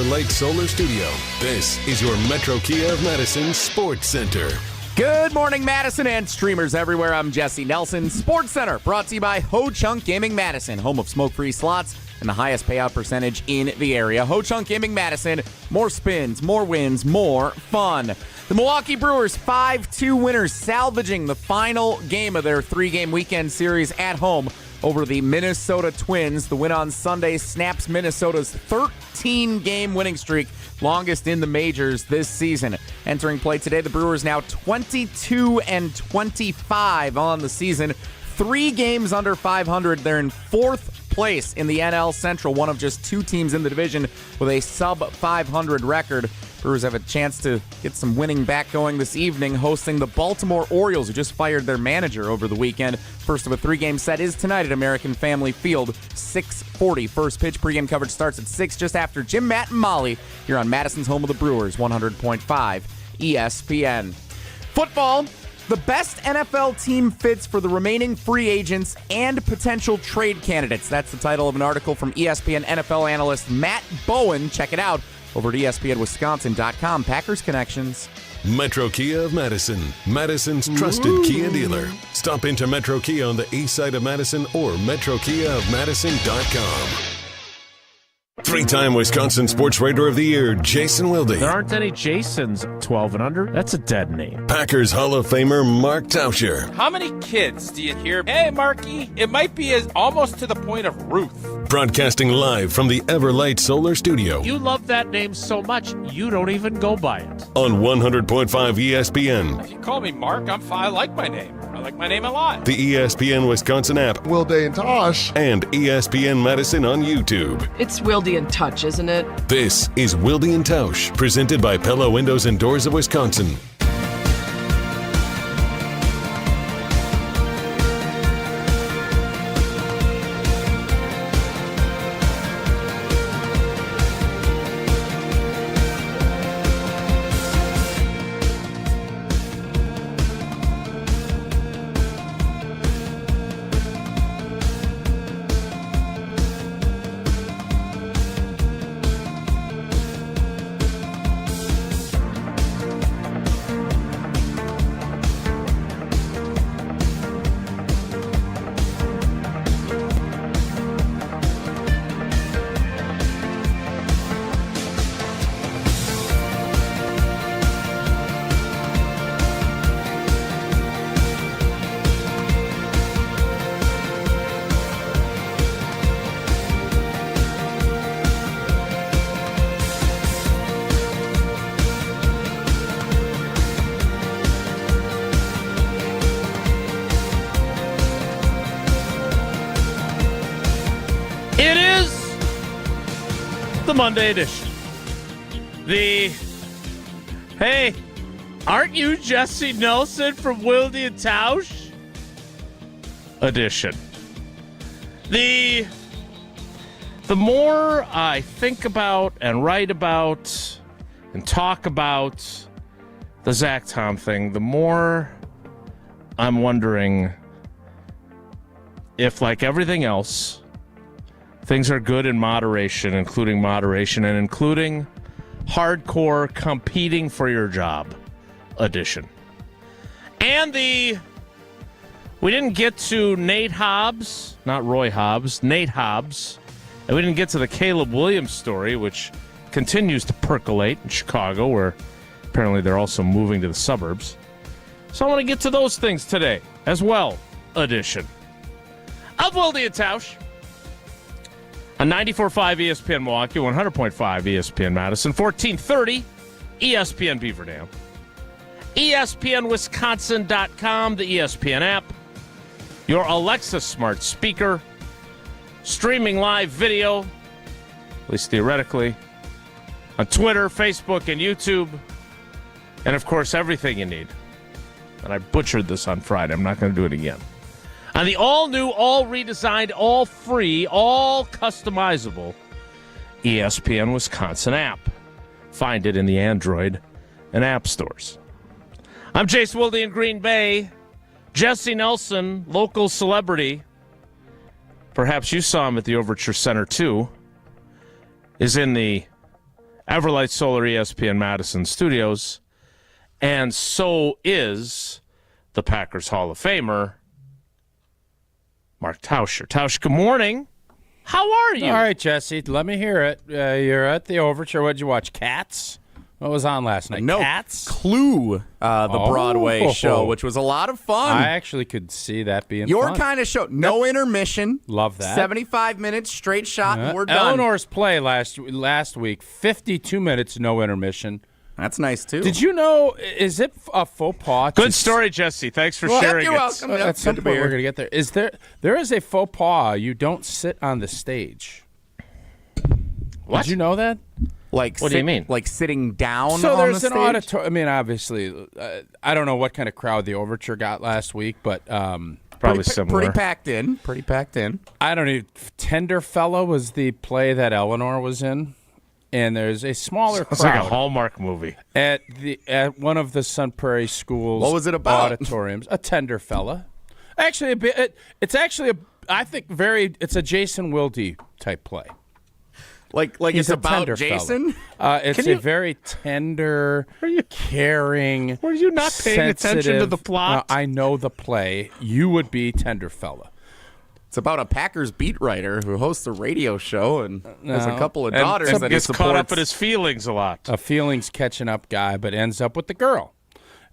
Everlight Solar Studio. This is your Metro Kia of Madison Sports Center. Good morning, Madison and streamers everywhere. I'm Jesse Nelson. Sports Center brought to you by Ho Chunk Gaming Madison, home of smoke-free slots and the highest payout percentage in the area. Ho Chunk Gaming Madison, more spins, more wins, more fun. The Milwaukee Brewers 5-2 winners, salvaging the final game of their three-game weekend series at home over the Minnesota Twins. The win on Sunday snaps Minnesota's 13-game winning streak, longest in the majors this season. Entering play today, the Brewers now 22-25 on the season. 3 games under 500. They're in 4th place in the NL Central, one of just 2 teams in the division with a sub-500 record. Brewers have a chance to get some winning back going this evening, hosting the Baltimore Orioles, who just fired their manager over the weekend. First of a 3-game set is tonight at American Family Field, 6:40. First pitch pregame coverage starts at 6, just after Jim, Matt, and Molly here on Madison's home of the Brewers, 100.5 ESPN. Football. The best NFL team fits for the remaining free agents and potential trade candidates. That's the title of an article from ESPN NFL analyst Matt Bowen. Check it out over at ESPNWisconsin.com. Packers Connections. Metro Kia of Madison, Madison's trusted Kia dealer. Stop into Metro Kia on the east side of Madison or MetroKiaofMadison.com. 3-time Wisconsin Sports Writer of the Year, Jason Wilde. There aren't any Jasons 12 and under. That's a dead name. Packers Hall of Famer Mark Tauscher. How many kids do you hear, hey, Marky? It might be almost to the point of Ruth. Broadcasting live from the Everlight Solar Studio. You love that name so much, you don't even go by it. On 100.5 ESPN. If you call me Mark, I'm fine. I like my name. I like my name a lot. The ESPN Wisconsin app. Wilde and Tausch. And ESPN Madison on YouTube. It's Wilde and Tausch, isn't it? This is Wilde and Tausch, presented by Pella Windows and Doors of Wisconsin. The Monday edition. Hey, aren't you Jesse Nelson from Wilde and Tausch edition? The more I think about and write about and talk about the Zach Tom thing, the more I'm wondering if, like everything else, things are good in moderation, including hardcore competing for your job edition. And we didn't get to Nate Hobbs, not Roy Hobbs, Nate Hobbs. And we didn't get to the Caleb Williams story, which continues to percolate in Chicago, where apparently they're also moving to the suburbs. So I want to get to those things today as well, edition of Wilde and Tausch. On 94.5 ESPN Milwaukee, 100.5 ESPN Madison, 1430 ESPN Beaver Dam, ESPNWisconsin.com, the ESPN app, your Alexa smart speaker, streaming live video, at least theoretically, on Twitter, Facebook, and YouTube, and, of course, everything you need. And I butchered this on Friday. I'm not going to do it again. On the all-new, all-redesigned, all-free, all-customizable ESPN Wisconsin app. Find it in the Android and App Stores. I'm Jace Wilde in Green Bay. Jesse Nelson, local celebrity. Perhaps you saw him at the Overture Center, too. Is in the Everlight Solar ESPN Madison Studios. And so is the Packers Hall of Famer, Mark Tauscher. Tausch, good morning. How are you? All right, Jesse, let me hear it. You're at the Overture. What did you watch? Cats? What was on last night? No, Cats? Clue, the Broadway show, which was a lot of fun. I actually could see that being Your fun. kind of show. No intermission. Love that. 75 minutes, straight shot, and we're done. Eleanor's play last week, 52 minutes, no intermission. That's nice, too. Did you know, is it a faux pas? Good story, Jesse. Thanks for sharing you're it. welcome. At some point, we're going to get there. There is a faux pas. You don't sit on the stage. What? Did you know that? Like, what do you mean? Like sitting down So on there's the an stage? auditorium. I mean, obviously, I don't know what kind of crowd the Overture got last week, but Probably similar. Pretty packed in. I don't know. Tender Fella was the play that Eleanor was in, and there's a smaller It's like a crowd Hallmark movie. at one of the Sun Prairie Schools. What was it about? Auditoriums. A Tender Fella. Actually, it's a Jason Wilde type play. Like He's it's a about tender Jason? fella. It's a very tender, caring, Were you not paying attention to sensitive- the plot? I know the play. You would be Tender Fella. It's about a Packers beat writer who hosts a radio show and has a couple of And daughters that he Gets caught up supports. in his feelings a lot. A feelings catching up guy, but ends up with the girl.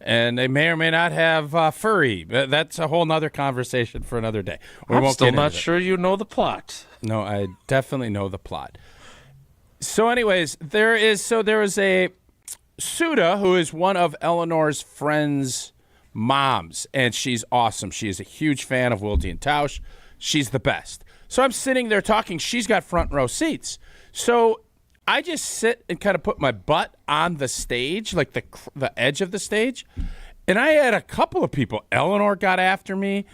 And they may or may not have furry. That's a whole nother conversation for another day. We I'm won't still get not into that. sure you know the plot. No, I definitely know the plot. So, anyways, there is a Suda who is one of Eleanor's friends' moms, and she's awesome. She is a huge fan of Wilde and Tausch. She's the best. So I'm sitting there talking. She's got front row seats. So I just sit and kind of put my butt on the stage, like the edge of the stage. And I had a couple of people. Eleanor got after me,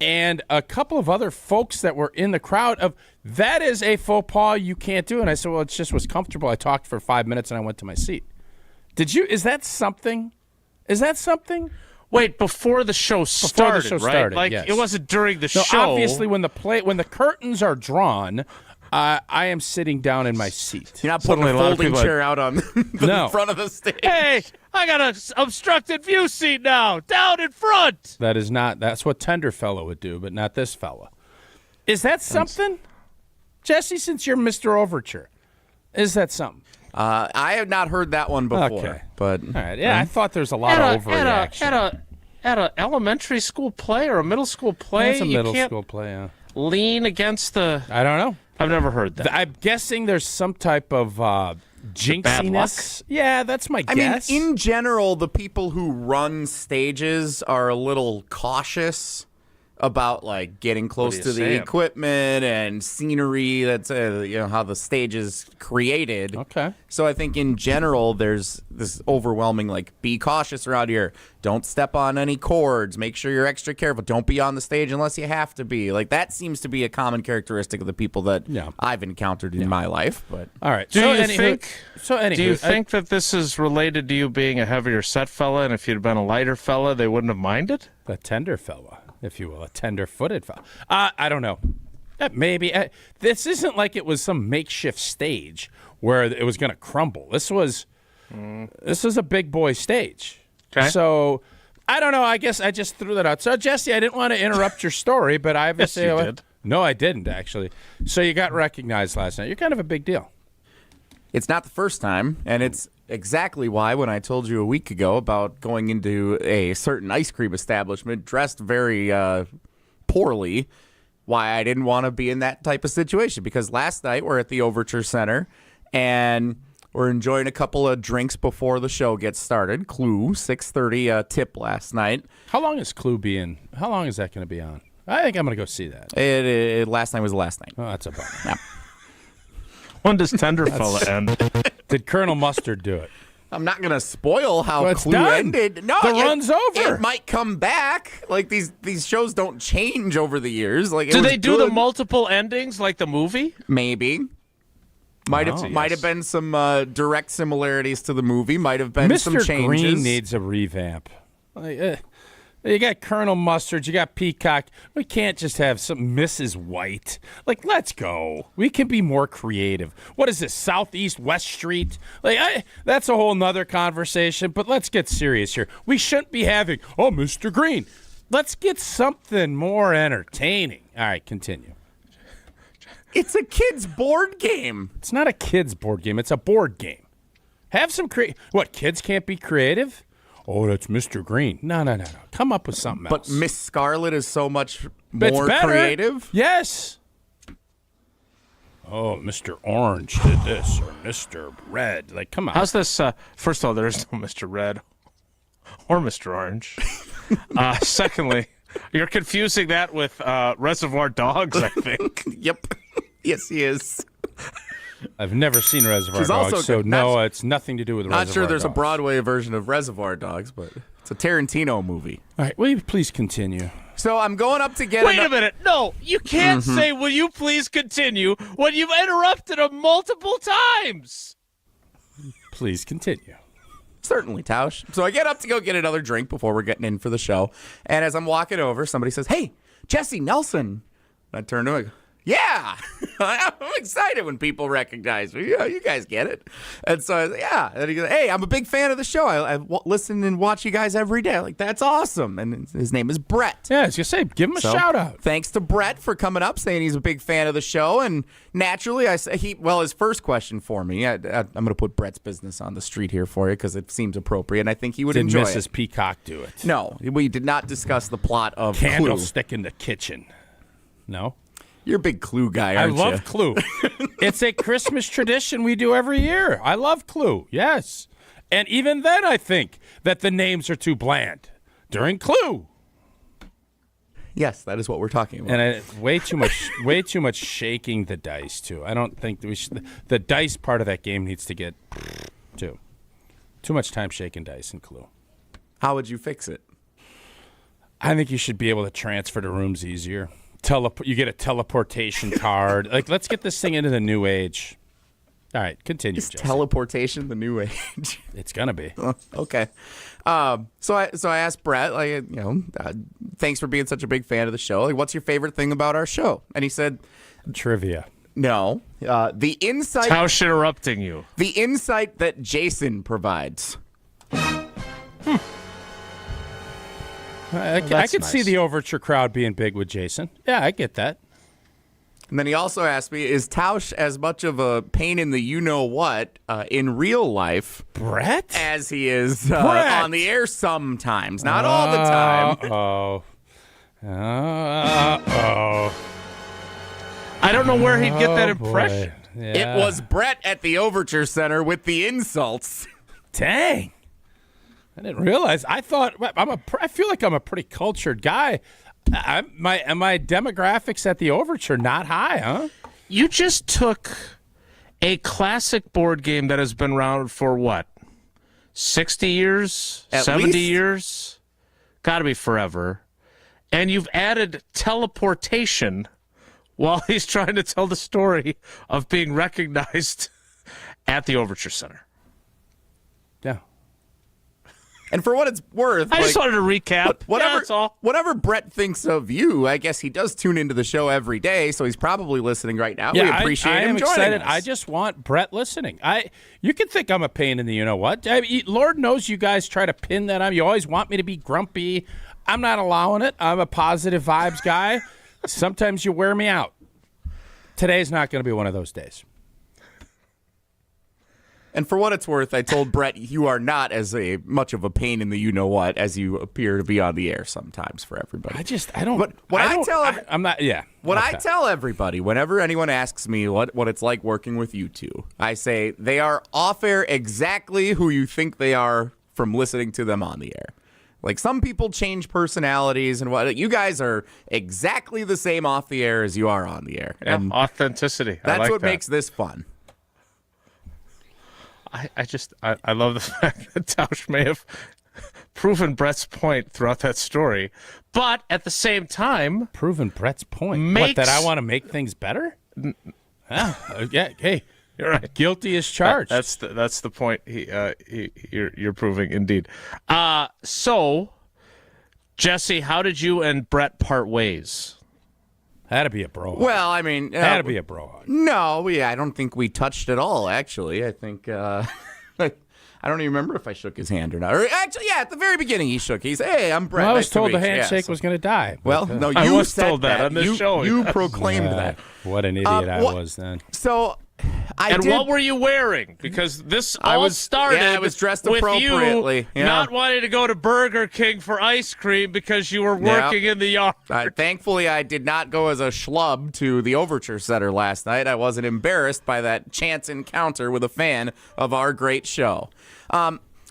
and a couple of other folks that were in the crowd of, that is a faux pas you can't do. And I said, well, it just was comfortable. I talked for 5 minutes and I went to my seat. Is that something? Wait, before the show started, show right? started, Like, yes. it wasn't during the No, show. obviously when the curtains are drawn, I am sitting down in my seat. You're not putting Suddenly a a lot of folding people chair out on the No. front of the stage. Hey, I got an obstructed view seat now, down in front. That's what Tender Fella would do, but not this fella. Is that something? Jesse, since you're Mr. Overture, is that something? I have not heard that one before. Okay. But All right. Yeah, I thought there's a lot of overreaction. At a elementary school play or a middle school play, It's a you middle can't school play, yeah. lean against the. I don't know. I've never heard that. I'm guessing there's some type of jinxiness. Yeah, that's my guess. I mean, in general, the people who run stages are a little cautious about like getting close you to the saying? equipment and scenery. That's how the stage is created. Okay. So I think in general, there's this overwhelming like, be cautious around here. Don't step on any cords. Make sure you're extra careful. Don't be on the stage unless you have to be. Like that seems to be a common characteristic of the people that I've encountered in my life. But All right. Do you anywho, think that this is related to you being a heavier set fella, and if you'd been a lighter fella, they wouldn't have minded? a tender fella, if you will, a tender-footed fella? I don't know. Maybe. This isn't like it was some makeshift stage where it was going to crumble. This was a big boy stage. Okay. So I don't know. I guess I just threw that out. So Jesse, I didn't want to interrupt your story, but I obviously Yes, you did. No, I didn't actually. So you got recognized last night. You're kind of a big deal. it's not the first time, and it's exactly why when I told you a week ago about going into a certain ice cream establishment dressed very poorly, why I didn't want to be in that type of situation. Because last night we're at the Overture Center, and we're enjoying a couple of drinks before the show gets started. Clue, 6:30 tip last night. How long is Clue being? How long is that going to be on? I think I'm going to go see that. Last night was the last night. Oh, that's a bummer. Yeah. When does Tender Fella end? Did Colonel Mustard do it? I'm not going to spoil how Well, it's Clue done. ended. No, The run's over. It might come back. Like these shows don't change over the years. Like, Do they do the multiple endings like the movie? Maybe. Might have been some direct similarities to the movie. Might have been some Mr. changes. Green needs a revamp. Like, You got Colonel Mustard. You got Peacock. We can't just have some Mrs. White. Like, let's go. We can be more creative. What is this, Southeast West Street? That's a whole nother conversation, but let's get serious here. We shouldn't be having, Mr. Green. Let's get something more entertaining. All right, continue. It's a kid's board game. It's not a kid's board game. It's a board game. Have some What, kids can't be creative? Oh, that's Mr. Green. No. Come up with something else. But Miss Scarlet is so much more creative. Yes. Oh, Mr. Orange did this, or Mr. Red. Like, come on. How's this? First of all, there's no Mr. Red or Mr. Orange. Secondly, you're confusing that with Reservoir Dogs, I think. Yep. Yes, he is. I've never seen Reservoir Dogs, so no, it's nothing to do with Reservoir Dogs. Not sure there's a Broadway version of Reservoir Dogs, but it's a Tarantino movie. All right, will you please continue? So I'm going up to get Wait a minute. No, you can't say, will you please continue, when you've interrupted him multiple times. Please continue. Certainly, Tausch. So I get up to go get another drink before we're getting in for the show. And as I'm walking over, somebody says, "Hey, Jesse Nelson." And I turn to him and I go, "Yeah." I'm excited when people recognize me. Yeah, you guys get it. And so I was like, "Yeah." And he goes, "Hey, I'm a big fan of the show. I listen and watch you guys every day." I'm like, "That's awesome." And his name is Brett. Yeah, I was going to say, give him a shout out. Thanks to Brett for coming up, saying he's a big fan of the show. And naturally, his first question for me, I'm going to put Brett's business on the street here for you because it seems appropriate, and I think he would enjoy it. Did Mrs. Peacock do it? No, we did not discuss the plot of Candlestick in the Kitchen. No? You're a big Clue guy, aren't you? I love Clue. It's a Christmas tradition we do every year. I love Clue, yes. And even then I think that the names are too bland during Clue. Yes, that is what we're talking about. And way too much shaking the dice, too. I don't think that we should. The dice part of that game needs to get, too. Too much time shaking dice in Clue. How would you fix it? I think you should be able to transfer to rooms easier. You get a teleportation card. Like, let's get this thing into the new age. All right, continue. Is teleportation the new age? It's gonna be. Okay. So I asked Brett, thanks for being such a big fan of the show. Like, what's your favorite thing about our show? And he said, trivia. No, the insight. Tausch interrupting you. The insight that Jason provides. I could see the Overture crowd being big with Jason. Yeah, I get that. And then he also asked me, is Tausch as much of a pain in the you-know-what in real life, Brett, as he is on the air sometimes? Not all the time. I don't know where he'd get that impression. Yeah. It was Brett at the Overture Center with the insults. Dang. I didn't realize. I feel like I'm a pretty cultured guy. My demographics at the Overture not high, huh? You just took a classic board game that has been around for what? 60 years? At 70 least? years? Got to be forever. And you've added teleportation while he's trying to tell the story of being recognized at the Overture Center. Yeah. And for what it's worth, I just wanted to recap. That's all. Whatever Brett thinks of you, I guess he does tune into the show every day, so he's probably listening right now. Yeah, we appreciate I him am joining excited. us. I just want Brett listening. You can think I'm a pain in the you-know-what. Lord knows you guys try to pin that on me. You always want me to be grumpy. I'm not allowing it. I'm a positive vibes guy. Sometimes you wear me out. Today's not going to be one of those days. And for what it's worth, I told Brett you are not as much of a pain in the you-know-what as you appear to be on the air sometimes for everybody. I don't. But I'm not. Yeah. I tell everybody, whenever anyone asks me what it's like working with you two, I say they are off air exactly who you think they are from listening to them on the air. Like, some people change personalities and what. You guys are exactly the same off the air as you are on the air. And authenticity. That's what makes this fun. I love the fact that Tausch may have proven Brett's point throughout that story, but at the same time, proven Brett's point. What, that I want to make things better? Yeah. Hey, you're right. Guilty as charged. That's the point. You're proving indeed. So Jesse, how did you and Brett part ways? Had to be a bro. Well, I mean, had to be a bro hug. No, I don't think we touched at all. Actually, I think I don't even remember if I shook his hand or not. Or actually, yeah, at the very beginning he shook. He said, "Hey, I'm Brett." Well, I was Nice to told the meet you." handshake was going to die. Well, no, you I was said told that on this show. You proclaimed that. What an idiot I was then. So, what were you wearing? Because this started I was dressed with appropriately. you not wanting to go to Burger King for ice cream because you were working in the yard. Thankfully, I did not go as a schlub to the Overture Center last night. I wasn't embarrassed by that chance encounter with a fan of our great show.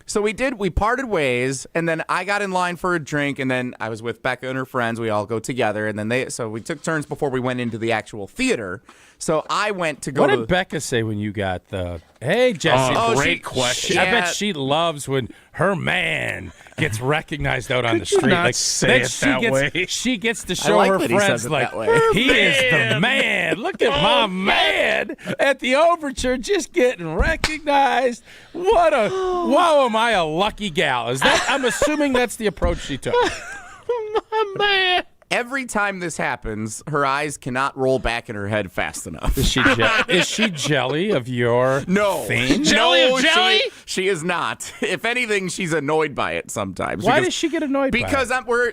So we parted ways, and then I got in line for a drink, and then I was with Becca and her friends. We all go together, and then so we took turns before we went into the actual theater. So I went to go What did Becca say when you got the, hey, Jesse? Great question. I bet she loves when her man gets recognized out on the street. Not say it that way. She gets to show like her that he friends, says it like, that way. he is the man. Look at my man at the Overture just getting recognized. Wow, am I a lucky gal. I'm assuming that's the approach she took. My man. Every time this happens, her eyes cannot roll back in her head fast enough. Is she jelly of your fame? Jelly of jelly? She is not. If anything, she's annoyed by it sometimes. Why does she get annoyed by it? Because we're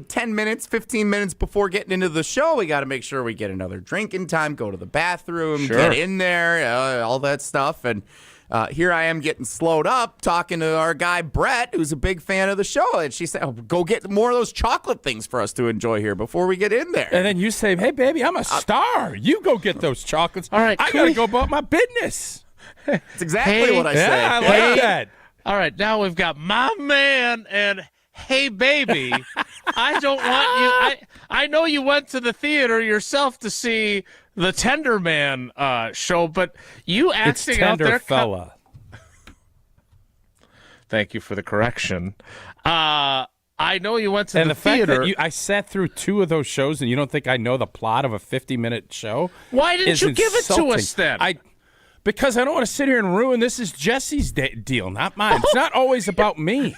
10 minutes, 15 minutes before getting into the show. We got to make sure we get another drink in time, go to the bathroom, get in there, all that stuff. And here I am getting slowed up talking to our guy Brett, who's a big fan of the show. And she said, go get more of those chocolate things for us to enjoy here before we get in there. And then you say, hey, baby, I'm a star. You go get those chocolates. All right, I got to go about my business. That's exactly what I say. Yeah, I like that. All right, now we've got my man and hey, baby. I don't want you. I know you went to the theater yourself to see the Tender Man show, but you acting out there. It's Tender Fella. Thank you for the correction. I know you went to the theater. theater. Fact that I sat through 2 of those shows, and you don't think I know the plot of a 50-minute show? Why didn't you give it to us then? Because I don't want to sit here and ruin. This is Jesse's deal, not mine. It's not always about me.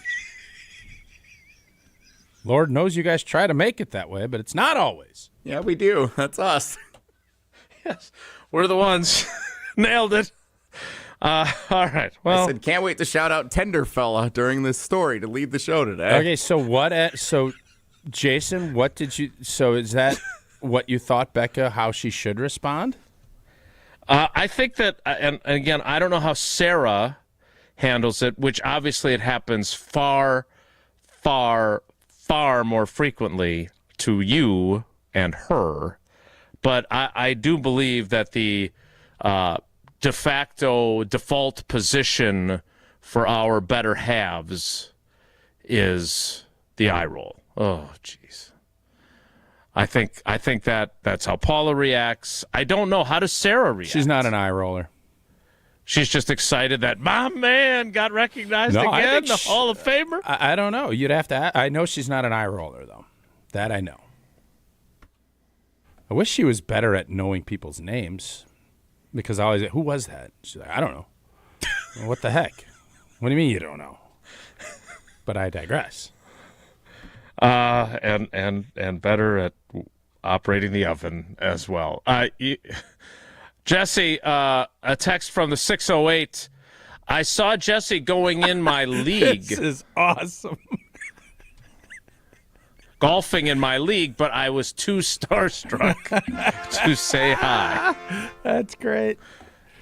Lord knows you guys try to make it that way, but it's not always. Yeah, we do. That's us. Yes, we're the ones. Nailed it. All right. Well, I said, can't wait to shout out Tender Fella during this story to lead the show today. Okay, so Jason, what did you? So is that what you thought, Becca? How she should respond? I think that, and again, I don't know how Sarah handles it, which obviously it happens far, far, far more frequently to you and her. But I do believe that the de facto default position for our better halves is the eye roll. Oh, jeez. I think that's how Paula reacts. I don't know. How does Sarah react? She's not an eye roller. She's just excited that my man got recognized again, the Hall of Famer. I don't know. You'd have to. I know she's not an eye roller, though. That I know. I wish she was better at knowing people's names, because I always say, who was that? She's like, I don't know. Well, what the heck? What do you mean you don't know? But I digress. And better at operating the oven as well. Jesse, a text from the 608. I saw Jesse going in my league. This is awesome. Golfing in my league, but I was too starstruck to say hi. That's great.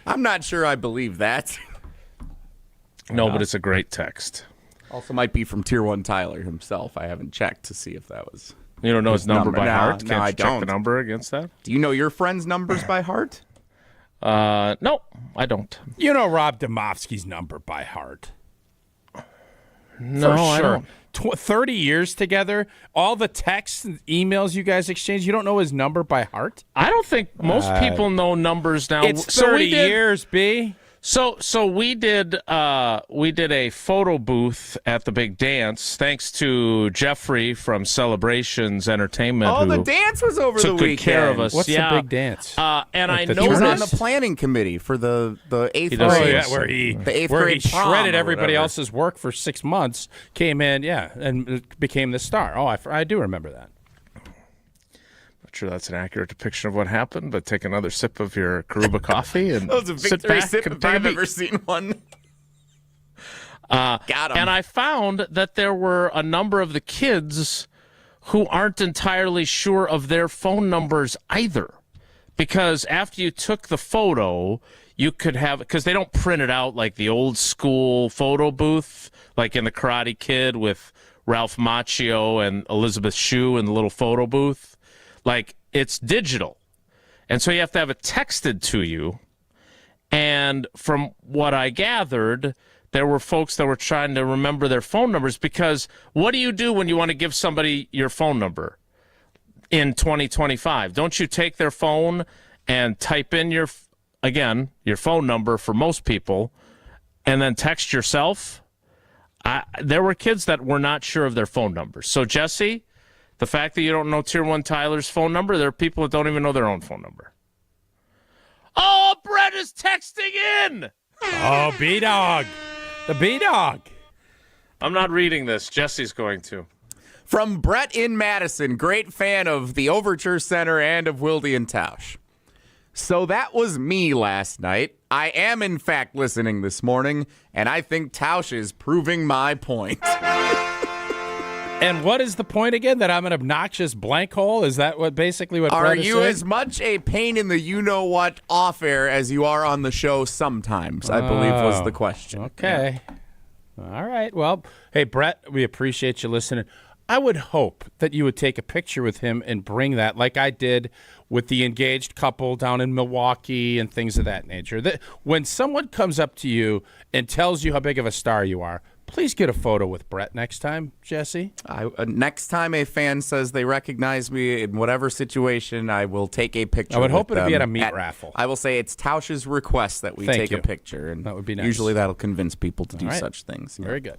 I'm not sure I believe that. No, but it's a great text. Also might be from Tier 1 Tyler himself. I haven't checked to see if that was... You don't know his number by heart? No, Can't I you check don't. the number against that? Do you know your friends' numbers by heart? No, I don't. You know Rob Domofsky's number by heart. No, I don't. 30 years together, all the texts and emails you guys exchange, you don't know his number by heart? I don't think most people know numbers now. It's 30 years, B. So we did a photo booth at the big dance, thanks to Jeffrey from Celebrations Entertainment. Oh, the dance was over the took good weekend. care of us. What's yeah. the big dance? And I He know was on this. the planning committee for the eighth He does grade. this. where he the eighth where grade he prom shredded or everybody whatever. else's work for 6 months, came in, and became the star. Oh, I do remember that. Not sure that's an accurate depiction of what happened, but take another sip of your Karuba coffee and That was a sit victory back sip and if take a I've beat. ever seen one. Got him. And I found that there were a number of the kids who aren't entirely sure of their phone numbers either. Because after you took the photo, you could have, because they don't print it out like the old school photo booth, like in the Karate Kid with Ralph Macchio and Elizabeth Shue in the little photo booth. Like, it's digital. And so you have to have it texted to you. And from what I gathered, there were folks that were trying to remember their phone numbers, because what do you do when you want to give somebody your phone number in 2025? Don't you take their phone and type in your phone number for most people and then text yourself? There were kids that were not sure of their phone numbers. So, Jesse, the fact that you don't know Tier 1 Tyler's phone number, there are people that don't even know their own phone number. Oh, Brett is texting in! Oh, B-Dog. The B-Dog. I'm not reading this. Jesse's going to. From Brett in Madison, great fan of the Overture Center and of Wilde and Tausch. So that was me last night. I am, in fact, listening this morning, and I think Tausch is proving my point. And what is the point again? That I'm an obnoxious blank hole? Is that what Brett Are is you saying? as much a pain in the you-know-what off-air as you are on the show sometimes, I believe was the question. Okay. All right. Well, hey, Brett, we appreciate you listening. I would hope that you would take a picture with him and bring that, like I did with the engaged couple down in Milwaukee and things of that nature. That when someone comes up to you and tells you how big of a star you are, please get a photo with Brett next time, Jesse. Next time a fan says they recognize me in whatever situation, I will take a picture. I would hope with it'd be them at a meat raffle. I will say it's Tausch's request that we Thank take you. a picture, and That would be nice. Usually that'll convince people to do All right. such things. Very good.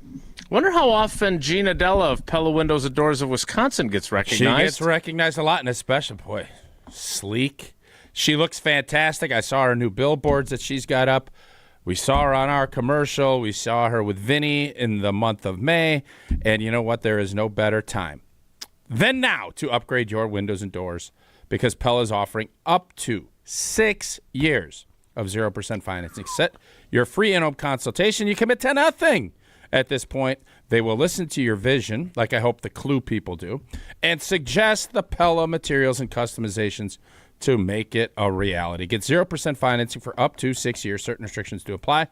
Wonder how often Gina Della of Pella Windows and Doors of Wisconsin gets recognized. She gets recognized a lot, and especially, boy, sleek. She looks fantastic. I saw her new billboards that she's got up. We saw her on our commercial. We saw her with Vinny in the month of May. And you know what? There is no better time than now to upgrade your windows and doors, because Pella is offering up to 6 years of 0% financing. Set your free in-home consultation. You commit to nothing. At this point, they will listen to your vision, like I hope the Clue people do, and suggest the Pella materials and customizations to make it a reality. Get 0% financing for up to 6 years. Certain restrictions do apply.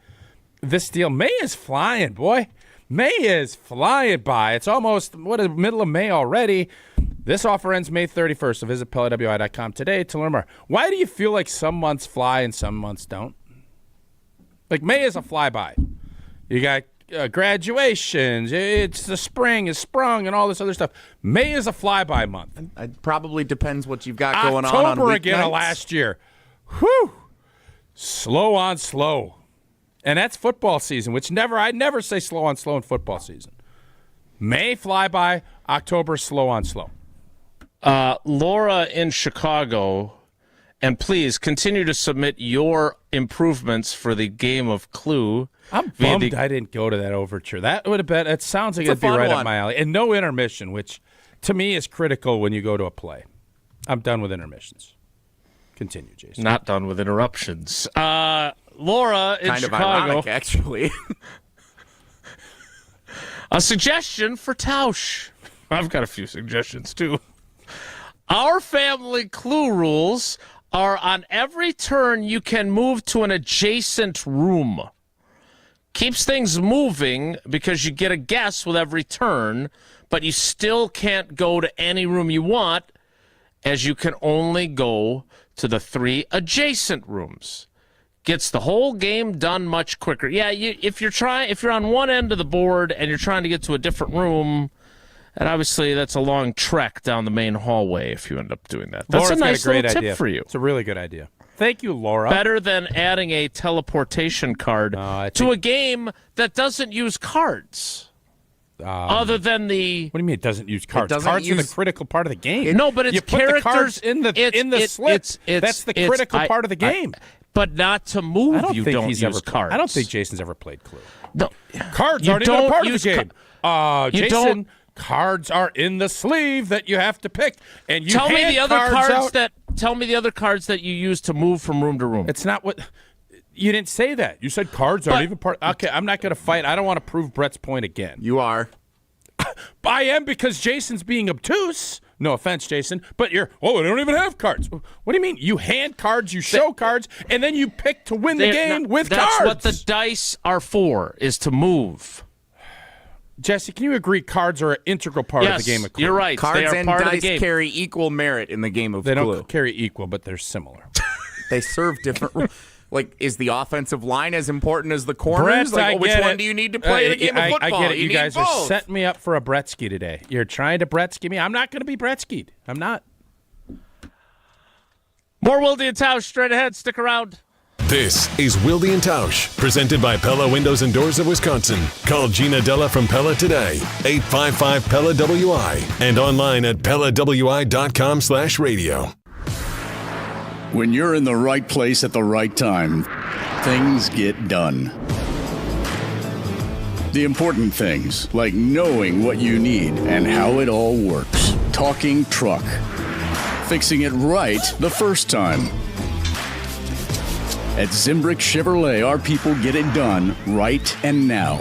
This deal, May is flying, boy. May is flying by. It's almost, middle of May already. This offer ends May 31st, so visit PellaWI.com today to learn more. Why do you feel like some months fly and some months don't? Like May is a flyby. You got graduations, it's the spring is sprung, and all this other stuff. May is a flyby month. It probably depends what you've got going on October again weeknights. of last year. Whew. Slow on slow. And that's football season, which I'd never say slow on slow in football season. May flyby, October slow on slow. Laura in Chicago, and please continue to submit your improvements for the game of Clue. I'm bummed I didn't go to that overture. That would have been, it sounds like it'd be right up my alley. And no intermission, which to me is critical when you go to a play. I'm done with intermissions. Continue, Jason. Not done with interruptions. Laura in Kind of Chicago. ironic, actually. A suggestion for Tausch. I've got a few suggestions, too. Our family Clue rules are on every turn you can move to an adjacent room. Keeps things moving because you get a guess with every turn, but you still can't go to any room you want, as you can only go to the 3 adjacent rooms. Gets the whole game done much quicker. Yeah, if you're on one end of the board and you're trying to get to a different room, and obviously that's a long trek down the main hallway if you end up doing that. That's Laura's a nice got a great little idea tip for you. It's a really good idea. Thank you, Laura. better than adding a teleportation card to a game that doesn't use cards. Other than the... What do you mean it doesn't use cards? doesn't Cards are use- the critical part of the game. No, but it's you put characters... the cards in the slip. That's the critical part of the game. But not to move, I don't you think don't he's use ever, cards. I don't think Jason's ever played Clue. No. Cards You aren't even a don't part of use the game. You Jason, don't- cards are in the sleeve that you have to pick, and you Tell me hand the other cards out. Tell me the other cards that you use to move from room to room. It's not what you didn't say that. You said cards aren't even part. Okay, I'm not going to fight. I don't want to prove Brett's point again. You are. I am because Jason's being obtuse. No offense, Jason, but they don't even have cards. What do you mean? You hand cards, you show cards, and then you pick to win the game with cards. That's what the dice are for, is to move. Jesse, can you agree cards are an integral part of the game of Clue? You're right. Cards they are and part dice of the game. carry equal merit in the game of They Clue. don't carry equal, but they're similar. They serve different. Like, is the offensive line as important as the corners? Brett, Which one do you need to play in a game of football? I get it. You need guys both. are setting me up for a Bretsky today. You're trying to Bretsky me. I'm not going to be Bretsky'd. I'm not. More Wilde and Tausch straight ahead. Stick around. This is Wilde and Tausch, presented by Pella Windows and Doors of Wisconsin. Call Gina Della from Pella today, 855-PELLA-WI, and online at PellaWI.com/radio. When you're in the right place at the right time, things get done. The important things, like knowing what you need and how it all works. Talking truck. Fixing it right the first time. At Zimbrick Chevrolet, our people get it done right and now.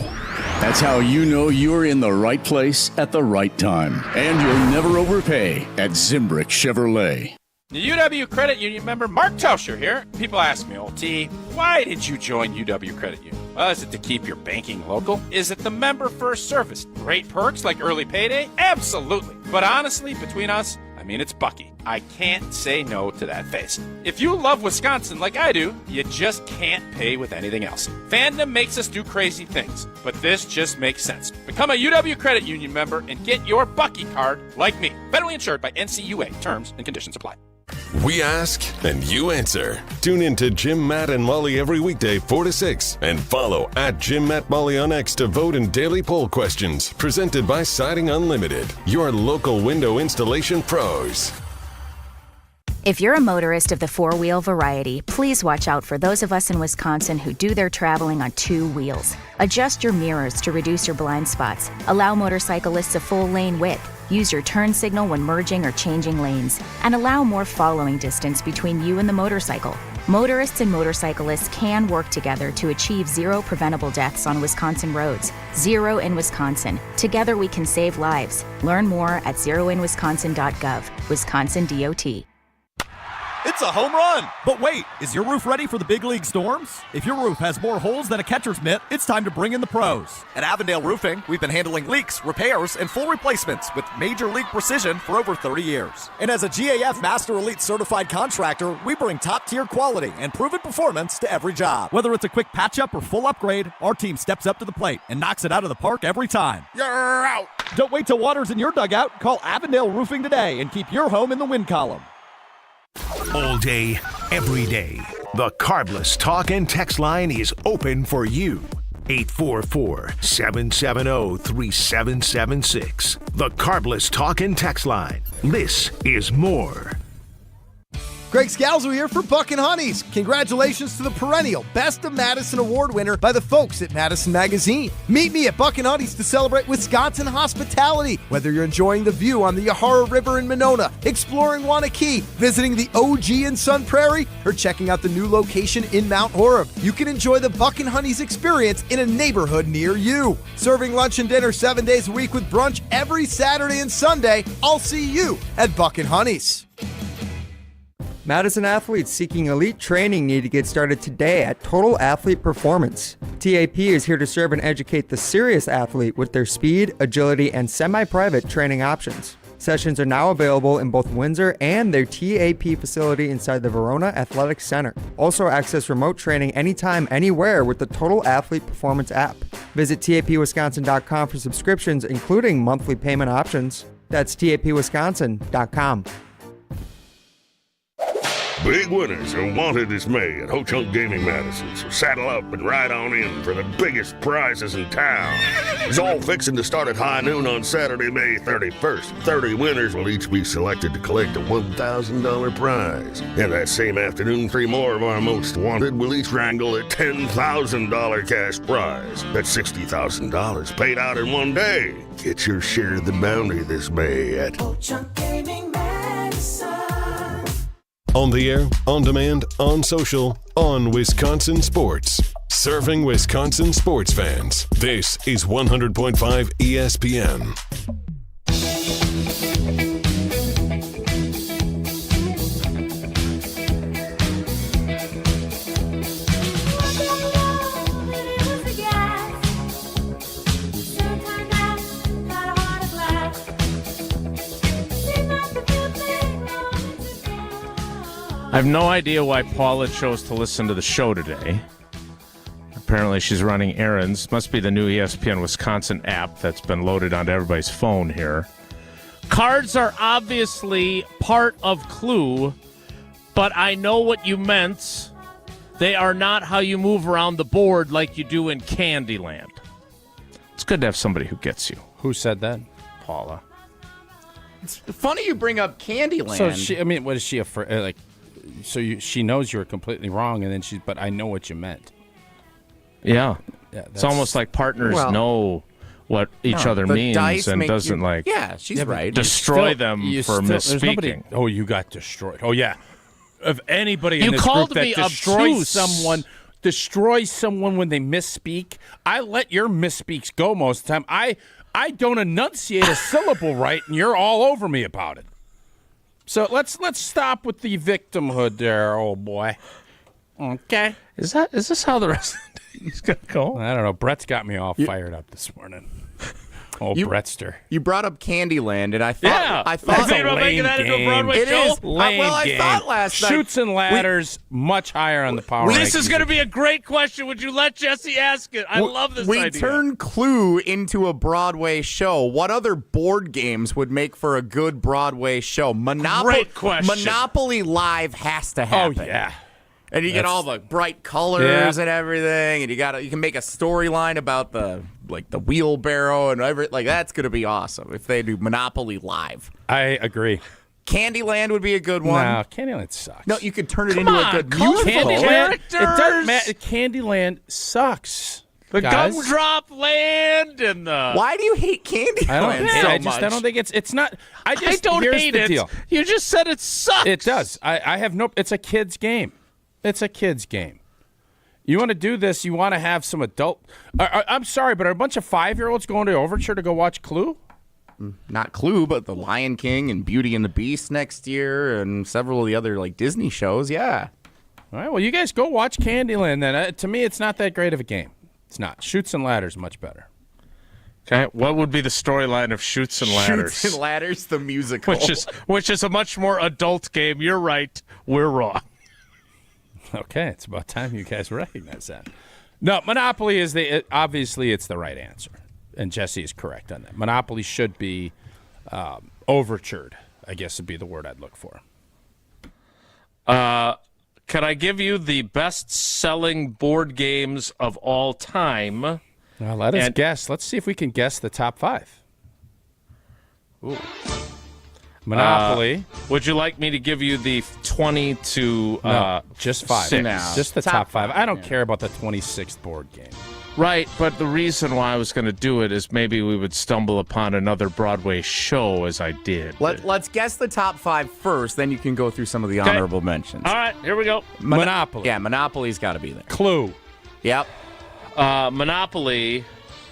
That's how you know you're in the right place at the right time. And you'll never overpay at Zimbrick Chevrolet. The UW Credit Union member Mark Tauscher here. People ask me, old T, why did you join UW Credit Union? Well, is it to keep your banking local? Is it the member first service? Great perks like early payday? Absolutely. But honestly, between us, it's Bucky. I can't say no to that face. If you love Wisconsin like I do, you just can't pay with anything else. Fandom makes us do crazy things, but this just makes sense. Become a UW Credit Union member and get your Bucky card like me. Federally insured by NCUA. Terms and conditions apply. We ask and you answer. Tune in to Jim, Matt, and Molly every weekday 4 to 6. And follow at Jim, Matt, Molly on X to vote in daily poll questions. Presented by Siding Unlimited, your local window installation pros. If you're a motorist of the four-wheel variety, please watch out for those of us in Wisconsin who do their traveling on two wheels. Adjust your mirrors to reduce your blind spots. Allow motorcyclists a full lane width. Use your turn signal when merging or changing lanes. And allow more following distance between you and the motorcycle. Motorists and motorcyclists can work together to achieve zero preventable deaths on Wisconsin roads. Zero in Wisconsin. Together we can save lives. Learn more at zeroinwisconsin.gov. Wisconsin DOT. It's a home run! But wait, is your roof ready for the big league storms? If your roof has more holes than a catcher's mitt, it's time to bring in the pros. At Avondale Roofing, we've been handling leaks, repairs, and full replacements with major league precision for over 30 years. And as a GAF Master Elite certified contractor, we bring top-tier quality and proven performance to every job. Whether it's a quick patch-up or full upgrade, our team steps up to the plate and knocks it out of the park every time. You're out! Don't wait till water's in your dugout. Call Avondale Roofing today and keep your home in the win column. All day, every day, the Carbless Talk and Text line is open for you. 844-770-3776. The Carbless Talk and Text line. This is more. Greg Scalzo here for Buck and Honey's. Congratulations to the perennial Best of Madison Award winner by the folks at Madison Magazine. Meet me at Buck and Honey's to celebrate Wisconsin hospitality. Whether you're enjoying the view on the Yahara River in Monona, exploring Wanakee, visiting the OG in Sun Prairie, or checking out the new location in Mount Horeb, you can enjoy the Buck and Honey's experience in a neighborhood near you. Serving lunch and dinner 7 days a week with brunch every Saturday and Sunday. I'll see you at Buck and Honey's. Madison athletes seeking elite training need to get started today at Total Athlete Performance. TAP is here to serve and educate the serious athlete with their speed, agility, and semi-private training options. Sessions are now available in both Windsor and their TAP facility inside the Verona Athletic Center. Also access remote training anytime, anywhere with the Total Athlete Performance app. Visit tapwisconsin.com for subscriptions, including monthly payment options. That's tapwisconsin.com. Big winners are wanted this May at Ho-Chunk Gaming Madison, so saddle up and ride on in for the biggest prizes in town. It's all fixing to start at high noon on Saturday, May 31st. 30 winners will each be selected to collect a $1,000 prize. And that same afternoon, 3 more of our most wanted will each wrangle a $10,000 cash prize. That's $60,000 paid out in one day. Get your share of the bounty this May at Ho-Chunk Gaming Madison. On the air, on demand, on social, on Wisconsin Sports. Serving Wisconsin sports fans. This is 100.5 ESPN. I have no idea why Paula chose to listen to the show today. Apparently she's running errands. Must be the new ESPN Wisconsin app that's been loaded onto everybody's phone here. Cards are obviously part of Clue, but I know what you meant. They are not how you move around the board like you do in Candyland. It's good to have somebody who gets you. Who said that? Paula. It's funny you bring up Candyland. So what is she afraid? She knows you're completely wrong, and then but I know what you meant. Yeah, it's almost like partners know what each other means and doesn't she's right. Destroy them for misspeaking. Oh, you got destroyed. Oh yeah, if anybody in you this called group me that destroys someone when they misspeak, I let your misspeaks go most of the time. I don't enunciate a syllable right, and you're all over me about it. So let's stop with the victimhood there, old boy. Okay. Is this how the rest of the day is going to go? I don't know. Brett's got me all fired up this morning. Brettster. You brought up Candyland, and I thought about making that into a Broadway show. It is. I thought last night. Chutes and ladders much higher on the power rankings. This is going to be a great question. Would you let Jesse ask it? I love this idea. We turned Clue into a Broadway show. What other board games would make for a good Broadway show? Great question. Monopoly Live has to happen. Oh, yeah. And you get all the bright colors and everything, and you can make a storyline about the wheelbarrow and everything. That's going to be awesome if they do Monopoly Live. I agree. Candyland would be a good one. No, Candyland sucks. No, you could turn it into a good musical. Candyland, it doesn't matter. Candyland sucks. The Gumdrop Land and the. Why do you hate Candyland I don't think it's not. I don't hate it. Deal. You just said it sucks. It does. I have no. It's a kid's game. It's a kid's game. You want to do this, you want to have some adult... I'm sorry, but are a bunch of 5-year-olds going to Overture to go watch Clue? Not Clue, but The Lion King and Beauty and the Beast next year and several of the other Disney shows, yeah. All right, well, you guys go watch Candyland then. To me, it's not that great of a game. It's not. Chutes and Ladders much better. Okay, what would be the storyline of Chutes and Ladders? Chutes and Ladders, the musical. Which is a much more adult game. You're right. We're wrong. Okay, it's about time you guys recognize that. No, Monopoly is obviously it's the right answer, and Jesse is correct on that. Monopoly should be overtured, I guess would be the word I'd look for. Can I give you the best-selling board games of all time? Now let us guess. Let's see if we can guess the top 5. Ooh. Monopoly. Would you like me to give you the 20 to no, just 5? 6? No. Just the top 5. I don't care about the 26th board game. Right, but the reason why I was going to do it is maybe we would stumble upon another Broadway show as I did. Let's guess the top 5 first, then you can go through some of the honorable mentions. All right, here we go. Monopoly. Yeah, Monopoly's got to be there. Clue. Yep. Monopoly...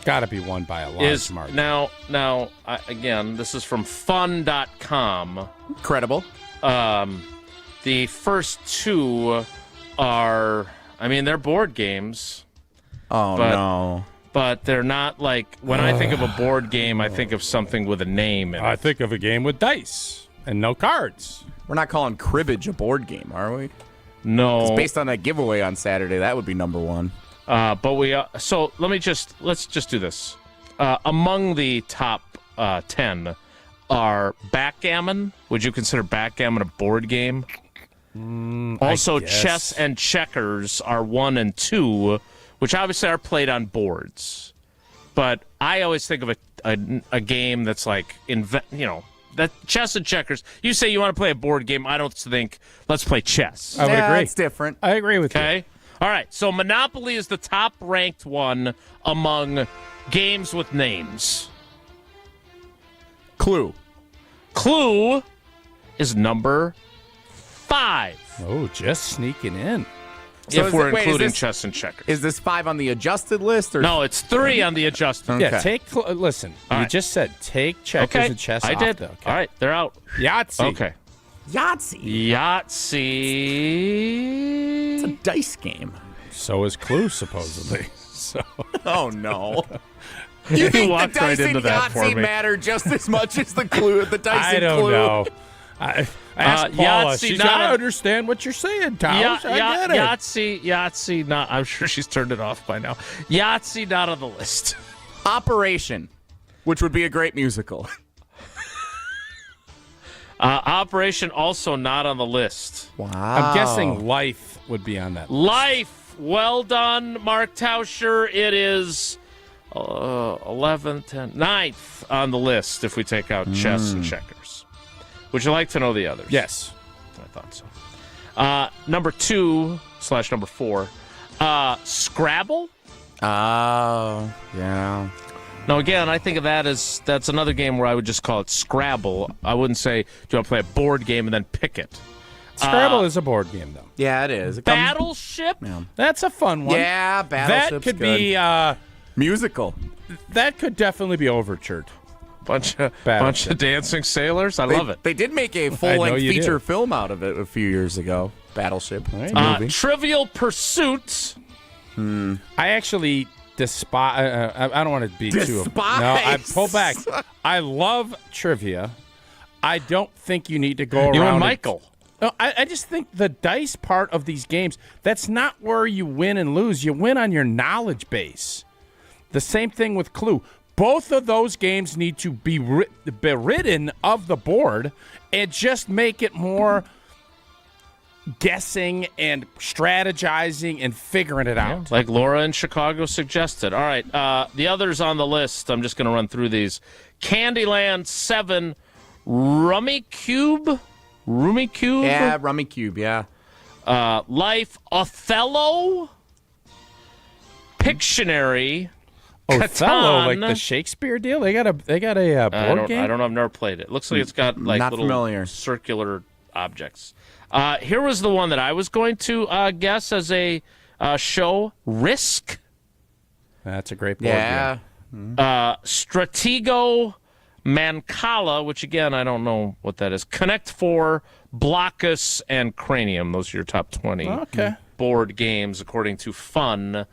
Got to be won by a large margin. Now, again, this is from fun.com. Credible. The first 2 are, they're board games. Oh, no. But they're not when I think of a board game, I think of something with a name in it. I think of a game with dice and no cards. We're not calling cribbage a board game, are we? No. It's based on that giveaway on Saturday. That would be number 1. But we so let's just do this. Among the top 10 are backgammon. Would you consider backgammon a board game? Also, chess and checkers are 1 and 2, which obviously are played on boards. But I always think of a game that's like, that chess and checkers. You say you want to play a board game. I don't think, let's play chess. I would agree. It's different. I agree with you. Okay? All right. So Monopoly is the top-ranked one among games with names. Clue is number 5. Oh, just sneaking in. So If we're is including this- chess and checkers. Is this 5 on the adjusted list? Or No, it's 3 on the adjusted. Okay. Yeah, listen, All you right. just said take checkers Okay, and chess I off, did. though, okay? All right, they're out. Yahtzee. Okay. Yahtzee. It's a Yahtzee. dice game. So is Clue, supposedly. So Oh, no. You think the walked dice right into and that for Yahtzee me. matter just as much as the clue, the dice I and don't clue? know. I asked Paula. Yahtzee, She's not I a- understand what you're saying, Tausch. I get it. Yahtzee, not. I'm sure she's turned it off by now. Yahtzee, not on the list. Operation, which would be a great musical. Operation, also not on the list. Wow. I'm guessing Life would be on that. Life, well done, Mark Tauscher. It is 11th, 10th, 9th on the list if we take out chess and checkers. Would you like to know the others? Yes. I thought so. Number 2/number 4, Scrabble. Oh, yeah. Now, again, I think of that as that's another game where I would just call it Scrabble. I wouldn't say, do you want to play a board game and then pick it? Scrabble is a board game, though. Yeah, it is. Battleship? That's a fun one. Yeah, Battleship's That could good. be musical. That could definitely be Overtured. Bunch of dancing sailors. I love it. They did make a I know full-length you feature did. film out of it a few years ago. Battleship movie. Trivial Pursuit. I actually despise. I don't want to be too. No, I pull back. I love trivia. I don't think you need to go around. You and Michael. No, I just think the dice part of these games, that's not where you win and lose. You win on your knowledge base. The same thing with Clue. Both of those games need to be ridden of the board and just make it more guessing and strategizing and figuring it out. Like Laura in Chicago suggested. All right, the others on the list, I'm just going to run through these. Candyland 7, Rummy Cube. Yeah, Rummy Cube, yeah. Life, Othello, Pictionary, Othello, Catan. like the Shakespeare deal. They got a board game. I don't know. I've never played it. Looks like it's got like Not little familiar. circular objects. Here was the one that I was going to guess as a show. Risk. That's a great board game. Stratego Mancala, which again I don't know what that is. Connect 4, Blockus, and Cranium. Those are your top 20 board games according to fun.com.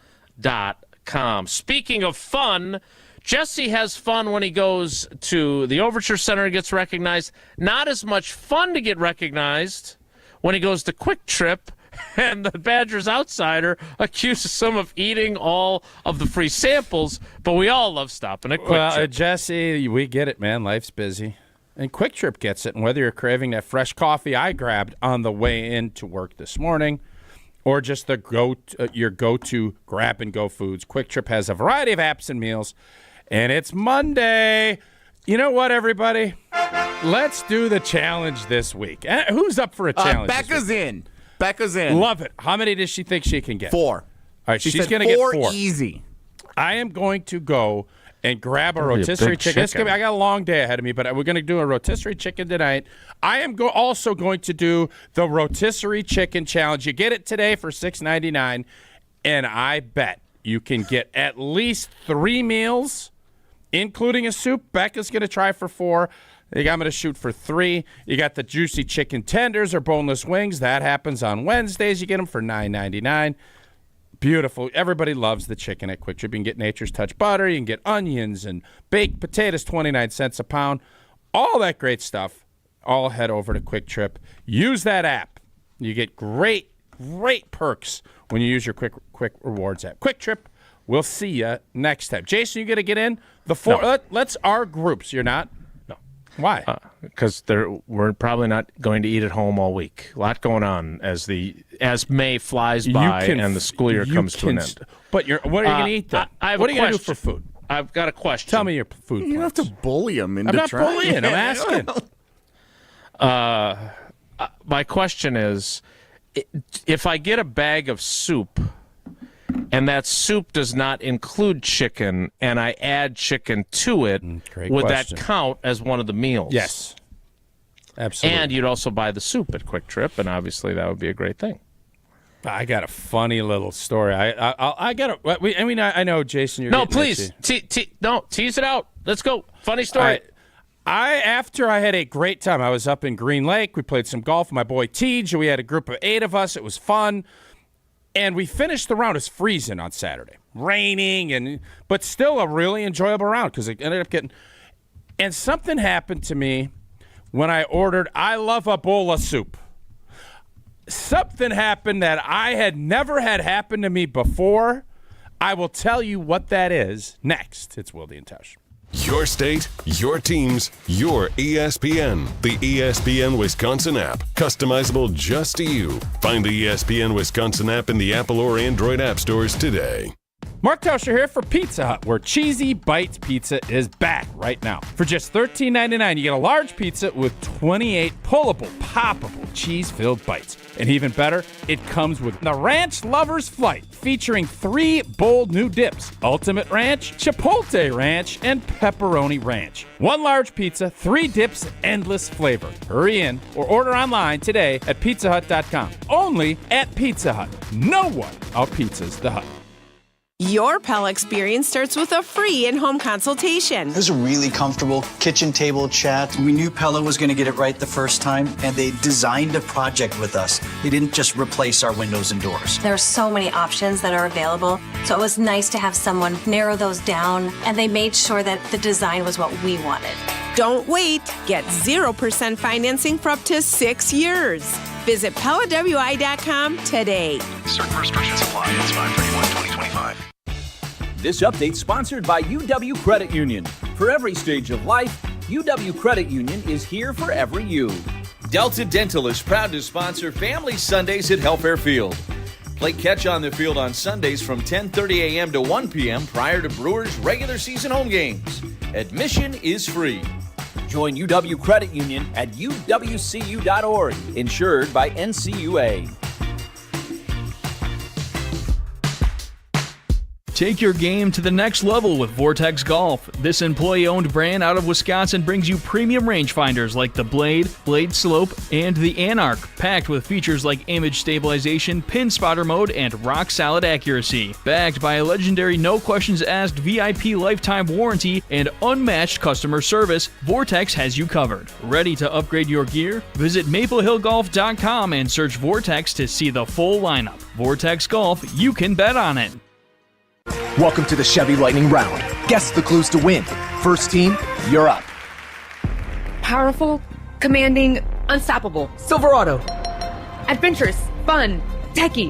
Speaking of fun, Jesse has fun when he goes to the Overture Center and gets recognized. Not as much fun to get recognized when he goes to Quick Trip and the Badgers Outsider accuses him of eating all of the free samples, but we all love stopping at Quick Trip. Jesse, we get it, man. Life's busy. And Quick Trip gets it. And whether you're craving that fresh coffee I grabbed on the way into work this morning or just your go-to grab-and-go foods, Quick Trip has a variety of apps and meals. And it's Monday. You know what, everybody? Let's do the challenge this week. Who's up for a challenge? Becca's in. Becca's in. Love it. How many does she think she can get? 4. All right, She she's said going to get 4. easy. I am going to go and grab a That'll be a rotisserie big chicken. chicken. I got a long day ahead of me, but we're going to do a rotisserie chicken tonight. I am also going to do the rotisserie chicken challenge. You get it today for $6.99, and I bet you can get at least 3 meals, including a soup. Becca's going to try for 4. I'm going to shoot for 3. You got the juicy chicken tenders or boneless wings. That happens on Wednesdays. You get them for $9.99. Beautiful. Everybody loves the chicken at Quick Trip. You can get Nature's Touch butter. You can get onions and baked potatoes, 29 cents a pound. All that great stuff. All head over to Quick Trip. Use that app. You get great perks when you use your Quick Rewards app. Quick Trip. We'll see you next time. Jason, you going to get in? The 4. No. Let's our groups. You're not? Why? Because we're probably not going to eat at home all week. A lot going on as May flies by and the school year comes to an end. But what are you going to eat, then? What are you going to do for food? I've got a question. Tell me your food plans. You don't have to bully him into I'm not trying. bullying. I'm asking. My question is, if I get a bag of soup and that soup does not include chicken and I add chicken to it, would that count as one of the meals? Yes. Absolutely. And you'd also buy the soup at Quick Trip, and obviously that would be a great thing. I got a funny little story. I know, Jason. You're no, please, tease it out. Let's go. Funny story. After I had a great time, I was up in Green Lake. We played some golf with my boy Tej. We had a group of 8 of us. It was fun. And we finished the round. It was freezing on Saturday. Raining, but still a really enjoyable round because it ended up getting... And something happened to me when I ordered I Love a Bowl of Soup. Something happened that I had never had happen to me before. I will tell you what that is next. It's Wilde and Tausch. Your state, your teams, your ESPN. The ESPN Wisconsin app. Customizable just to you. Find the ESPN Wisconsin app in the Apple or Android app stores today. Mark Tauscher here for Pizza Hut, where Cheesy Bites Pizza is back right now. For just $13.99, you get a large pizza with 28 pullable, poppable, cheese-filled bites. And even better, it comes with the Ranch Lover's Flight, featuring 3 bold new dips: Ultimate Ranch, Chipotle Ranch, and Pepperoni Ranch. 1 large pizza, 3 dips, endless flavor. Hurry in or order online today at pizzahut.com. Only at Pizza Hut. No one out-pizzas the Hut. Your Pella experience starts with a free in-home consultation. It was a really comfortable kitchen table chat. We knew Pella was going to get it right the first time, and they designed a project with us. They didn't just replace our windows and doors. There are so many options that are available, so it was nice to have someone narrow those down, and they made sure that the design was what we wanted. Don't wait. Get 0% financing for up to 6 years. Visit PellaWI.com today. Certain restrictions apply. It's 5/31/2025. This update sponsored by UW Credit Union. For every stage of life, UW Credit Union is here for every you. Delta Dental is proud to sponsor Family Sundays at Hellfair Field. Play catch on the field on Sundays from 10:30 a.m. to 1 p.m. prior to Brewers' regular season home games. Admission is free. Join UW Credit Union at uwcu.org, insured by NCUA. Take your game to the next level with Vortex Golf. This employee-owned brand out of Wisconsin brings you premium rangefinders like the Blade, Blade Slope, and the Anarch, packed with features like image stabilization, pin spotter mode, and rock-solid accuracy. Backed by a legendary no-questions-asked VIP lifetime warranty and unmatched customer service, Vortex has you covered. Ready to upgrade your gear? Visit maplehillgolf.com and search Vortex to see the full lineup. Vortex Golf, you can bet on it. Welcome to the Chevy Lightning Round. Guess the clues to win. First team, you're up. Powerful, commanding, unstoppable. Silverado. Adventurous, fun, techie.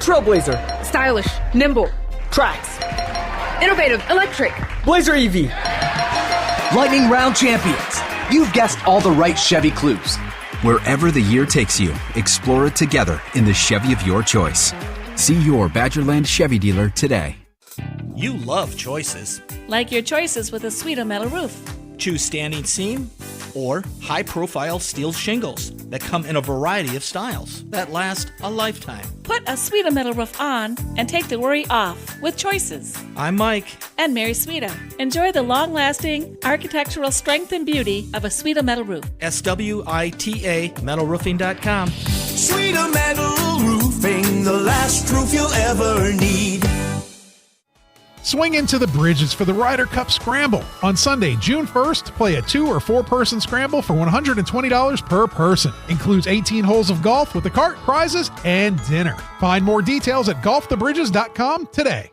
Trailblazer. Stylish, nimble. Trax. Innovative, electric. Blazer EV. Lightning Round champions. You've guessed all the right Chevy clues. Wherever the year takes you, explore it together in the Chevy of your choice. See your Badgerland Chevy dealer today. You love choices. Like your choices with a Sweeto metal roof. Choose standing seam or high-profile steel shingles that come in a variety of styles that last a lifetime. Put a Sweeto metal roof on and take the worry off with choices. I'm Mike. And Mary Sweeto. Enjoy the long-lasting architectural strength and beauty of a Sweeto metal roof. SWITA metalroofing.com. Sweeto Metal Roofing, the last roof you'll ever need. Swing into the Bridges for the Ryder Cup Scramble. On Sunday, June 1st, play a 2- or 4-person scramble for $120 per person. Includes 18 holes of golf with the cart, prizes, and dinner. Find more details at golfthebridges.com today.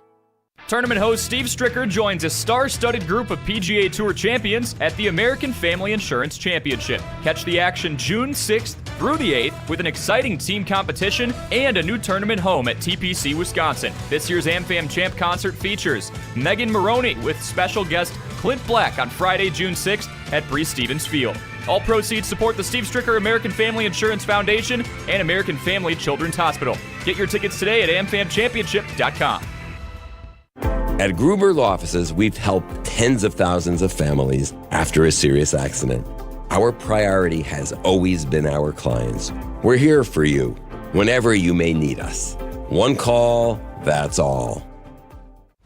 Tournament host Steve Stricker joins a star-studded group of PGA Tour champions at the American Family Insurance Championship. Catch the action June 6th through the 8th with an exciting team competition and a new tournament home at TPC Wisconsin. This year's AmFam Champ concert features Megan Maroney with special guest Clint Black on Friday, June 6th at Bree Stevens Field. All proceeds support the Steve Stricker American Family Insurance Foundation and American Family Children's Hospital. Get your tickets today at amfamchampionship.com. At Gruber Law Offices, we've helped tens of thousands of families after a serious accident. Our priority has always been our clients. We're here for you whenever you may need us. One call, that's all.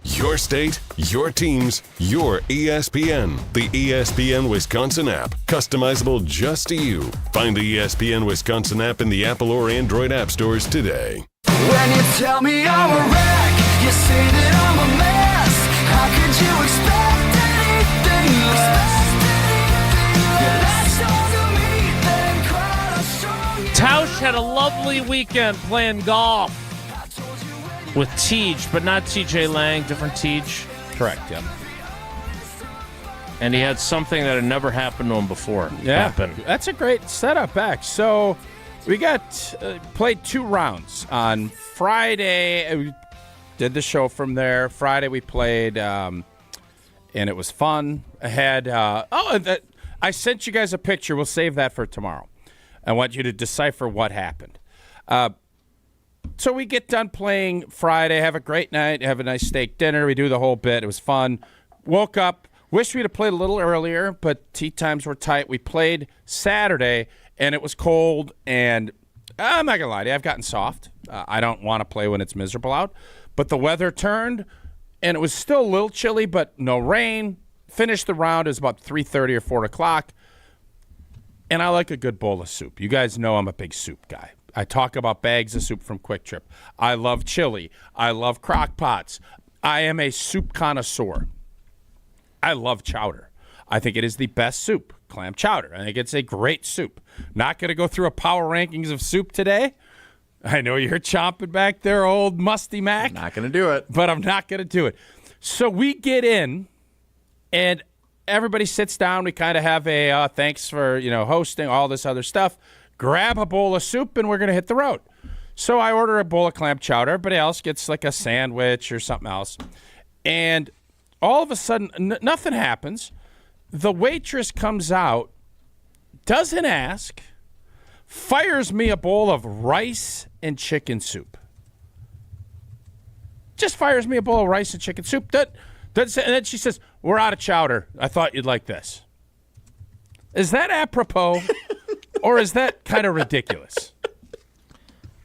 Your state, your teams, your ESPN. The ESPN Wisconsin app. Customizable just to you. Find the ESPN Wisconsin app in the Apple or Android app stores today. When you tell me I'm a wreck, you say that I'm a mess. How could you expect anything less? You latched onto me, then cried a strong. Tausch had a lovely weekend playing golf with Tej, but not TJ Lang, different Tej. Correct, yeah. And he had something that had never happened to him before happen. That's a great setup, back. So we got played 2 rounds. On Friday, we did the show from there. Friday we played, and it was fun. I had, I sent you guys a picture. We'll save that for tomorrow. I want you to decipher what happened. So we get done playing Friday, have a great night, have a nice steak dinner. We do the whole bit. It was fun. Woke up, wish we'd have played a little earlier, but tee times were tight. We played Saturday, and it was cold, and I'm not going to lie to you, I've gotten soft. I don't want to play when it's miserable out. But the weather turned, and it was still a little chilly, but no rain. Finished the round. It was about 3:30 or 4 o'clock, and I like a good bowl of soup. You guys know I'm a big soup guy. I talk about bags of soup from Quick Trip. I love chili. I love crock pots. I am a soup connoisseur. I love chowder. I think it is the best soup, clam chowder. I think it's a great soup. Not going to go through a power rankings of soup today. I know you're chomping back there, old Musty Mac. Not going to do it. But I'm not going to do it. So we get in, and everybody sits down. We kind of have a thanks for hosting, all this other stuff. Grab a bowl of soup, and we're going to hit the road. So I order a bowl of clam chowder. Everybody else gets like a sandwich or something else. And all of a sudden, nothing happens. The waitress comes out, doesn't ask, fires me a bowl of rice and chicken soup. Just fires me a bowl of rice and chicken soup. And then she says, "We're out of chowder. I thought you'd like this." Is that apropos? Or is that kind of ridiculous?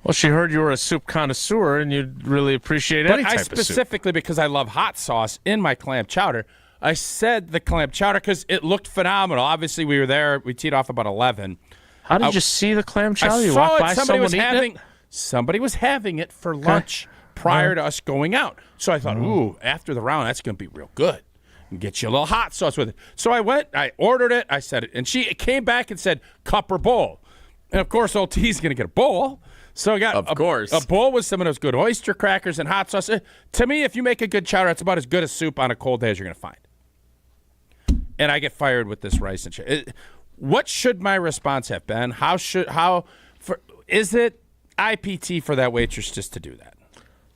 Well, she heard you were a soup connoisseur, and you'd really appreciate any type of soup. Specifically, because I love hot sauce in my clam chowder, I said the clam chowder because it looked phenomenal. Obviously, we were there. We teed off about 11. How did you see the clam chowder? I you saw walked it. by Somebody was having it for lunch prior to us going out. So I thought, ooh, after the round, that's going to be real good. And get you a little hot sauce with it. So I went, I ordered it, I said it, and she came back and said, cup or bowl. And of course, old T's going to get a bowl. So I got a bowl with some of those good oyster crackers and hot sauce. To me, if you make a good chowder, it's about as good as soup on a cold day as you're going to find. And I get fired with this rice and chicken. What should my response have been? Is it IPT for that waitress just to do that?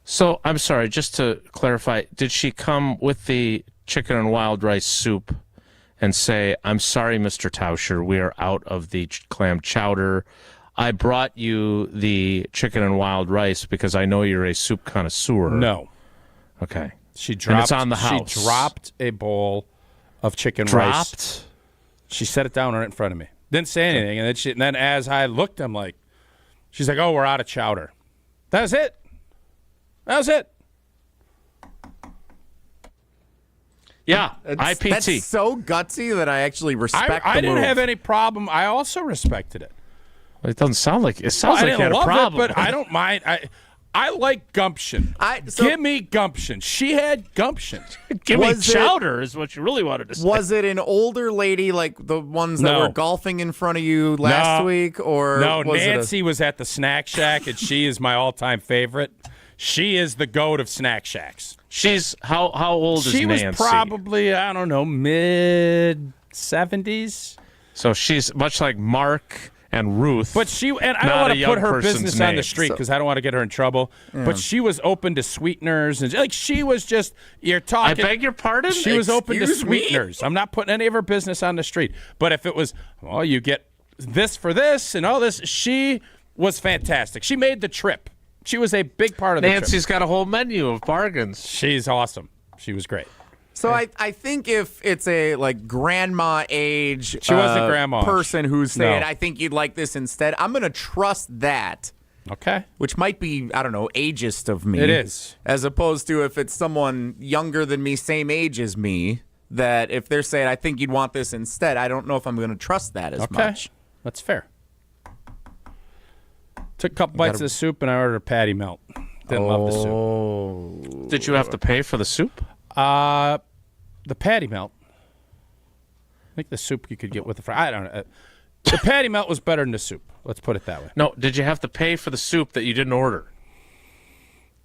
So I'm sorry, just to clarify, did she come with the chicken and wild rice soup and say, "I'm sorry, Mr. Tauscher, we are out of the clam chowder. I brought you the chicken and wild rice because I know you're a soup connoisseur"? No. Okay. And it's on the house. She dropped a bowl of chicken rice. She set it down right in front of me. Didn't say anything. And then as I looked, I'm like, she's like, "Oh, we're out of chowder." That was it. Yeah, IPT. That's so gutsy that I actually respect I the didn't move. have any problem. I also respected it. Well, it doesn't sound like it. Sounds like you had a problem. I didn't love it, but I don't mind. I like gumption. Give me gumption. She had gumption. Give me chowder is what you really wanted to say. Was it an older lady like the ones that were golfing in front of you last week? Or no, Nancy was at the Snack Shack, and she is my all-time favorite. She is the goat of Snack Shacks. She's how old is Nancy? She was probably, I don't know, mid-70s. So she's much like Mark and Ruth. But I don't want to put her business on the street because I don't want to get her in trouble. Yeah. But she was open to sweeteners and she was just you're talking. I beg your pardon. She was open to sweeteners. I'm not putting any of her business on the street. But if it was, you get this for this and all this, she was fantastic. She made the trip. She was a big part of the trip. Nancy's got a whole menu of bargains. She's awesome. She was great. So I think if it's a grandma age she wasn't grandma person who's saying, I think you'd like this instead, I'm going to trust that. Okay. Which might be, I don't know, ageist of me. It is. As opposed to if it's someone younger than me, same age as me, that if they're saying, I think you'd want this instead, I don't know if I'm going to trust that as much. That's fair. Took a couple bites of the soup and I ordered a patty melt. Didn't love the soup. Did you have to pay for the soup? The patty melt. I think the soup you could get with the fry. I don't know. The patty melt was better than the soup. Let's put it that way. No, did you have to pay for the soup that you didn't order?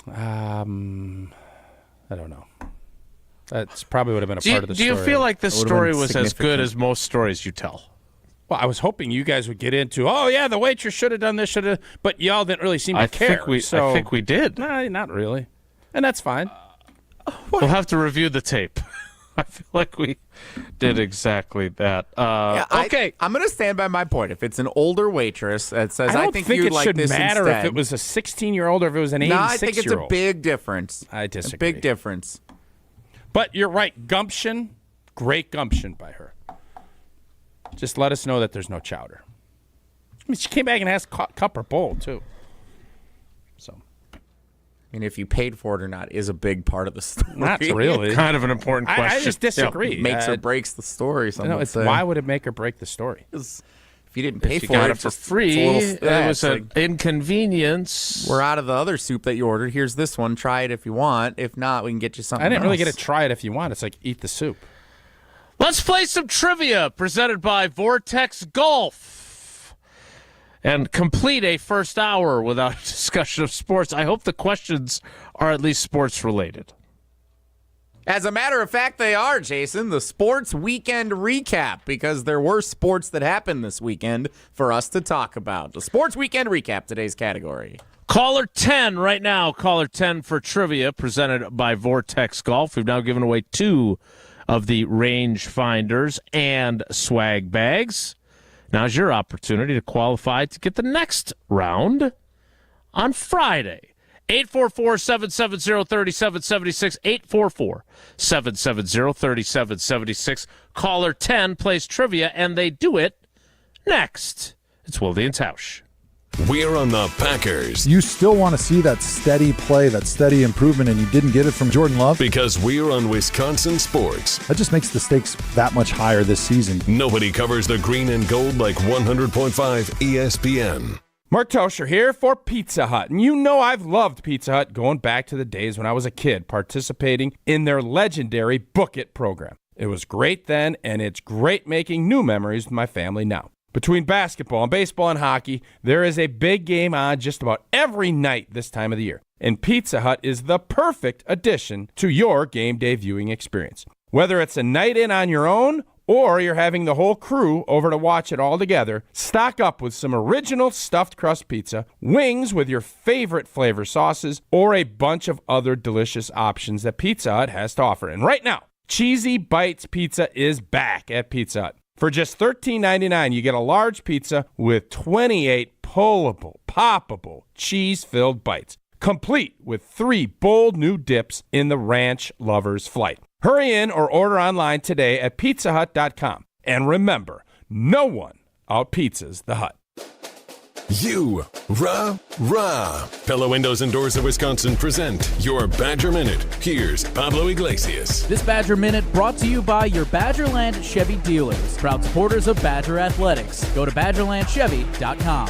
I don't know. That's probably would have been a part of the story. Do you feel like this story was as good as most stories you tell? Well, I was hoping you guys would get into, the waitress should have done this, but y'all didn't really seem to care. I think we did. No, not really. And that's fine. We'll have to review the tape. I feel like we did exactly that. Okay. I'm going to stand by my point. If it's an older waitress that says, I think it like should this matter instead. if it was a 16-year-old or if it was an 86-year-old. No, I think it's a big difference. I disagree. A big difference. But you're right. Gumption, great gumption by her. Just let us know that there's no chowder. I mean, she came back and asked cup or bowl, too. So, if you paid for it or not is a big part of the story. Not really. Kind of an important question. I just disagree. It makes or breaks the story. Why would it make or break the story? If you didn't pay for it for free, it was an inconvenience. We're out of the other soup that you ordered. Here's this one. Try it if you want. If not, we can get you something I didn't else. really get to try it if you want. It's like eat the soup. Let's play some trivia presented by Vortex Golf and complete a first hour without a discussion of sports. I hope the questions are at least sports related. As a matter of fact, they are, Jason. The sports weekend recap, because there were sports that happened this weekend for us to talk about. The sports weekend recap, today's category. Caller 10 right now. Caller 10 for trivia presented by Vortex Golf. We've now given away 2 of the range finders and swag bags. Now's your opportunity to qualify to get the next round on Friday. 844-770-3776, 844-770-3776. Caller 10 plays trivia, and they do it next. It's Wilde and Tausch. We're on the Packers. You still want to see that steady play, that steady improvement, and you didn't get it from Jordan Love? Because we're on Wisconsin sports. That just makes the stakes that much higher this season. Nobody covers the green and gold like 100.5 ESPN. Mark Tauscher here for Pizza Hut. And you know I've loved Pizza Hut going back to the days when I was a kid participating in their legendary Book It program. It was great then, and it's great making new memories with my family now. Between basketball and baseball and hockey, there is a big game on just about every night this time of the year. And Pizza Hut is the perfect addition to your game day viewing experience. Whether it's a night in on your own or you're having the whole crew over to watch it all together, stock up with some original stuffed crust pizza, wings with your favorite flavor sauces, or a bunch of other delicious options that Pizza Hut has to offer. And right now, Cheesy Bites Pizza is back at Pizza Hut. For just $13.99, you get a large pizza with 28 pullable, poppable, cheese-filled bites, complete with 3 bold new dips in the Ranch Lover's Flight. Hurry in or order online today at pizzahut.com. And remember, no one out-pizzas the Hut. Rah. Pella Windows and Doors of Wisconsin present your Badger Minute. Here's Pablo Iglesias. This Badger Minute brought to you by your Badgerland Chevy dealers, proud supporters of Badger Athletics. Go to BadgerlandChevy.com.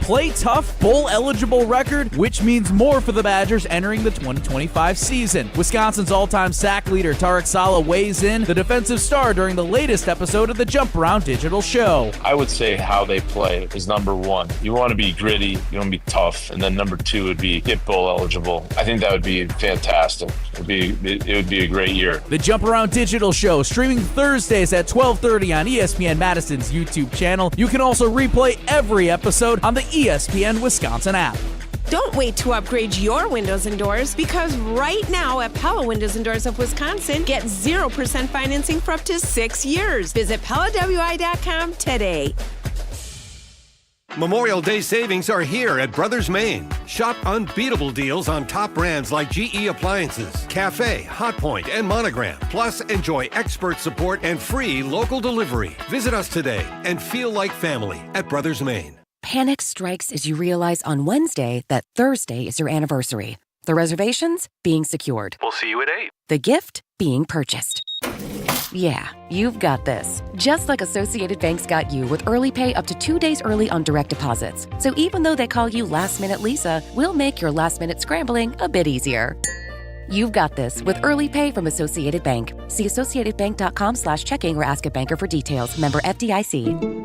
play tough, bowl-eligible record, which means more for the Badgers entering the 2025 season. Wisconsin's all-time sack leader Tarek Saleh weighs in, the defensive star during the latest episode of the Jump Around Digital Show. I would say how they play is number one. You want to be gritty, you want to be tough, and then number two would be get bowl eligible. I think that would be fantastic. It would be a great year. The Jump Around Digital Show, streaming Thursdays at 12:30 on ESPN Madison's YouTube channel. You can also replay every episode on the ESPN Wisconsin app. Don't wait to upgrade your windows and doors, because right now at Pella Windows and Doors of Wisconsin, get 0% financing for up to 6 years. Visit PellaWI.com today. Memorial Day savings are here at Brothers Maine. Shop unbeatable deals on top brands like GE Appliances, Cafe, Hotpoint, and Monogram. Plus, enjoy expert support and free local delivery. Visit us today and feel like family at Brothers Maine. Panic strikes as you realize on Wednesday that Thursday is your anniversary. The reservations being secured. We'll see you at 8. The gift being purchased. Yeah, you've got this. Just like Associated Bank's got you with early pay up to 2 days early on direct deposits. So even though they call you Last Minute Lisa, we'll make your last minute scrambling a bit easier. You've got this with early pay from Associated Bank. See associatedbank.com/checking or ask a banker for details. Member FDIC.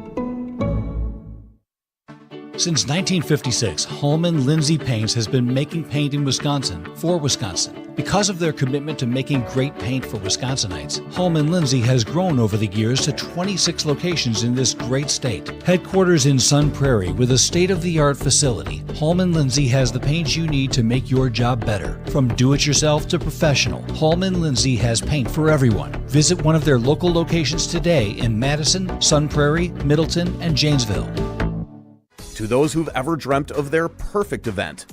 Since 1956, Holman Lindsay Paints has been making paint in Wisconsin for Wisconsin. Because of their commitment to making great paint for Wisconsinites, Holman Lindsay has grown over the years to 26 locations in this great state. Headquarters in Sun Prairie with a state-of-the-art facility, Holman Lindsay has the paint you need to make your job better. From do-it-yourself to professional, Holman Lindsay has paint for everyone. Visit one of their local locations today in Madison, Sun Prairie, Middleton, and Janesville. To those who've ever dreamt of their perfect event,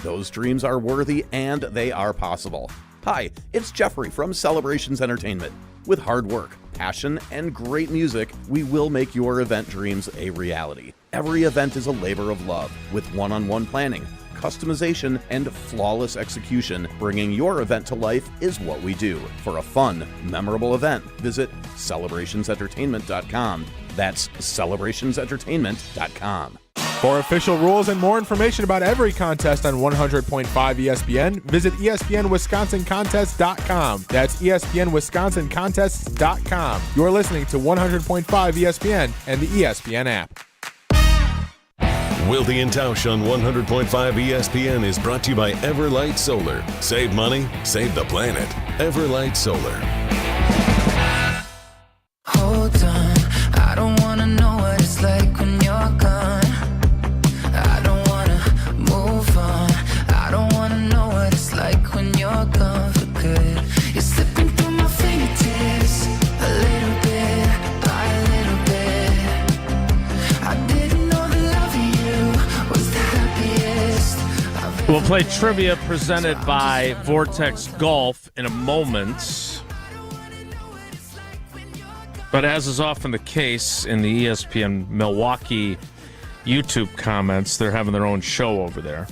those dreams are worthy and they are possible. Hi, it's Jeffrey from Celebrations Entertainment. With hard work, passion, and great music, we will make your event dreams a reality. Every event is a labor of love, with one-on-one planning, customization, and flawless execution. Bringing your event to life is what we do. For a fun, memorable event, visit celebrationsentertainment.com. That's celebrationsentertainment.com. For official rules and more information about every contest on 100.5 ESPN, visit ESPNWisconsinContests.com. That's ESPNWisconsinContests.com. You're listening to 100.5 ESPN and the ESPN app. Wilde and Tausch on 100.5 ESPN is brought to you by Everlight Solar. Save money, save the planet. Everlight Solar. Hold on, I don't wanna know what it's like when you're gone. I don't wanna move on. I don't wanna know what it's like when you're gone for good. You're slipping through my fingertips, a little bit by a little bit. I didn't know the love of you was the happiest. We'll play trivia presented by Vortex Golf in a moment. But as is often the case in the ESPN Milwaukee YouTube comments, they're having their own show over there.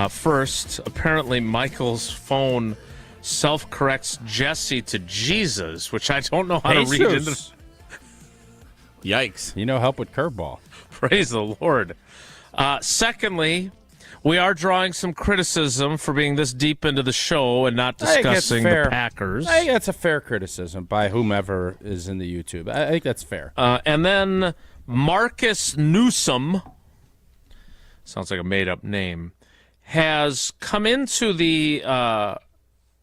First, apparently Michael's phone self-corrects Jesse to Jesus, which I don't know how to read into. Yikes. You know, help with curveball. Praise the Lord. Secondly, we are drawing some criticism for being this deep into the show and not discussing the Packers. I think that's a fair criticism by whomever is in the YouTube. I think that's fair. And then Marcus Newsom, sounds like a made-up name, has come into the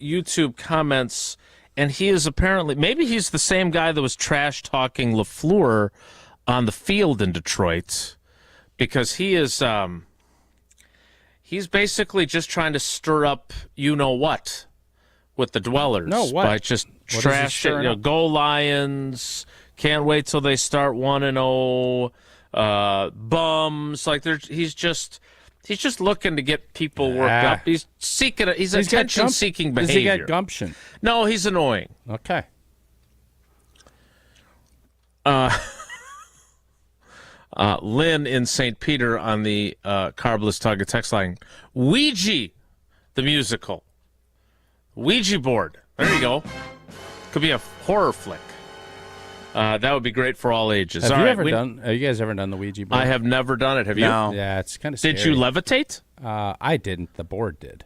YouTube comments, and he is apparently, maybe he's the same guy that was trash-talking LaFleur on the field in Detroit, because he is... he's basically just trying to stir up you-know-what with the Dwellers. No, what? By just trashing, go Lions, can't wait till they start 1-0, bums. Like, he's just looking to get people worked up. He's attention-seeking behavior. Does he get gumption? No, he's annoying. Okay. Lynn in St. Peter on the Carbless Tugga text line. Ouija, the musical. Ouija board. There you go. Could be a horror flick. That would be great for all ages. Have you guys ever done the Ouija board? I have never done it. Have you? No. Yeah, it's kind of scary. Did you levitate? I didn't. The board did.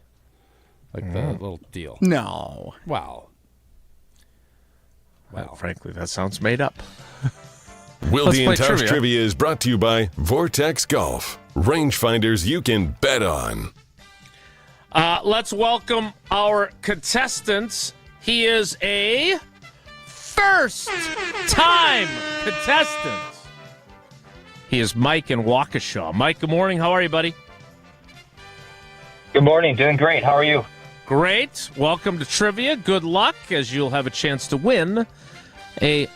Like the little deal. No. Well, frankly, that sounds made up. Wilde and Let's play Tausch trivia is brought to you by Vortex Golf. Rangefinders you can bet on. Let's welcome our contestants. He is a first-time contestant. He is Mike in Waukesha. Mike, good morning. How are you, buddy? Good morning. Doing great. How are you? Great. Welcome to trivia. Good luck, as you'll have a chance to win a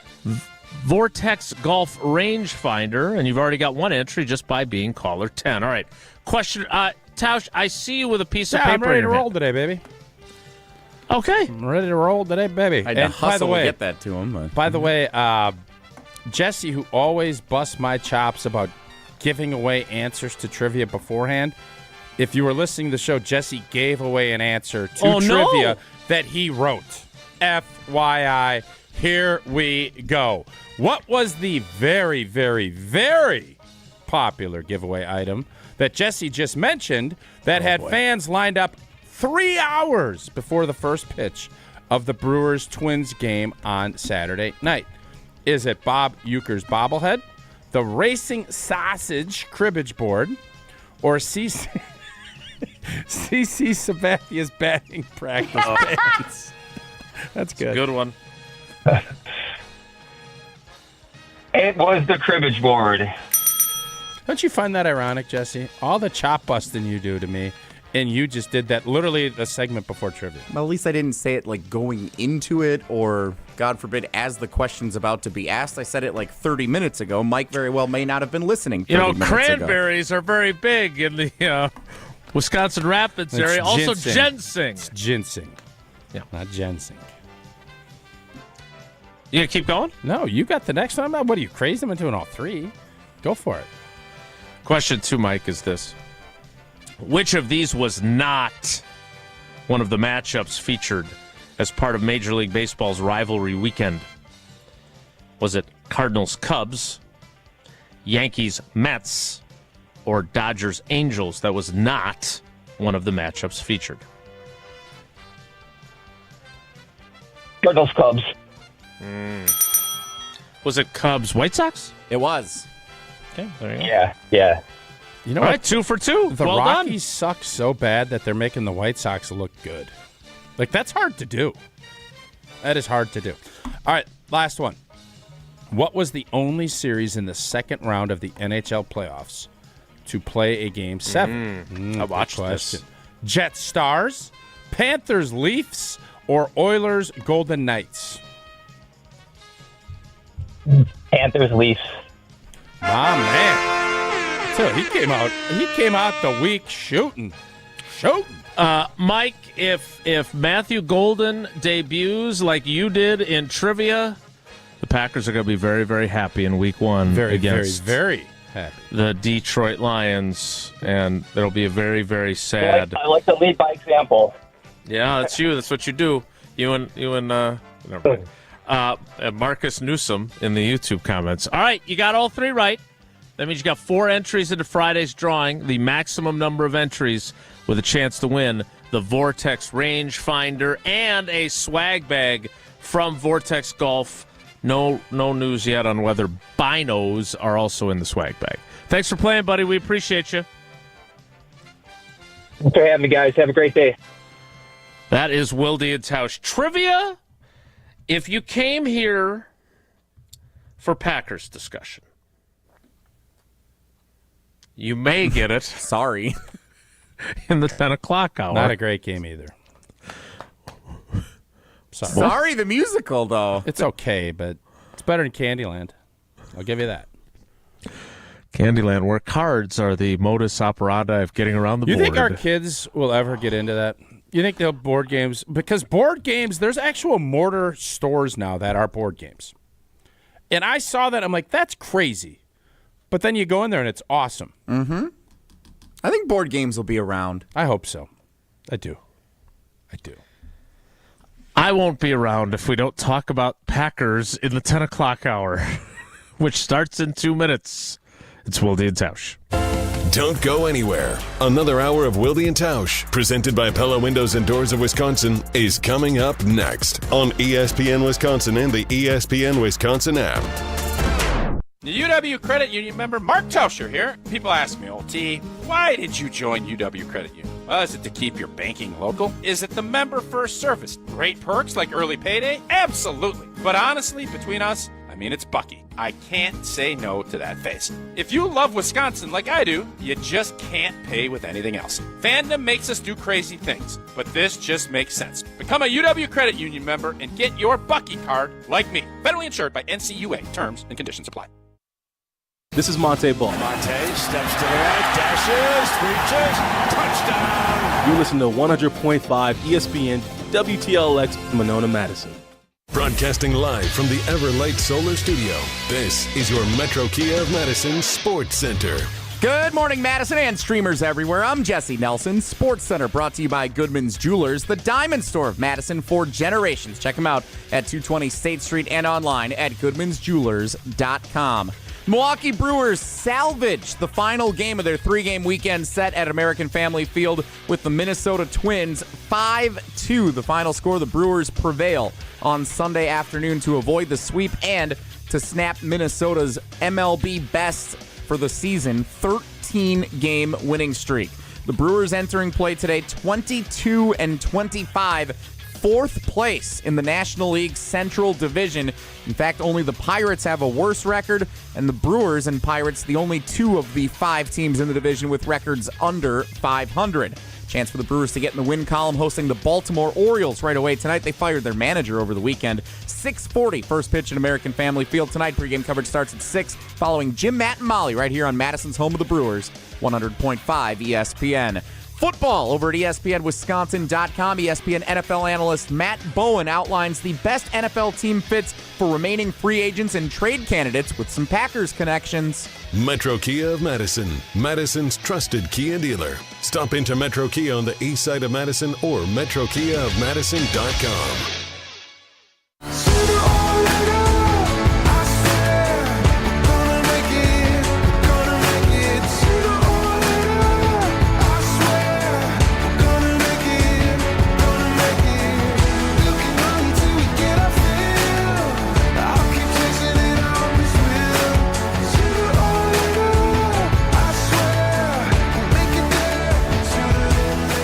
Vortex Golf Rangefinder, and you've already got one entry just by being caller 10. All right. Question, Tausch, I see you with a piece of paper. I'm ready to roll today, baby. Okay. I'm ready to roll today, baby. I had to hustle to get that to him. But. By the way, Jesse, who always busts my chops about giving away answers to trivia beforehand, if you were listening to the show, Jesse gave away an answer to trivia that he wrote. FYI, here we go. What was the very, very, very popular giveaway item that Jesse just mentioned that had fans lined up 3 hours before the first pitch of the Brewers-Twins game on Saturday night? Is it Bob Uecker's bobblehead, the Racing Sausage cribbage board, or CC Sabathia's batting practice pants? That's good. Good one. It was the cribbage board. Don't you find that ironic, Jesse? All the chop busting you do to me, and you just did that literally the segment before trivia. Well, at least I didn't say it like going into it or, God forbid, as the question's about to be asked. I said it like 30 minutes ago. Mike very well may not have been listening 30 minutes ago. Cranberries are very big in the Wisconsin Rapids area. Also ginseng. It's ginseng. Yeah. Not ginseng. You gonna keep going? No, you got the next one. What are you, crazy? I'm doing all three. Go for it. Question 2, Mike, is this. Which of these was not one of the matchups featured as part of Major League Baseball's rivalry weekend? Was it Cardinals-Cubs, Yankees-Mets, or Dodgers-Angels? That was not one of the matchups featured. Cardinals-Cubs. Was it Cubs-White Sox? It was. Okay, there you go. Yeah. You know All what? right, 2 for 2. The well Rockies suck so bad that they're making the White Sox look good. Like, that's hard to do. That is hard to do. All right, last one. What was the only series in the second round of the NHL playoffs to play a Game 7? I watched this. Jets Stars, Panthers Leafs, or Oilers Golden Knights? Panthers Leafs. My man. So he came out the week shooting. Mike, if Matthew Golden debuts like you did in trivia, the Packers are going to be very, very happy in week 1 against very happy. The Detroit Lions, and it'll be a very, very sad. I like to lead by example. Yeah, that's you. That's what you do. You and Marcus Newsom in the YouTube comments. All right, you got all 3 right. That means you got 4 entries into Friday's drawing, the maximum number of entries with a chance to win the Vortex Rangefinder and a swag bag from Vortex Golf. No news yet on whether binos are also in the swag bag. Thanks for playing, buddy. We appreciate you. Thanks for having me, guys. Have a great day. That is Wilde and Tausch. Trivia, if you came here for Packers discussion, you may get it. Sorry. In the 10 o'clock hour. Not a great game either. Sorry, the musical, though. It's okay, but it's better than Candyland. I'll give you that. Candyland, where cards are the modus operandi of getting around the board. You think our kids will ever get into that? You think they'll board games? Because board games, there's actual mortar stores now that are board games. And I saw that. I'm like, that's crazy. But then you go in there and it's awesome. Mm-hmm. I think board games will be around. I hope so. I do. I won't be around if we don't talk about Packers in the 10 o'clock hour, which starts in 2 minutes. It's Wilde and Tausch. Don't go anywhere. Another hour of Wilde and Tausch, presented by Pella Windows and Doors of Wisconsin, is coming up next on ESPN Wisconsin and the ESPN Wisconsin app. The UW Credit Union member Mark Tauscher here. People ask me, old T, why did you join UW Credit Union? Well, is it to keep your banking local? Is it the member first service? Great perks like early payday? Absolutely. But honestly, between us, I mean, it's Bucky. I can't say no to that face. If you love Wisconsin like I do, you just can't pay with anything else. Fandom makes us do crazy things, but this just makes sense. Become a UW Credit Union member and get your Bucky card like me. Federally insured by NCUA. Terms and conditions apply. This is Monte Ball. Monte steps to the right, dashes, reaches, touchdown. You listen to 100.5 ESPN WTLX Monona, Madison. Broadcasting live from the Everlight Solar Studio, this is your Metro Kia of Madison Sports Center. Good morning, Madison and streamers everywhere. I'm Jesse Nelson. Sports Center brought to you by Goodman's Jewelers, the diamond store of Madison for generations. Check them out at 220 State Street and online at goodmansjewelers.com. Milwaukee Brewers salvaged the final game of their 3-game weekend set at American Family Field with the Minnesota Twins 5-2. The final score, the Brewers prevail on Sunday afternoon to avoid the sweep and to snap Minnesota's MLB best for the season 13-game winning streak. The Brewers entering play today 22-25, fourth place in the National League Central Division. In fact, only the Pirates have a worse record, and the Brewers and Pirates the only two of the 5 teams in the division with records under 500. Chance for the Brewers to get in the win column, hosting the Baltimore Orioles right away tonight. They fired their manager over the weekend. 6:40 first pitch at American Family Field tonight. Pregame coverage starts at 6, following Jim, Matt, and Molly right here on Madison's home of the Brewers, 100.5 ESPN. Football over at ESPNWisconsin.com. ESPN NFL analyst Matt Bowen outlines the best NFL team fits for remaining free agents and trade candidates with some Packers connections. Metro Kia of Madison, Madison's trusted Kia dealer. Stop into Metro Kia on the east side of Madison or MetroKiaofMadison.com.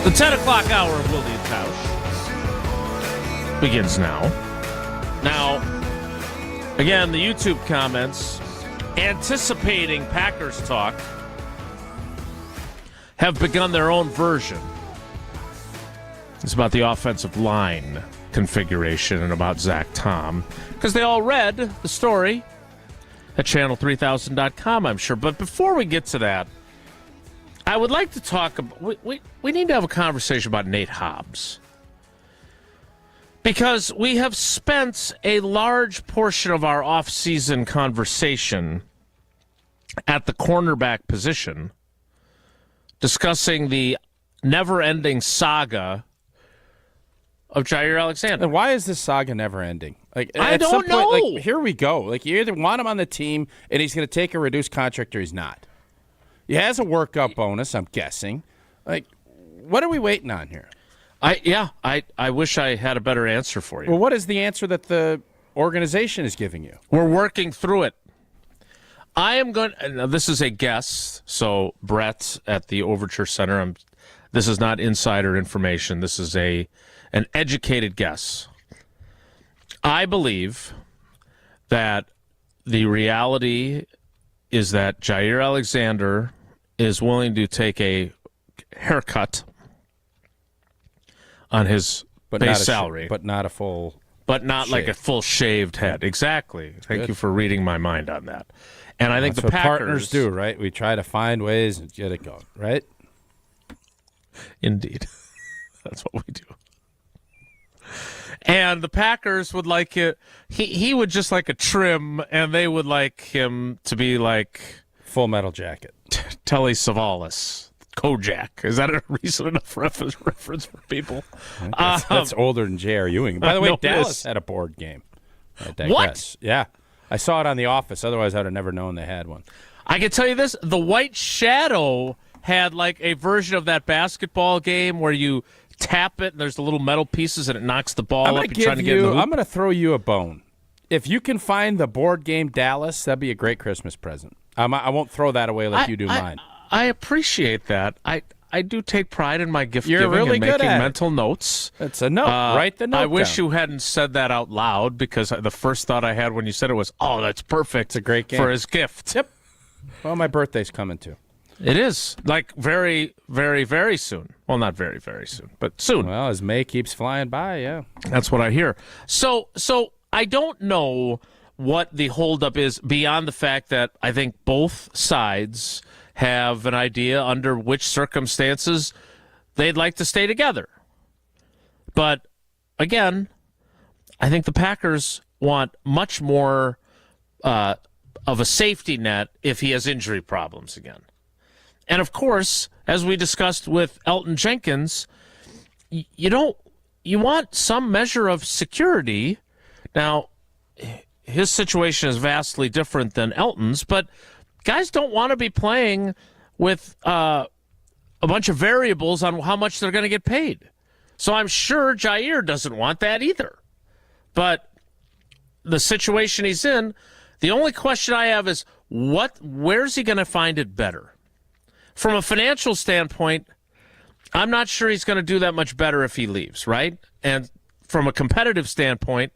The 10 o'clock hour of Wilde and Tausch begins now. Now, again, the YouTube comments anticipating Packers talk have begun their own version. It's about the offensive line configuration and about Zach Tom, because they all read the story at channel3000.com, I'm sure. But before we get to that, I would like to talk about, we need to have a conversation about Nate Hobbs. Because we have spent a large portion of our offseason conversation at the cornerback position discussing the never-ending saga of Jaire Alexander. And why is this saga never-ending? Like, I don't know. Like, here we go. Like, you either want him on the team and he's going to take a reduced contract or he's not. He has a workout bonus, I'm guessing. Like, what are we waiting on here? I wish I had a better answer for you. Well, what is the answer that the organization is giving you? We're working through it. I am going. Now, this is a guess. So, Brett at the Overture Center. This is not insider information. This is an educated guess. I believe that the reality is that Jaire Alexander is willing to take a haircut on his base salary. But not a full But not like a full shaved head. Exactly. Thank you for reading my mind on that. And I think that's the what Packers partners do, right? We try to find ways and get it going, right? Indeed. That's what we do. And the Packers would like it. He would just like a trim, and they would like him to be like Full Metal Jacket. Telly Savalas, Kojak. Is that a recent enough reference for people? That's older than Jaire Ewing. By the way, Dallas had a board game. What? Yeah. I saw it on The Office. Otherwise, I'd have never known they had one. I can tell you this. The White Shadow had like a version of that basketball game where you tap it and there's the little metal pieces and it knocks the ball up. I'm going to throw you a bone. If you can find the board game Dallas, that'd be a great Christmas present. I won't throw that away like you do mine. I appreciate that. I do take pride in my gift You're giving really and good making at mental notes. It's a note. Write the note I wish down. you hadn't said that out loud because the first thought I had when you said it was, oh, that's perfect. It's a great game. For his gift. Yep. Well, my birthday's coming too. It is. Like very, very, very soon. Well, not very, very soon, but soon. Well, as May keeps flying by, yeah. That's what I hear. So I don't know what the holdup is beyond the fact that I think both sides have an idea under which circumstances they'd like to stay together. But again, I think the Packers want much more of a safety net if he has injury problems again. And of course, as we discussed with Elton Jenkins, you want some measure of security. Now, his situation is vastly different than Elton's, but guys don't want to be playing with a bunch of variables on how much they're going to get paid. So I'm sure Jaire doesn't want that either. But the situation he's in, the only question I have is where's he going to find it better? From a financial standpoint, I'm not sure he's going to do that much better if he leaves, right? And from a competitive standpoint,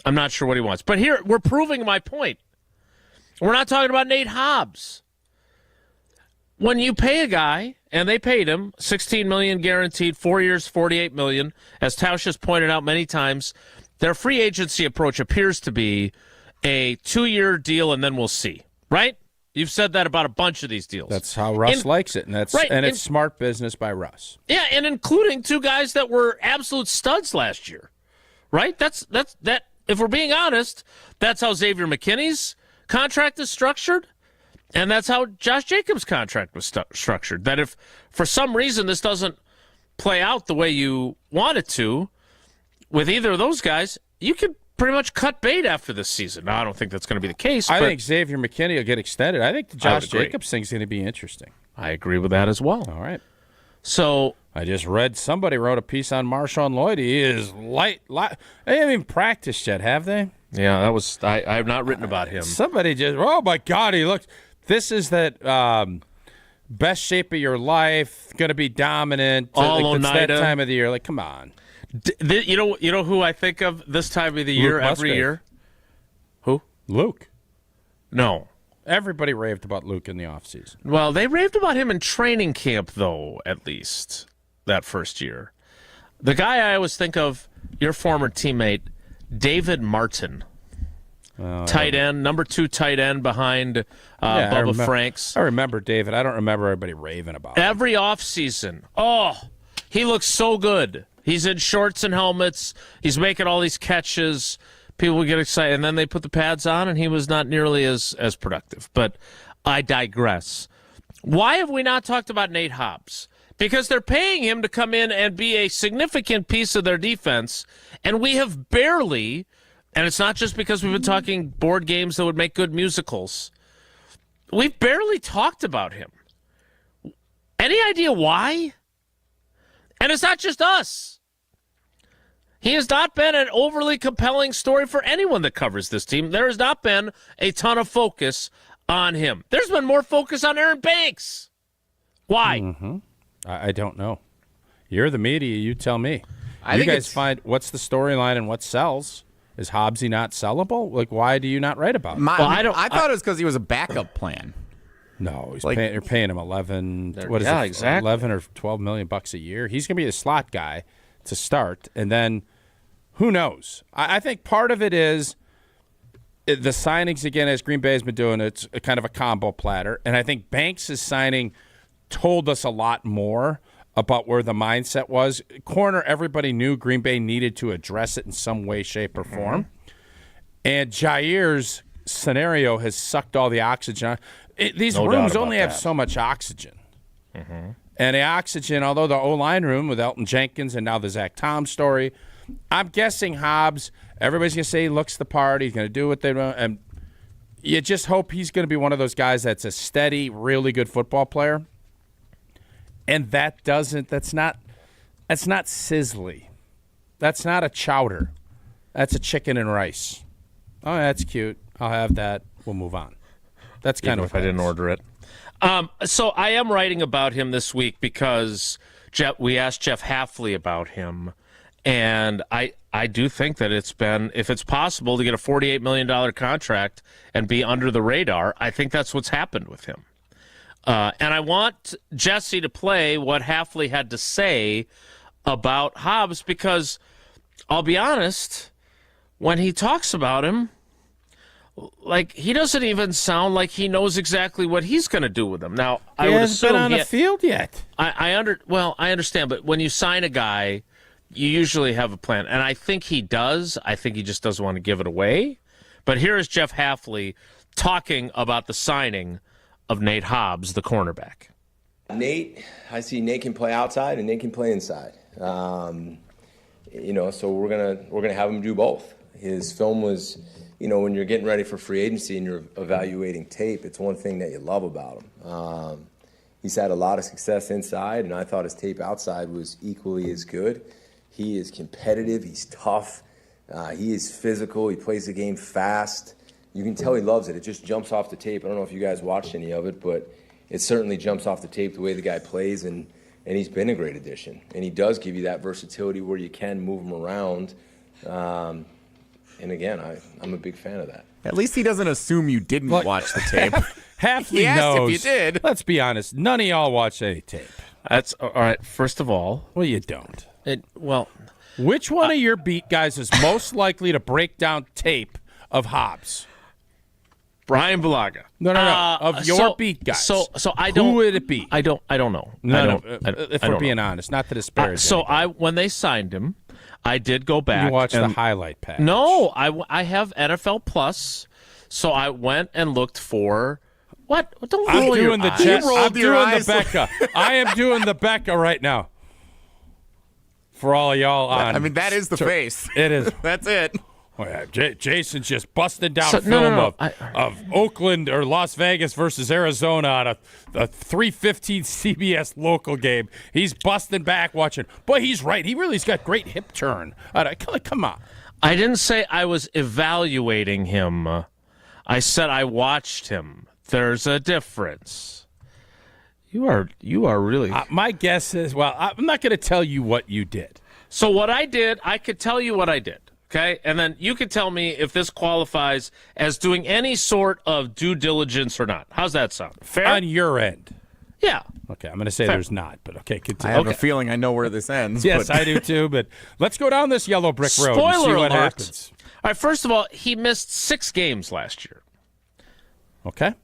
I'm not sure what he wants. But here, we're proving my point. We're not talking about Nate Hobbs. When you pay a guy, and they paid him $16 million guaranteed, 4 years, $48 million, as Tausch has pointed out many times, their free agency approach appears to be a 2-year deal, and then we'll see, right? You've said that about a bunch of these deals. That's how Russ likes it, and it's smart business by Russ. Yeah, and including two guys that were absolute studs last year, right? That's that. If we're being honest, that's how Xavier McKinney's contract is structured, and that's how Josh Jacobs' contract was structured. That if for some reason this doesn't play out the way you want it to with either of those guys, you could pretty much cut bait after this season. Now, I don't think that's going to be the case. I think Xavier McKinney will get extended. I think the Josh Jacobs thing's going to be interesting. I agree with that as well. All right. So I just read somebody wrote a piece on Marshawn Lloyd. He is light. They haven't even practiced yet, have they? Yeah, that was. I have not written about him. Somebody just. Oh my God, he looks. This is that best shape of your life. Going to be dominant. It's that time of the year. Like, come on. You know who I think of this time of the year every year? Who? Luke. No. Everybody raved about Luke in the offseason. Well, they raved about him in training camp, though, at least, that first year. The guy I always think of, your former teammate, David Martin. Tight end, number 2 tight end behind Bubba Franks. I remember David. I don't remember everybody raving about him. Every offseason. Oh, he looks so good. He's in shorts and helmets. He's making all these catches. People get excited, and then they put the pads on, and he was not nearly as productive. But I digress. Why have we not talked about Nate Hobbs? Because they're paying him to come in and be a significant piece of their defense, and we have barely, and it's not just because we've been talking board games that would make good musicals, we've barely talked about him. Any idea why? And it's not just us. He has not been an overly compelling story for anyone that covers this team. There has not been a ton of focus on him. There's been more focus on Aaron Banks. Why? Mm-hmm. I don't know. You're the media. You tell me. You guys find what's the storyline and what sells. Is Hobbsy not sellable? Like, why do you not write about it? I thought it was because he was a backup plan. No, you're paying him 11. What is it? Exactly. 11 or 12 million bucks a year. He's going to be a slot guy to start, and then who knows? I think part of it is the signings again, as Green Bay has been doing. It's a kind of a combo platter, and I think Banks' signing told us a lot more about where the mindset was. Corner, everybody knew Green Bay needed to address it in some way, shape, or form, and Jaire's scenario has sucked all the oxygen. These rooms only have so much oxygen. And the oxygen, although the O-line room with Elton Jenkins and now the Zach Tom story, I'm guessing Hobbs, everybody's going to say he looks the part, he's going to do what they want, and you just hope he's going to be one of those guys that's a steady, really good football player. And that's not sizzly. That's not a chowder. That's a chicken and rice. Oh, that's cute. I'll have that. We'll move on. That's kind of if I didn't order it. So I am writing about him this week because we asked Jeff Hafley about him, and I do think that if it's possible to get a $48 million contract and be under the radar, I think that's what's happened with him. And I want Jesse to play what Hafley had to say about Hobbs because I'll be honest, when he talks about him, like, he doesn't even sound like he knows exactly what he's going to do with him. Now, I would assume he hasn't been on the field yet. I understand, but when you sign a guy, you usually have a plan, and I think he does. I think he just doesn't want to give it away. But here is Jeff Hafley talking about the signing of Nate Hobbs, the cornerback. I see Nate can play outside and Nate can play inside. So we're gonna have him do both. His film was. When you're getting ready for free agency and you're evaluating tape, it's one thing that you love about him. He's had a lot of success inside, and I thought his tape outside was equally as good. He is competitive. He's tough. He is physical. He plays the game fast. You can tell he loves it. It just jumps off the tape. I don't know if you guys watched any of it, but it certainly jumps off the tape the way the guy plays, and he's been a great addition. And he does give you that versatility where you can move him around. And again, I'm a big fan of that. At least he doesn't assume you didn't watch the tape. Hafley knows. If you did. Let's be honest. None of y'all watch any tape. That's all right. First of all, well, you don't. Which one of your beat guys is most likely to break down tape of Hobbs? Brian Bulaga. No. Of your beat guys. So I don't. Who would it be? I don't know. No. If we're being honest, not to disparage. When they signed him, I did go back. You watched the highlight package. No, I have NFL Plus, so I went and looked for what? Don't roll your eyes. I'm doing the Becca. I am doing the Becca right now. For all of y'all on. I mean, that is the face. It is. That's it. Oh, yeah. Jason's just busting down film of Oakland or Las Vegas versus Arizona on a 3:15 CBS local game. He's busting back watching. Boy, he's right. He really's got great hip turn. Come on. I didn't say I was evaluating him. I said I watched him. There's a difference. You are really. My guess is, I'm not going to tell you what you did. So what I did, I could tell you what I did. Okay, and then you could tell me if this qualifies as doing any sort of due diligence or not. How's that sound? Fair? On your end. Yeah. Okay, I'm going to say there's not, but okay, continue. I have a feeling I know where this ends. Yes, I do too, but let's go down this yellow brick road and see what happens. All right, first of all, he missed 6 games last year. Okay.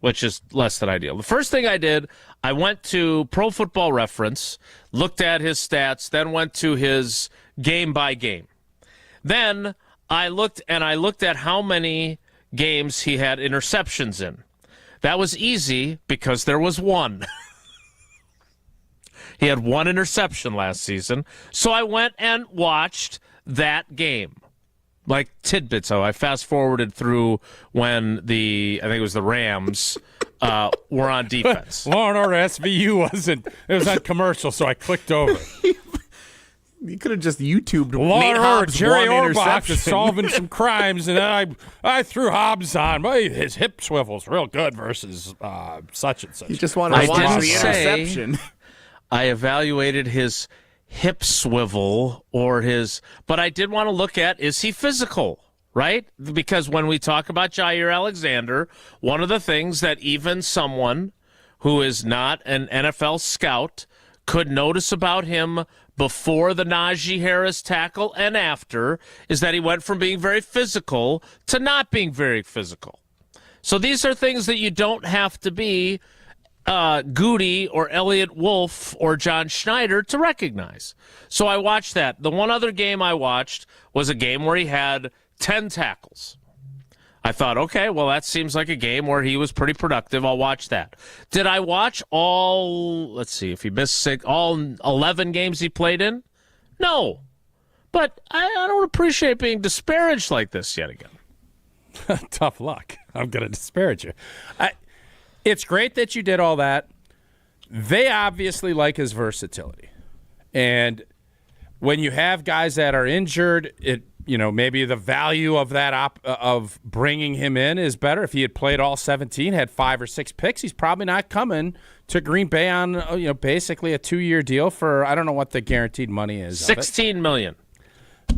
Which is less than ideal. The first thing I did, I went to Pro Football Reference, looked at his stats, then went to his game by game. Then I looked at how many games he had interceptions in. That was easy because there was one. He had 1 interception last season. So I went and watched that game. Like tidbits. So I fast-forwarded through when I think it was the Rams were on defense. Law and Order SVU wasn't. It was on commercial, so I clicked over. You could have just YouTubed Nate Hobbs Jerry Orbach is solving some crimes, and then I threw Hobbs on. But his hip swivel's real good versus such and such. You just wanted to watch the interception. I evaluated his hip swivel but I did want to look at, is he physical, right? Because when we talk about Jaire Alexander, one of the things that even someone who is not an NFL scout could notice about him before the Najee Harris tackle and after is that he went from being very physical to not being very physical. So these are things that you don't have to be Goody or Elliott Wolf or John Schneider to recognize. So I watched that. The one other game I watched was a game where he had 10 tackles. I thought, okay, well, that seems like a game where he was pretty productive. I'll watch that. Did I watch let's see, if he missed all 11 games he played in? No. But I don't appreciate being disparaged like this yet again. Tough luck. I'm going to disparage you. It's great that you did all that. They obviously like his versatility. And when you have guys that are injured, maybe the value of that of bringing him in is better. If he had played all 17, had 5 or 6 picks, he's probably not coming to Green Bay on basically a 2-year deal for, I don't know what the guaranteed money is. $16 million.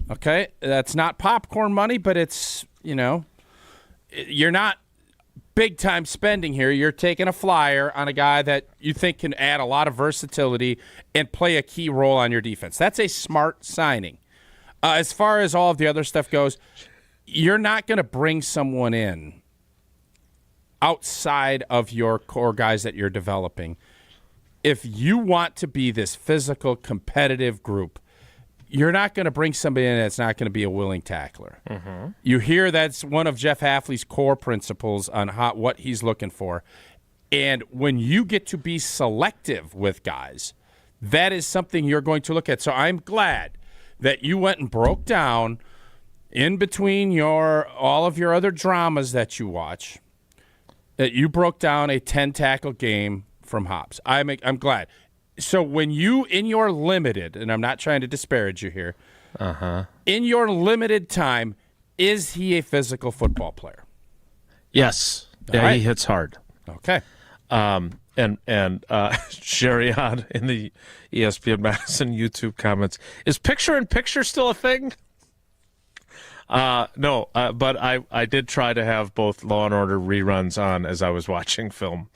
Okay, that's not popcorn money, but it's you're not big time spending here. You're taking a flyer on a guy that you think can add a lot of versatility and play a key role on your defense. That's a smart signing. As far as all of the other stuff goes, you're not going to bring someone in outside of your core guys that you're developing. If you want to be this physical, competitive group, you're not going to bring somebody in that's not going to be a willing tackler. Mm-hmm. You hear that's one of Jeff Hafley's core principles on what he's looking for. And when you get to be selective with guys, that is something you're going to look at. So I'm glad that you went and broke down in between all of your other dramas that you watch, that you broke down a 10-tackle game from Hobbs. I'm glad. So when you, in your limited, and I'm not trying to disparage you here, in your limited time, is he a physical football player? Yes. Yeah, right. He hits hard. Okay. And Jaire in the ESPN Madison YouTube comments, is picture-in-picture still a thing? No, but I did try to have both Law & Order reruns on as I was watching film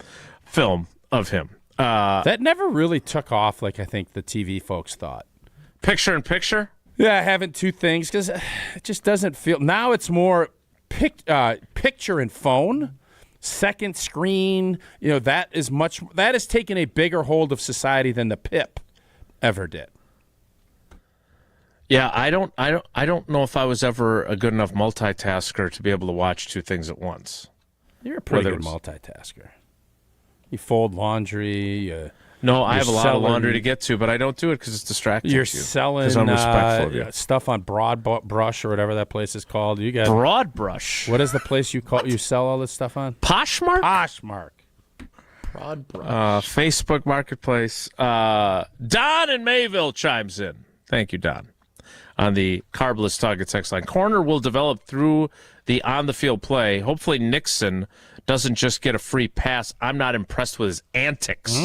of him. That never really took off like I think the TV folks thought. Picture-in-picture? Yeah, having two things, because it just doesn't feel... Now it's more picture and phone, second screen. That has taken a bigger hold of society than the PIP ever did. Yeah, I don't know if I was ever a good enough multitasker to be able to watch two things at once. You're a pretty good multitasker. You fold laundry. No, I have a lot of laundry to get to, but I don't do it because it's distracting. You're selling I'm respectful of you. Stuff on Broad Brush or whatever that place is called. You got Broad Brush. What is the place you sell all this stuff on? Poshmark. Poshmark. Broad Brush. Facebook Marketplace. Don in Mayville chimes in. Thank you, Don. On the Carbless Target text line. Corner will develop through the on-the-field play. Hopefully Nixon doesn't just get a free pass. I'm not impressed with his antics.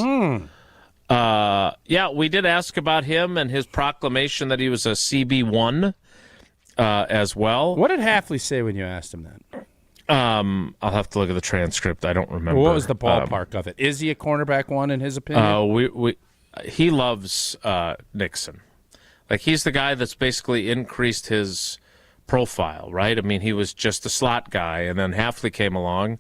Yeah, we did ask about him and his proclamation that he was a CB1 as well. What did Hafley say when you asked him that? I'll have to look at the transcript. I don't remember. What was the ballpark of it? Is he a cornerback one in his opinion? He loves Nixon. Like, he's the guy that's basically increased his profile, right? I mean, he was just a slot guy, and then Hafley came along,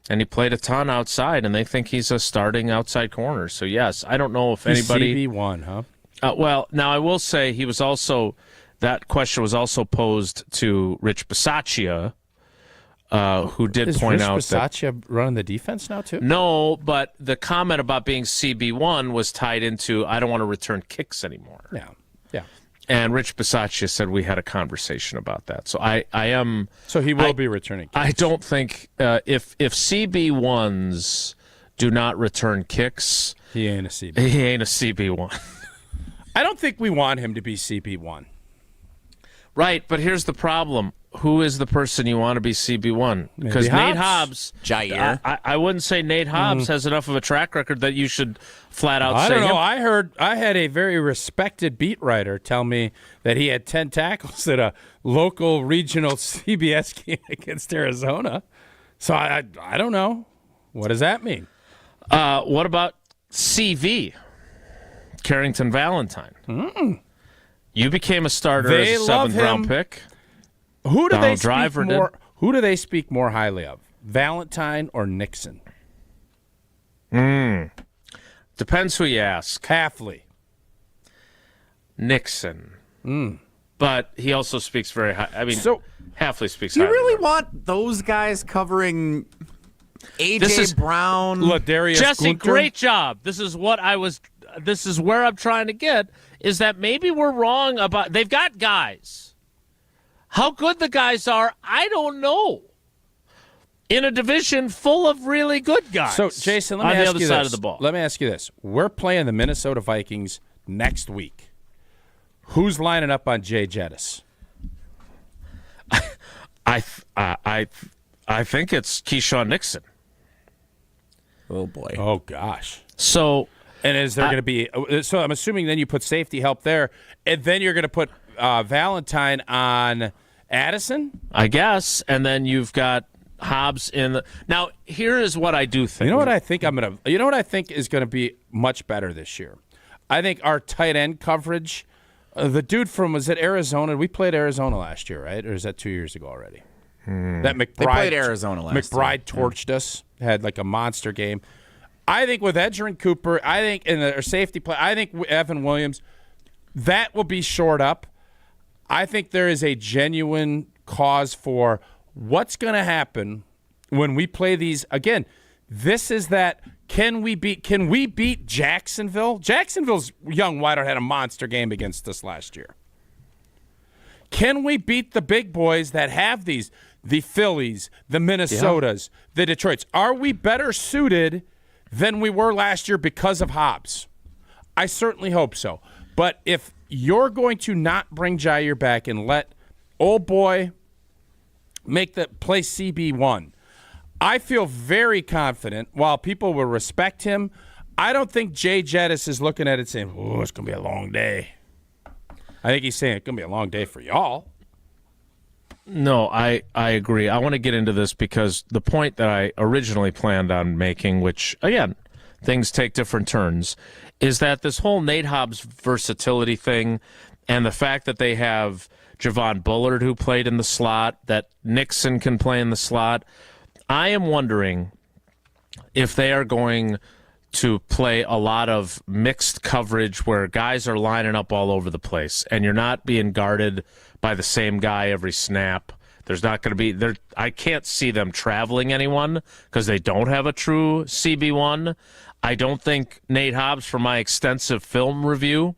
and he played a ton outside, and they think he's a starting outside corner. So, yes, I don't know if anybody... CB1, huh? Well, now I will say he was also... That question was also posed to Rich Bisaccia, who did point out that... Is Rich Bisaccia running the defense now, too? No, but the comment about being CB1 was tied into, I don't want to return kicks anymore. Yeah. And Rich Bisaccia said we had a conversation about that. So I am... So he will be returning kicks. I don't think... if CB1s do not return kicks... He ain't a CB1. He ain't a CB1. I don't think we want him to be CB1. Right, but here's the problem. Who is the person you want to be CB1? Because Nate Hobbs... Jaire. I wouldn't say Nate Hobbs has enough of a track record that you should flat out say I don't know. him. I had a very respected beat writer tell me that he had 10 tackles at a local regional CBS game against Arizona. So I don't know. What does that mean? What about CV? Carrington Valentine. You became a starter as a seventh-round pick. Who do they speak more highly of? Valentine or Nixon? Depends who you ask. Hafley. Nixon. but he also speaks very high. I mean, Hafley speaks Do you highly. really want those guys covering A.J. Brown? Jesse, great job. This is where I'm trying to get, is that maybe we're wrong about, they've got guys. How good the guys are, I don't know. In a division full of really good guys. So, Jason, let me ask you this. Of the ball. Let me ask you this. We're playing the Minnesota Vikings next week. Who's lining up on Jay Jettis? I think it's Keyshawn Nixon. Oh, boy. Oh, gosh. So, and is there going to be – so I'm assuming then you put safety help there, and then you're going to put Valentine on Addison? I guess, and then you've got Hobbs in the – now, here is what I do think. You know what I think is going to be much better this year? I think our tight end coverage – the dude from, was it Arizona? We played Arizona last year, right? Or is that 2 years ago already? That McBride, they played Arizona last year. McBride torched us, had like a monster game. I think with Edgerrin Cooper, I think in their safety play, I think Evan Williams, that will be shored up. I think there is a genuine cause for what's going to happen when we play these. Again, this is that. Can we beat Jacksonville? Jacksonville's young wideout had a monster game against us last year. Can we beat the big boys that have these, the Phillies, the Minnesotas, the Detroits? Are we better suited than we were last year because of Hobbs? I certainly hope so. But if you're going to not bring Jaire back and let old boy make the play CB1, I feel very confident. While people will respect him, I don't think Jay Jettis is looking at it saying, oh, it's going to be a long day. I think he's saying it's going to be a long day for y'all. No, I agree. I want to get into this because the point that I originally planned on making, which, again, things take different turns, is that this whole Nate Hobbs versatility thing and the fact that they have Javon Bullard who played in the slot, that Nixon can play in the slot, I am wondering if they are going to play a lot of mixed coverage where guys are lining up all over the place and you're not being guarded by the same guy every snap. There's not going to be there. I can't see them traveling anyone because they don't have a true CB1. I don't think Nate Hobbs, from my extensive film review,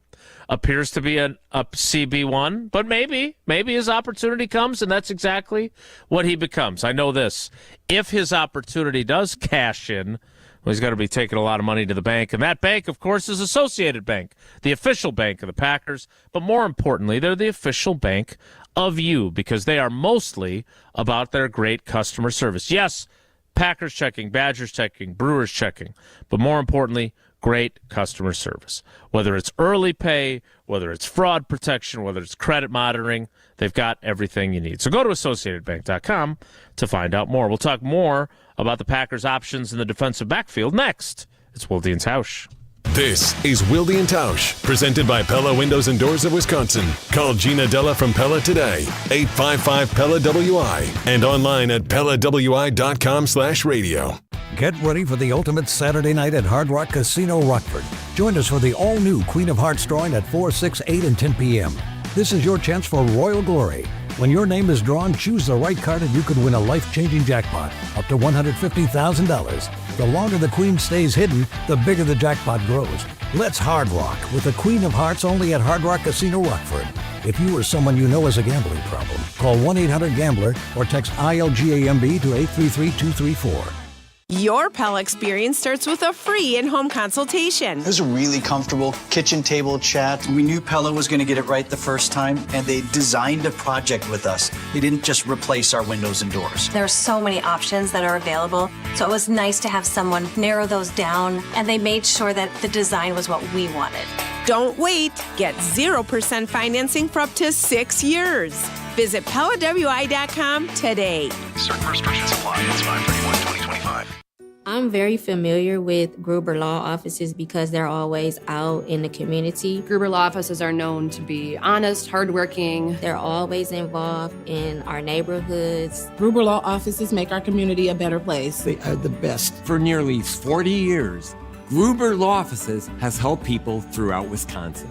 appears to be a CB1, but maybe his opportunity comes, and that's exactly what he becomes. I know this. If his opportunity does cash in, well, he's going to be taking a lot of money to the bank, and that bank, of course, is Associated Bank, the official bank of the Packers, but more importantly, they're the official bank of you because they are mostly about their great customer service. Yes, Packers checking, Badgers checking, Brewers checking, but more importantly, great customer service. Whether it's early pay, whether it's fraud protection, whether it's credit monitoring, they've got everything you need. So go to AssociatedBank.com to find out more. We'll talk more about the Packers' options in the defensive backfield next. It's Wilde and Tausch. This is Wilde and Tausch, presented by Pella Windows and Doors of Wisconsin. Call Gina Della from Pella today, 855-PELLA-WI, and online at PellaWI.com/radio. Get ready for the ultimate Saturday night at Hard Rock Casino Rockford. Join us for the all-new Queen of Hearts drawing at 4, 6, 8, and 10 p.m. This is your chance for royal glory. When your name is drawn, choose the right card and you could win a life-changing jackpot, up to $150,000. The longer the Queen stays hidden, the bigger the jackpot grows. Let's Hard Rock with the Queen of Hearts only at Hard Rock Casino Rockford. If you or someone you know has a gambling problem, call 1-800-GAMBLER or text ILGAMB to 833-234. Your Pella experience starts with a free in-home consultation. It was a really comfortable kitchen table chat. We knew Pella was going to get it right the first time, and they designed a project with us. They didn't just replace our windows and doors. There are so many options that are available, so it was nice to have someone narrow those down, and they made sure that the design was what we wanted. Don't wait. Get 0% financing for up to 6 years. Visit PellaWI.com today. Certain restrictions apply. It's 5/31/2025. I'm very familiar with Gruber Law Offices because they're always out in the community. Gruber Law Offices are known to be honest, hardworking. They're always involved in our neighborhoods. Gruber Law Offices make our community a better place. They are the best. For nearly 40 years, Gruber Law Offices has helped people throughout Wisconsin.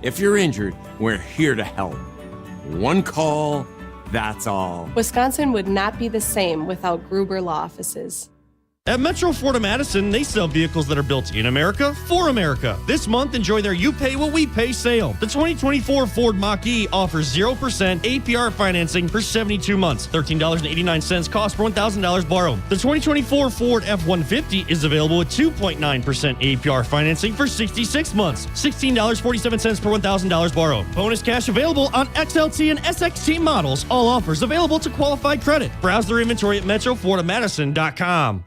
If you're injured, we're here to help. One call, that's all. Wisconsin would not be the same without Gruber Law Offices. At Metro Ford of Madison, they sell vehicles that are built in America for America. This month, enjoy their You Pay What We Pay sale. The 2024 Ford Mach-E offers 0% APR financing for 72 months. $13.89 cost per $1,000 borrow. The 2024 Ford F-150 is available with 2.9% APR financing for 66 months. $16.47 per $1,000 borrow. Bonus cash available on XLT and SXT models. All offers available to qualified credit. Browse their inventory at MetroFordofMadison.com.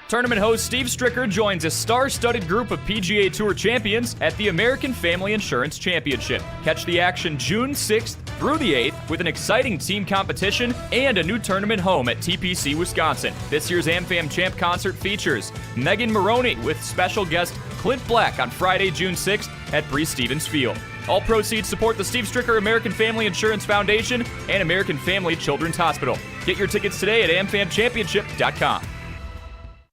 Tournament host Steve Stricker joins a star-studded group of PGA Tour champions at the American Family Insurance Championship. Catch the action June 6th through the 8th with an exciting team competition and a new tournament home at TPC Wisconsin. This year's AmFam Champ concert features Megan Maroney with special guest Clint Black on Friday, June 6th at Bree Stevens Field. All proceeds support the Steve Stricker American Family Insurance Foundation and American Family Children's Hospital. Get your tickets today at amfamchampionship.com.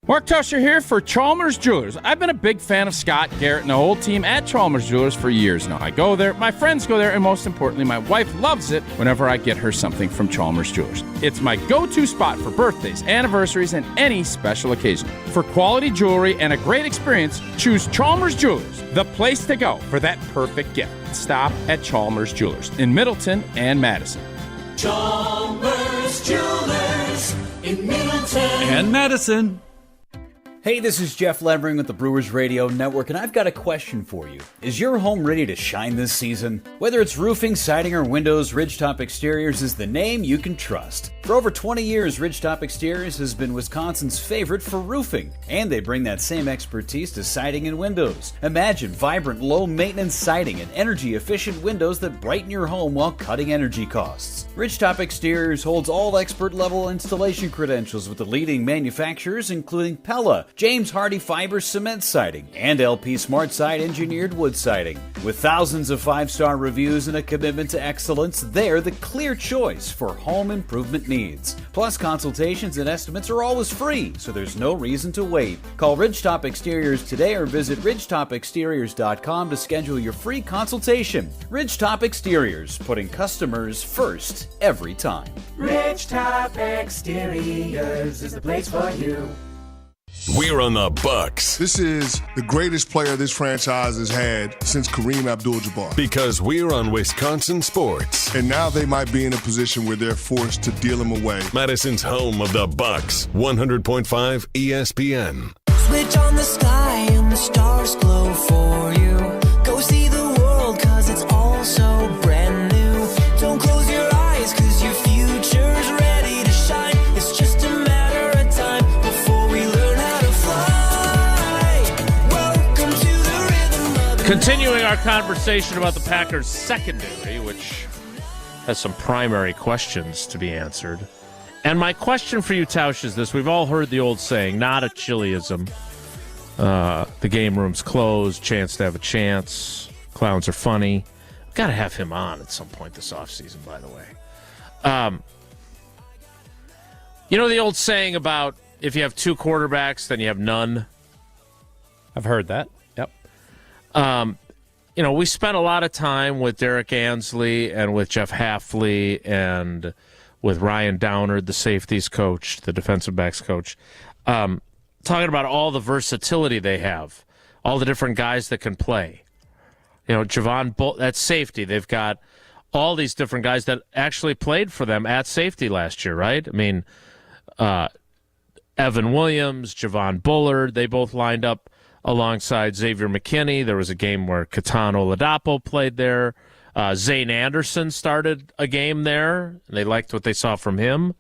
Mark Tusher here for Chalmers Jewelers. I've been a big fan of Scott Garrett and the whole team at Chalmers Jewelers for years now. I go there, my friends go there, and most importantly, my wife loves it whenever I get her something from Chalmers Jewelers. It's my go-to spot for birthdays, anniversaries, and any special occasion. For quality jewelry and a great experience, choose Chalmers Jewelers, the place to go for that perfect gift. Stop at Chalmers Jewelers in Middleton and Madison. Chalmers Jewelers in Middleton and Madison. Hey, this is Jeff Levering with the Brewers Radio Network, and I've got a question for you. Is your home ready to shine this season? Whether it's roofing, siding, or windows, Ridgetop Exteriors is the name you can trust. For over 20 years, Ridgetop Exteriors has been Wisconsin's favorite for roofing, and they bring that same expertise to siding and windows. Imagine vibrant, low-maintenance siding and energy-efficient windows that brighten your home while cutting energy costs. Ridgetop Exteriors holds all expert-level installation credentials with the leading manufacturers, including Pella, James Hardy Fiber Cement Siding, and LP SmartSide Engineered Wood Siding. With thousands of 5-star reviews and a commitment to excellence, they're the clear choice for home improvement needs. Plus, consultations and estimates are always free, so there's no reason to wait. Call Ridgetop Exteriors today or visit ridgetopexteriors.com to schedule your free consultation. Ridgetop Exteriors, putting customers first every time. Ridgetop Exteriors is the place for you. We're on the Bucks. This is the greatest player this franchise has had since Kareem Abdul-Jabbar. Because we're on Wisconsin sports. And now they might be in a position where they're forced to deal him away. Madison's home of the Bucks. 100.5 ESPN. Switch on the sky and the stars glow for you. Go see the world cause it's all so brand new. Don't close your eyes cause your future's ready to shine. It's just a matter of time before we learn how to fly. Welcome to the rhythm of the Continuing our conversation about the Packers secondary, which has some primary questions to be answered. And my question for you, Tausch, is this. We've all heard the old saying, not a Chiliism. The game room's closed, chance to have a chance. Clowns are funny. Got to have him on at some point this offseason, by the way. You know the old saying about if you have two quarterbacks, then you have none? I've heard that. Yep. You know, we spent a lot of time with Derek Ansley and with Jeff Hafley and with Ryan Downard, the safeties coach, the defensive backs coach, talking about all the versatility they have, all the different guys that can play. You know, Javon Bull, that's safety. They've got all these different guys that actually played for them at safety last year, right? I mean, Evan Williams, Javon Bullard, they both lined up alongside Xavier McKinney. There was a game where Catano Ladapo played there. Zane Anderson started a game there, and they liked what they saw from him.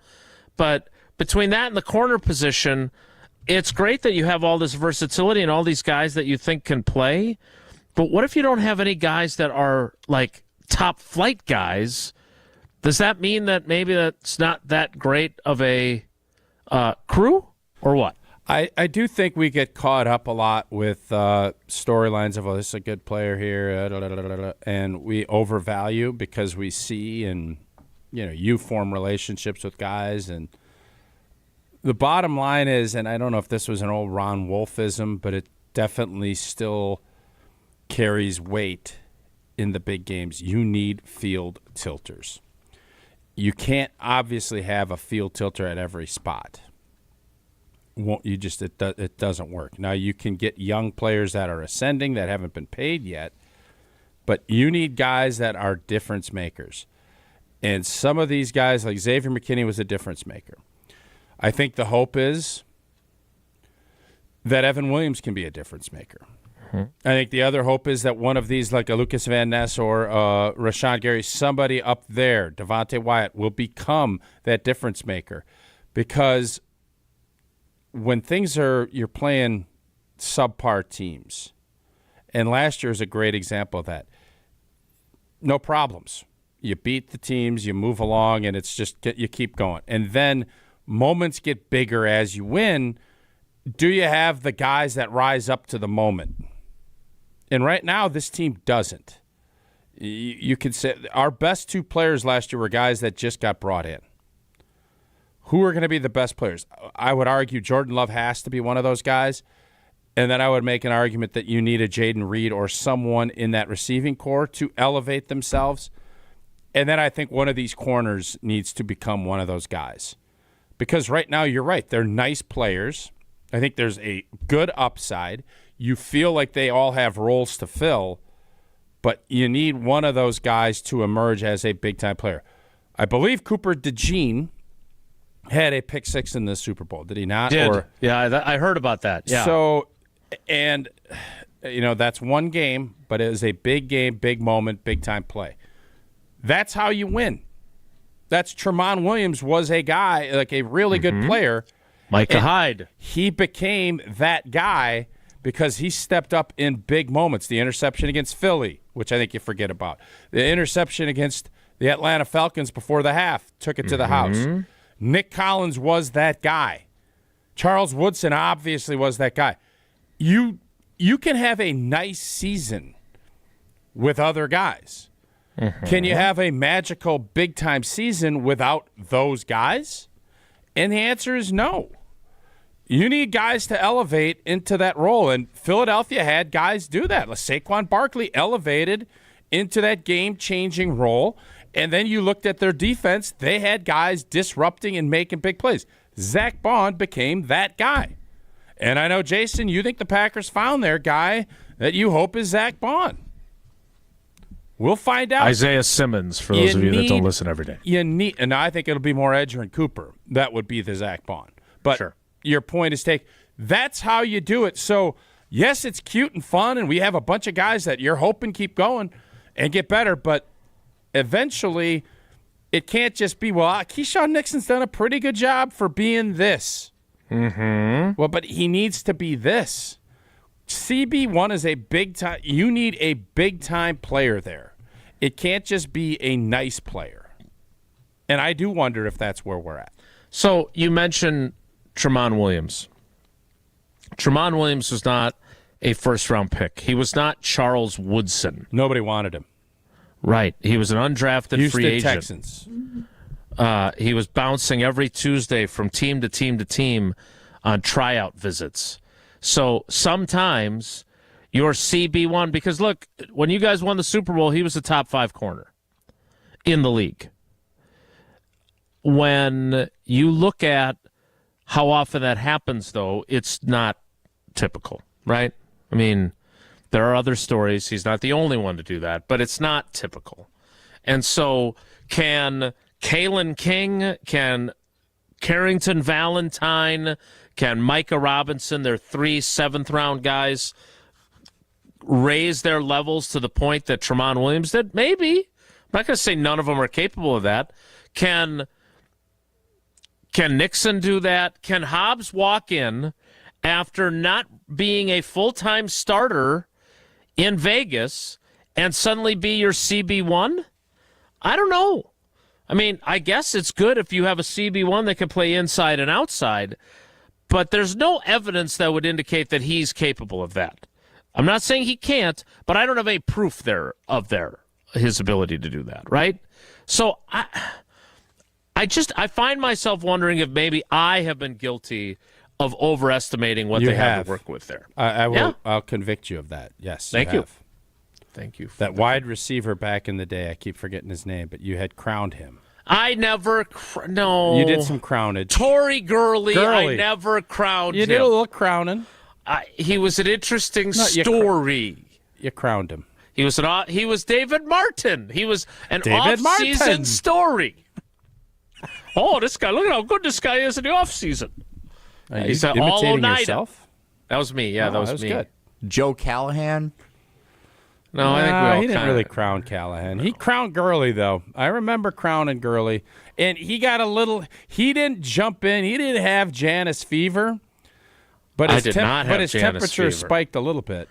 But between that and the corner position, it's great that you have all this versatility and all these guys that you think can play. But what if you don't have any guys that are like top flight guys? Does that mean that maybe that's not that great of a crew, or what? I do think we get caught up a lot with storylines of, oh, this is a good player here, and we overvalue because we see and, you know, you form relationships with guys. And the bottom line is, and I don't know if this was an old Ron Wolfism, but it definitely still carries weight in the big games, you need field tilters. You can't obviously have a field tilter at every spot. It doesn't work. Now, you can get young players that are ascending that haven't been paid yet, but you need guys that are difference makers. And some of these guys, like Xavier McKinney, was a difference maker. I think the hope is that Evan Williams can be a difference maker. I think the other hope is that one of these, like a Lucas Van Ness or Rashawn Gary, somebody up there, Devontae Wyatt, will become that difference maker. Because when you're playing subpar teams, and last year is a great example of that, no problems. You beat the teams, you move along, and it's just you keep going. And then moments get bigger as you win. Do you have the guys that rise up to the moment? And right now, this team doesn't. You could say our best two players last year were guys that just got brought in. Who are going to be the best players? I would argue Jordan Love has to be one of those guys. And then I would make an argument that you need a Jaden Reed or someone in that receiving core to elevate themselves. And then I think one of these corners needs to become one of those guys. Because right now, you're right. They're nice players. I think there's a good upside. You feel like they all have roles to fill, but you need one of those guys to emerge as a big-time player. I believe Cooper DeJean had a pick six in the Super Bowl. Did he not? Did. I heard about that. Yeah. So, and, that's one game, but it was a big game, big moment, big-time play. That's how you win. That's Tramon Williams was a guy, like a really good player. Micah Hyde. He became that guy because he stepped up in big moments. The interception against Philly, which I think you forget about. The interception against the Atlanta Falcons before the half took it to the house. Nick Collins was that guy. Charles Woodson obviously was that guy. You can have a nice season with other guys. Can you have a magical big-time season without those guys? And the answer is no. You need guys to elevate into that role, and Philadelphia had guys do that. Saquon Barkley elevated into that game-changing role, and then you looked at their defense. They had guys disrupting and making big plays. Zach Bond became that guy. And I know, Jason, you think the Packers found their guy that you hope is Zach Bond. We'll find out. Isaiah Simmons, for those of you that don't listen every day. And I think it'll be more Edger and Cooper. That would be the Zach Bond. But sure. Your point is taken. That's how you do it. So, yes, it's cute and fun, and we have a bunch of guys that you're hoping keep going and get better, but eventually it can't just be, Keyshawn Nixon's done a pretty good job for being this. Well, but he needs to be this. CB1 is a big-time – you need a big-time player there. It can't just be a nice player. And I do wonder if that's where we're at. So you mentioned Tramon Williams. Tramon Williams was not a first-round pick. He was not Charles Woodson. Nobody wanted him. Right. He was an undrafted free agent. Texans. He was bouncing every Tuesday from team to team to team on tryout visits. So sometimes your CB1, because look, when you guys won the Super Bowl, he was a top 5 corner in the league. When you look at how often that happens, though, it's not typical, right? I mean, there are other stories. He's not the only one to do that, but it's not typical. And so can Kalen King, can Carrington Valentine, can Micah Robinson, their 3 7th-round guys, raise their levels to the point that Tramon Williams did? Maybe. I'm not going to say none of them are capable of that. Can Nixon do that? Can Hobbs walk in after not being a full-time starter in Vegas and suddenly be your CB1? I don't know. I mean, I guess it's good if you have a CB1 that can play inside and outside, but there's no evidence that would indicate that he's capable of that. I'm not saying he can't, but I don't have any proof of his ability to do that, right? So I find myself wondering if maybe I have been guilty of overestimating what they have to work with there. I will. Yeah. I'll convict you of that. Yes. Thank you. Thank you. That wide receiver back in the day, I keep forgetting his name, but you had crowned him. I never, no. You did some crownage. Tory Gurley, I never crowned him. You did a little crowning. He was an interesting story. You crowned him. He was David Martin. He was an off-season story. Oh, this guy! Look at how good this guy is in the off-season. He's an all-nighter. Yourself? That was me. Yeah, that was me. Good. Joe Callahan. No, I think he didn't really crown Callahan. He crowned Gurley, though. I remember crowning Gurley, and he got a little. He didn't jump in. He didn't have Janus fever, but his temperature spiked a little bit.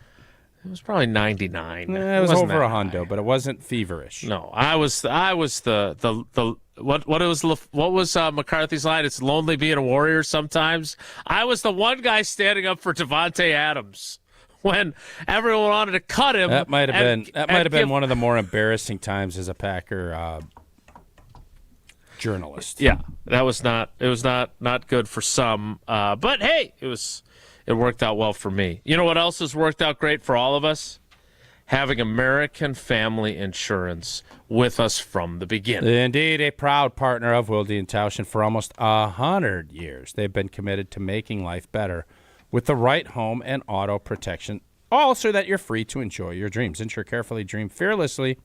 It was probably 99. It was over a hundo, but it wasn't feverish. No, I was the what was McCarthy's line? It's lonely being a warrior sometimes. I was the one guy standing up for Devontae Adams when everyone wanted to cut him. That might have been one of the more embarrassing times as a Packer journalist. Yeah, it was not good for some, but hey, it worked out well for me. You know what else has worked out great for all of us? Having American Family Insurance with us from the beginning. Indeed, a proud partner of Wilde and Tausch, and for almost 100 years, they've been committed to making life better with the right home and auto protection, all so that you're free to enjoy your dreams. Insure carefully, dream fearlessly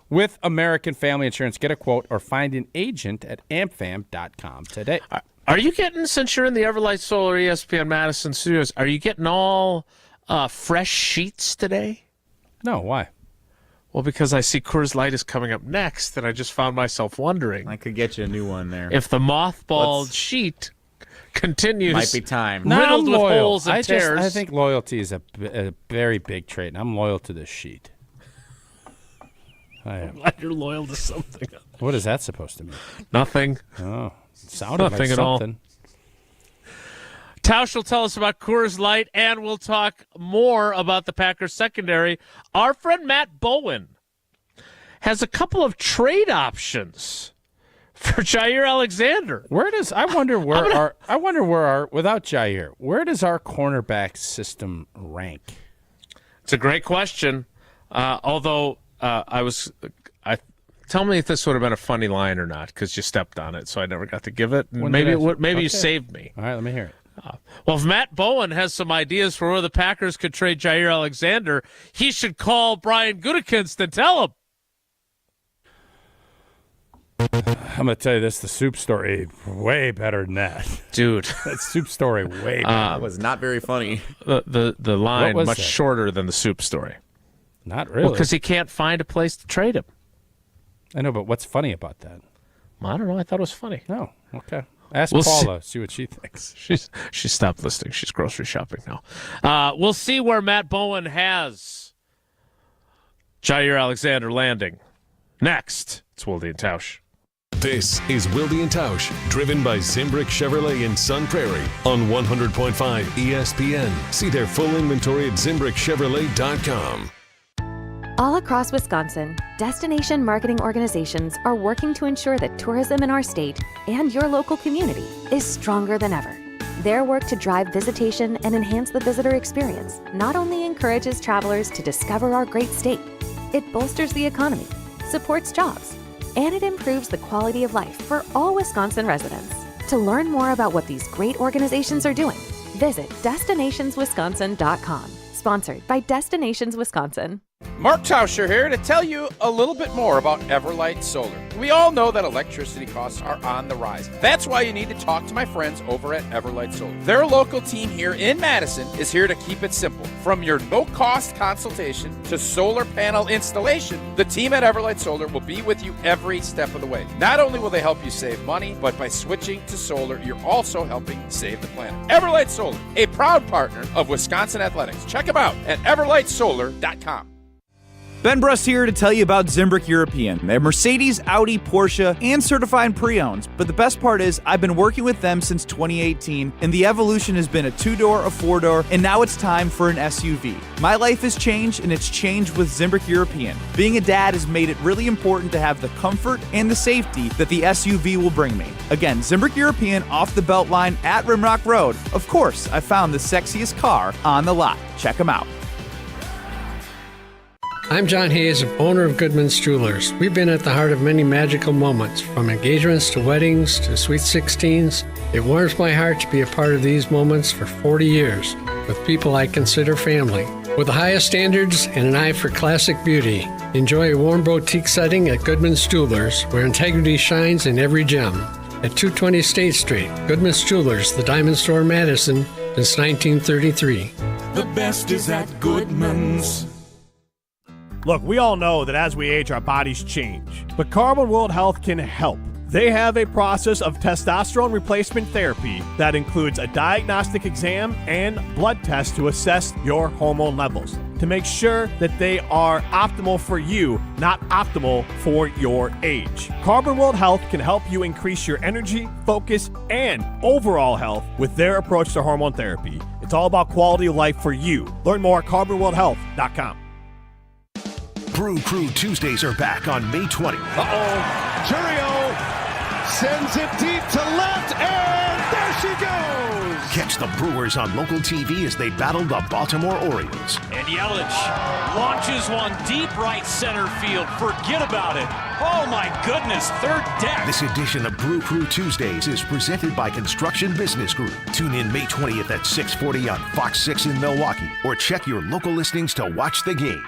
with American Family Insurance. Get a quote or find an agent at amfam.com today. Are you getting, since you're in the Everlight Solar ESPN Madison studios, are you getting all fresh sheets today? No, why? Well, because I see Coors Light is coming up next, and I just found myself wondering. I could get you a new one there. If the mothballed sheet continues. Might be time. Riddled with holes and tears. I think loyalty is a very big trait, and I'm loyal to this sheet. I am. I'm glad you're loyal to something. What is that supposed to mean? Nothing. Oh, sounded nothing like at all. something. Tausch will tell us about Coors Light, and we'll talk more about the Packers secondary. Our friend Matt Bowen has a couple of trade options for Jaire Alexander. I wonder where without Jaire, where does our cornerback system rank? It's a great question. Although tell me if this would have been a funny line or not, because you stepped on it, so I never got to give it. Maybe you saved me. All right, let me hear it. Well, if Matt Bowen has some ideas for where the Packers could trade Jaire Alexander, he should call Brian Gutekunst and tell him. I'm going to tell you this, the soup story, way better than that. Dude. That soup story, way better. That was not very funny. The line much shorter than the soup story. Not really. Well, because he can't find a place to trade him. I know, but what's funny about that? I don't know. I thought it was funny. No. Okay. Ask We'll Paula, see what she thinks. She stopped listening. She's grocery shopping now. We'll see where Matt Bowen has Jaire Alexander landing. Next, it's Wilde and Tausch. This is Wilde and Tausch, driven by Zimbrick Chevrolet in Sun Prairie on 100.5 ESPN. See their full inventory at ZimbrickChevrolet.com. All across Wisconsin, destination marketing organizations are working to ensure that tourism in our state and your local community is stronger than ever. Their work to drive visitation and enhance the visitor experience not only encourages travelers to discover our great state, it bolsters the economy, supports jobs, and it improves the quality of life for all Wisconsin residents. To learn more about what these great organizations are doing, visit destinationswisconsin.com. Sponsored by Destinations Wisconsin. Mark Tauscher here to tell you a little bit more about Everlight Solar. We all know that electricity costs are on the rise. That's why you need to talk to my friends over at Everlight Solar. Their local team here in Madison is here to keep it simple. From your no-cost consultation to solar panel installation, the team at Everlight Solar will be with you every step of the way. Not only will they help you save money, but by switching to solar, you're also helping save the planet. Everlight Solar, a proud partner of Wisconsin Athletics. Check them out at everlightsolar.com. Ben Bruss here to tell you about Zimbrick European. They're Mercedes, Audi, Porsche, and certified pre-owned. But the best part is I've been working with them since 2018, and the evolution has been a 2-door, a 4-door, and now it's time for an SUV. My life has changed, and it's changed with Zimbrick European. Being a dad has made it really important to have the comfort and the safety that the SUV will bring me. Again, Zimbrick European off the Beltline at Rimrock Road. Of course, I found the sexiest car on the lot. Check them out. I'm John Hayes, owner of Goodman's Jewelers. We've been at the heart of many magical moments, from engagements to weddings to sweet 16s. It warms my heart to be a part of these moments for 40 years with people I consider family. With the highest standards and an eye for classic beauty, enjoy a warm boutique setting at Goodman's Jewelers, where integrity shines in every gem. At 220 State Street, Goodman's Jewelers, the Diamond Store in Madison, since 1933. The best is at Goodman's. Look, we all know that as we age, our bodies change, but Carbon World Health can help. They have a process of testosterone replacement therapy that includes a diagnostic exam and blood test to assess your hormone levels to make sure that they are optimal for you, not optimal for your age. Carbon World Health can help you increase your energy, focus, and overall health with their approach to hormone therapy. It's all about quality of life for you. Learn more at carbonworldhealth.com. Brew Crew Tuesdays are back on May 20th. Churio sends it deep to left, and there she goes! Catch the Brewers on local TV as they battle the Baltimore Orioles. And Yelich launches one deep right center field. Forget about it. Oh my goodness, third deck. This edition of Brew Crew Tuesdays is presented by Construction Business Group. Tune in May 20th at 6:40 on Fox 6 in Milwaukee, or check your local listings to watch the game.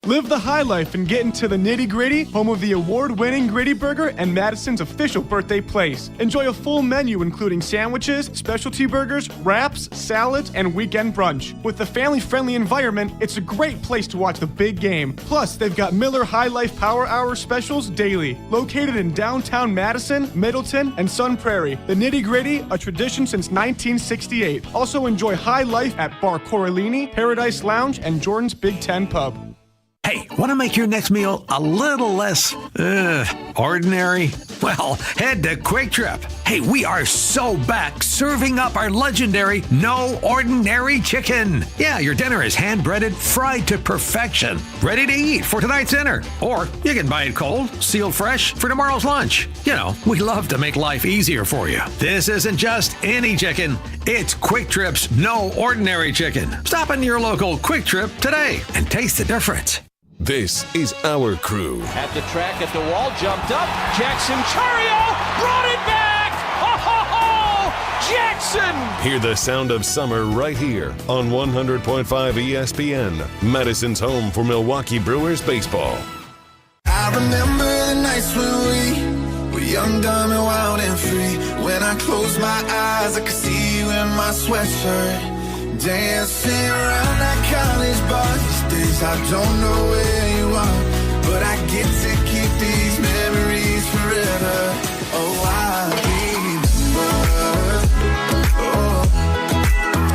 Live the high life and get into the nitty-gritty, home of the award-winning Gritty Burger and Madison's official birthday place. Enjoy a full menu including sandwiches, specialty burgers, wraps, salads, and weekend brunch. With the family-friendly environment, it's a great place to watch the big game. Plus, they've got Miller High Life Power Hour specials daily. Located in downtown Madison, Middleton, and Sun Prairie. The nitty-gritty, a tradition since 1968. Also enjoy high life at Bar Coralini, Paradise Lounge, and Jordan's Big Ten Pub. Hey, want to make your next meal a little less ordinary? Well, head to Quick Trip. Hey, we are so back serving up our legendary No Ordinary Chicken. Yeah, your dinner is hand-breaded, fried to perfection, ready to eat for tonight's dinner. Or you can buy it cold, sealed fresh for tomorrow's lunch. You know, we love to make life easier for you. This isn't just any chicken. It's Quick Trip's No Ordinary Chicken. Stop in your local Quick Trip today and taste the difference. This is our crew. At the track, at the wall, jumped up. Jackson Churio brought it back. Ho, ho, ho! Jackson! Hear the sound of summer right here on 100.5 ESPN, Madison's home for Milwaukee Brewers baseball. I remember the nights when we were young, dumb, and wild and free. When I closed my eyes, I could see you in my sweatshirt. Dancing around that college bar. These days I don't know where you are, but I get to keep these memories forever. Oh, I remember. Oh,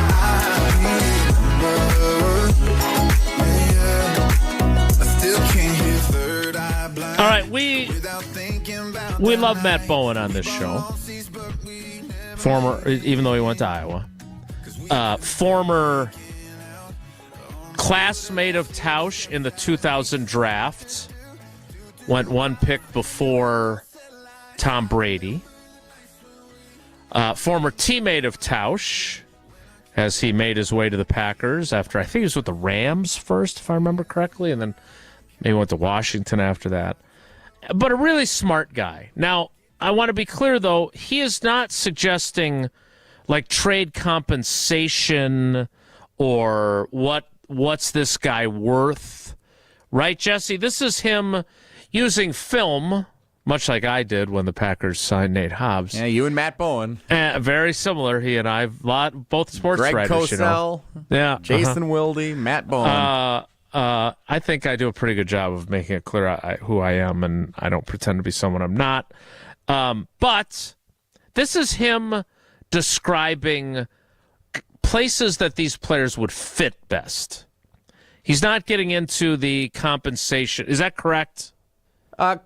I remember. Yeah. I still can't hear third eye blind. All right, we love Matt Bowen on this show. Former, even though he went to Iowa. Former classmate of Tausch in the 2000 draft. Went one pick before Tom Brady. Former teammate of Tausch as he made his way to the Packers after, I think he was with the Rams first, if I remember correctly, and then maybe went to Washington after that. But a really smart guy. Now, I want to be clear, though, he is not suggesting like trade compensation or what's this guy worth, right, Jesse? This is him using film, much like I did when the Packers signed Nate Hobbs. Yeah, you and Matt Bowen. Very similar, he and I. Both sports Greg writers, Cosell, you know. Yeah, Jason Wilde, Matt Bowen. I think I do a pretty good job of making it clear who I am, and I don't pretend to be someone I'm not. But this is him describing places that these players would fit best. He's not getting into the compensation. Is that correct?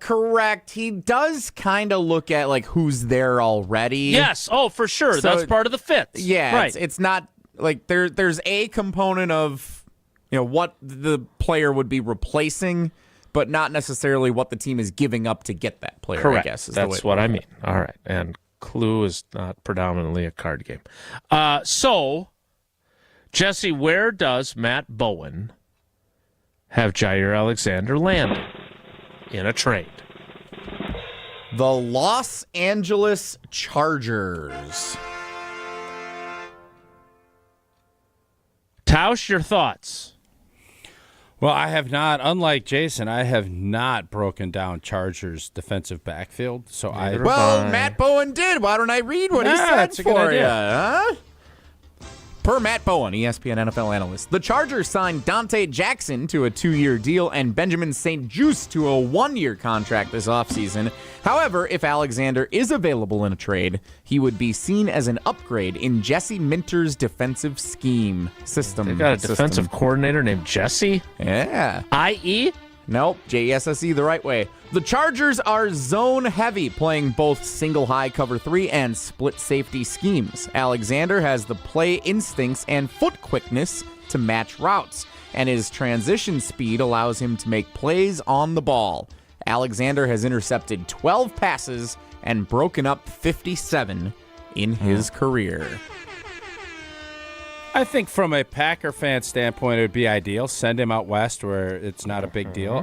Correct. He does kind of look at like who's there already. Yes. Oh, for sure. So, that's part of the fit. Yeah. Right. It's not like there's a component of, you know, what the player would be replacing, but not necessarily what the team is giving up to get that player. Correct. I guess That's what I mean. All right. And Clue is not predominantly a card game. So, Jesse, where does Matt Bowen have Jaire Alexander land in a trade? The Los Angeles Chargers. Tausch, your thoughts? Well, I have not, unlike Jason, I have not broken down Chargers' defensive backfield. So Matt Bowen did. Why don't I read what he said that's a good for you? idea. Huh? Per Matt Bowen, ESPN NFL analyst, the Chargers signed Dante Jackson to a 2-year deal and Benjamin St. Juste to a 1-year contract this offseason. However, if Alexander is available in a trade, he would be seen as an upgrade in Jesse Minter's defensive scheme system. They got a defensive coordinator named Jesse? Yeah. I.E.? Nope, Jesse the right way. The Chargers are zone heavy, playing both single high cover 3 and split safety schemes. Alexander has the play instincts and foot quickness to match routes, and his transition speed allows him to make plays on the ball. Alexander has intercepted 12 passes and broken up 57 in his career. I think from a Packer fan standpoint, it would be ideal. Send him out west where it's not a big deal.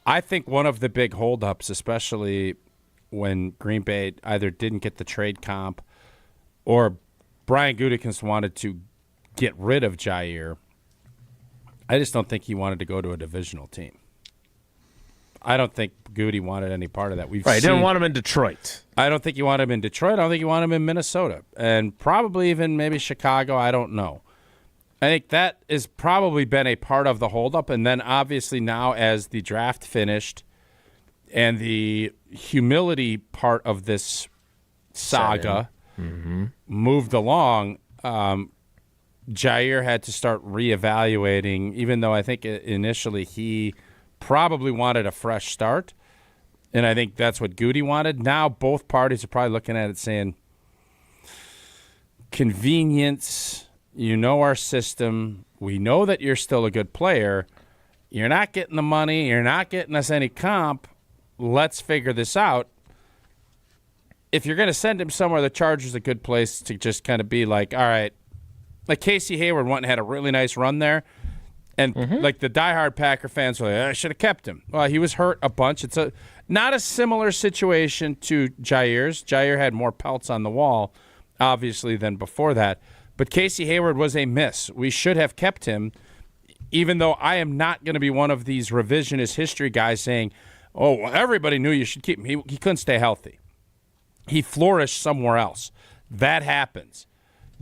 I think one of the big holdups, especially when Green Bay either didn't get the trade comp or Brian Gutekunst wanted to get rid of Jaire, I just don't think he wanted to go to a divisional team. I don't think Goody wanted any part of that. Didn't want him in Detroit. I don't think you want him in Detroit. I don't think you want him in Minnesota. And probably even maybe Chicago. I don't know. I think that has probably been a part of the holdup. And then obviously now as the draft finished and the humility part of this saga moved along, Jaire had to start reevaluating, even though I think initially he probably wanted a fresh start. And I think that's what Goody wanted. Now both parties are probably looking at it saying, convenience, you know our system, we know that you're still a good player, you're not getting the money, you're not getting us any comp, let's figure this out. If you're going to send him somewhere, the Chargers a good place to just kind of be like, all right, like Casey Hayward went and had a really nice run there. And like the diehard Packer fans were like, I should have kept him. Well, he was hurt a bunch. It's not a similar situation to Jaire's. Jaire had more pelts on the wall, obviously, than before that. But Casey Hayward was a miss. We should have kept him, even though I am not going to be one of these revisionist history guys saying, oh, well, everybody knew you should keep him. He couldn't stay healthy. He flourished somewhere else. That happens.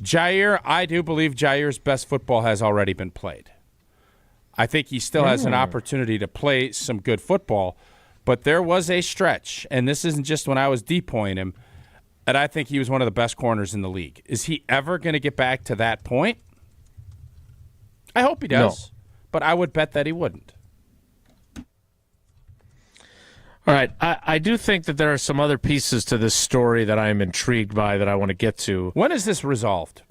Jaire, I do believe Jaire's best football has already been played. I think he still has an opportunity to play some good football, but there was a stretch, and this isn't just when I was depoting him, and I think he was one of the best corners in the league. Is he ever going to get back to that point? I hope he does, but I would bet that he wouldn't. All right, I do think that there are some other pieces to this story that I am intrigued by that I want to get to. When is this resolved?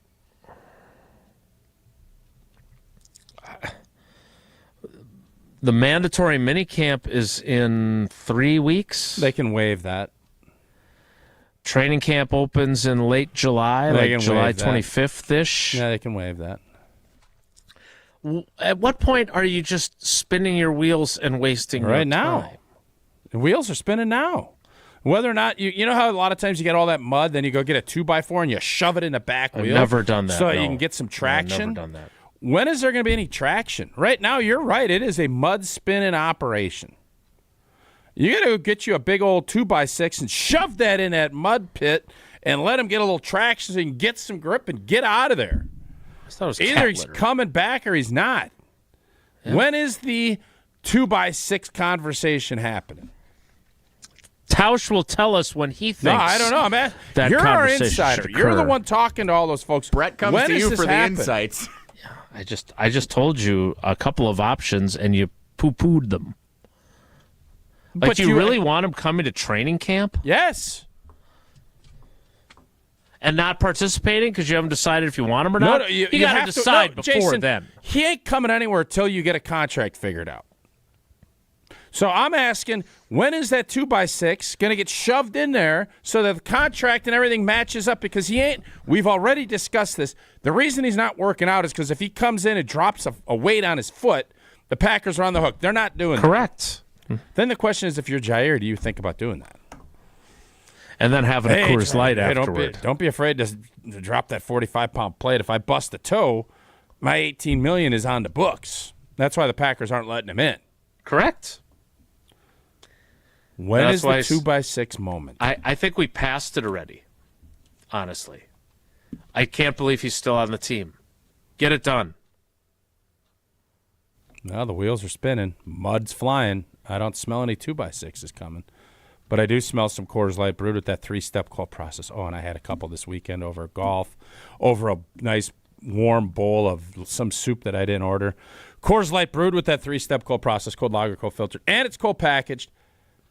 The mandatory minicamp is in 3 weeks. They can waive that. Training camp opens in late July, like July 25th-ish. Yeah, they can waive that. At what point are you just spinning your wheels and wasting right your now? time? The wheels are spinning now. Whether or not you know how a lot of times you get all that mud, then you go get a 2x4 and you shove it in the back wheel. I've never done that. So you can get some traction. I've never done that. When is there going to be any traction? Right now, you're right. It is a mud spinning operation. You got to get you a big old 2x6 and shove that in that mud pit and let him get a little traction so you can get some grip and get out of there. I thought it was Either he's coming back or he's not. Yeah. When is the 2x6 conversation happening? Tausch will tell us when he thinks. No, I don't know. I'm at, you're our insider. You're the one talking to all those folks. Brett comes when to you for happen? The insights. I just told you a couple of options and you poo-pooed them. Like, But do you really want him coming to training camp? Yes. And not participating because you haven't decided if you want him or not? No, you got have to decide before Jason, then. He ain't coming anywhere until you get a contract figured out. So I'm asking, when is that 2x6 going to get shoved in there so that the contract and everything matches up? Because he ain't. We've already discussed this. The reason he's not working out is because if he comes in and drops a weight on his foot, The Packers are on the hook. They're not doing Correct. that. Then the question is, if you're Jaire, do you think about doing that? And then having a Coors Light afterward. Don't be afraid to drop that 45-pound plate. If I bust a toe, my $18 million is on the books. That's why the Packers aren't letting him in. Correct. When is the 2x6 moment? I think we passed it already, honestly. I can't believe he's still on the team. Get it done. No, the wheels are spinning. Mud's flying. I don't smell any 2x6s coming. But I do smell some Coors Light brewed with that 3-step cold process. Oh, and I had a couple this weekend over golf, over a nice warm bowl of some soup that I didn't order. Coors Light brewed with that 3-step cold process, cold lager, cold filtered, and it's cold packaged,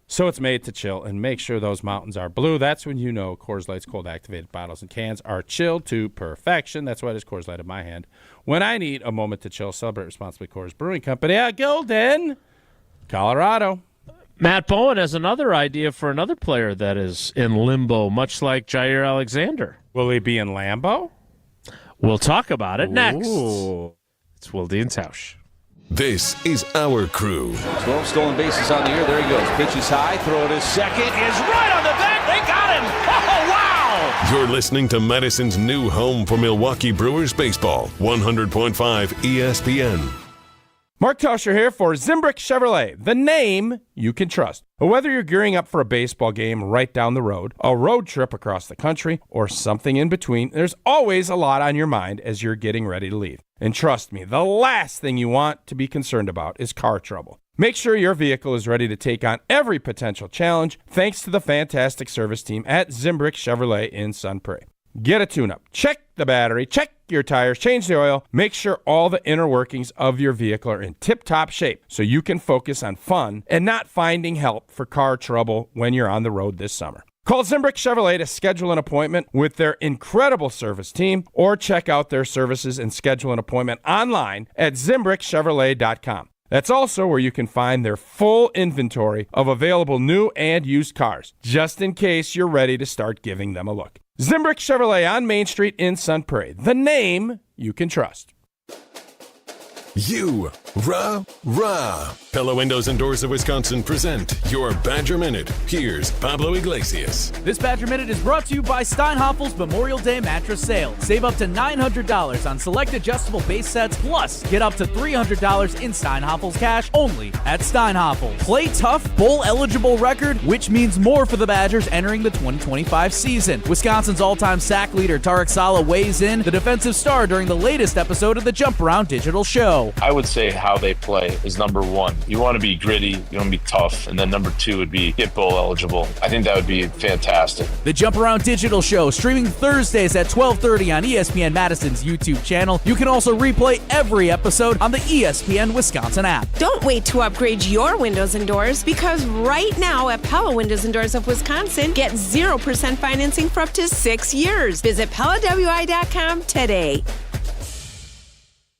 so it's made to chill. And make sure those mountains are blue. That's when you know Coors Light's cold activated bottles and cans are chilled to perfection. That's why there's Coors Light in my hand. When I need a moment to chill, celebrate responsibly. Coors Brewing Company at Golden, Colorado. Matt Bowen has another idea for another player that is in limbo, much like Jaire Alexander. Will he be in Lambeau? We'll talk about it next. Ooh. It's Wilde and Tausch. This is our crew. 12 stolen bases on the year. There he goes. Pitch is high. Throw to second. Is right on the back. They got him. Oh, wow. You're listening to Madison's new home for Milwaukee Brewers baseball, 100.5 ESPN. Mark Tauscher here for Zimbrick Chevrolet, the name you can trust. Whether you're gearing up for a baseball game right down the road, a road trip across the country, or something in between, there's always a lot on your mind as you're getting ready to leave. And trust me, the last thing you want to be concerned about is car trouble. Make sure your vehicle is ready to take on every potential challenge thanks to the fantastic service team at Zimbrick Chevrolet in Sun Prairie. Get a tune-up, check the battery, check your tires, change the oil, make sure all the inner workings of your vehicle are in tip-top shape so you can focus on fun and not finding help for car trouble when you're on the road this summer. Call Zimbrick Chevrolet to schedule an appointment with their incredible service team or check out their services and schedule an appointment online at ZimbrickChevrolet.com. That's also where you can find their full inventory of available new and used cars, just in case you're ready to start giving them a look. Zimbrick Chevrolet on Main Street in Sun Prairie, the name you can trust. Rah. Pella Windows and Doors of Wisconsin present your Badger Minute. Here's Pablo Iglesias. This Badger Minute is brought to you by Steinhaffel's Memorial Day mattress sale. Save up to $900 on select adjustable base sets, plus get up to $300 in Steinhaffel's cash only at Steinhaffel's. Play tough, bowl-eligible record, which means more for the Badgers entering the 2025 season. Wisconsin's all-time sack leader Tarek Saleh weighs in, the defensive star during the latest episode of the Jump Around digital show. I would say how they play is number one. You want to be gritty, you want to be tough, and then number two would be get bowl eligible. I think that would be fantastic. The Jump Around digital show, streaming Thursdays at 12:30 on ESPN Madison's YouTube channel. You can also replay every episode on the ESPN Wisconsin app. Don't wait to upgrade your windows and doors, because right now at Pella Windows and Doors of Wisconsin, get 0% financing for up to 6 years. Visit PellaWI.com today.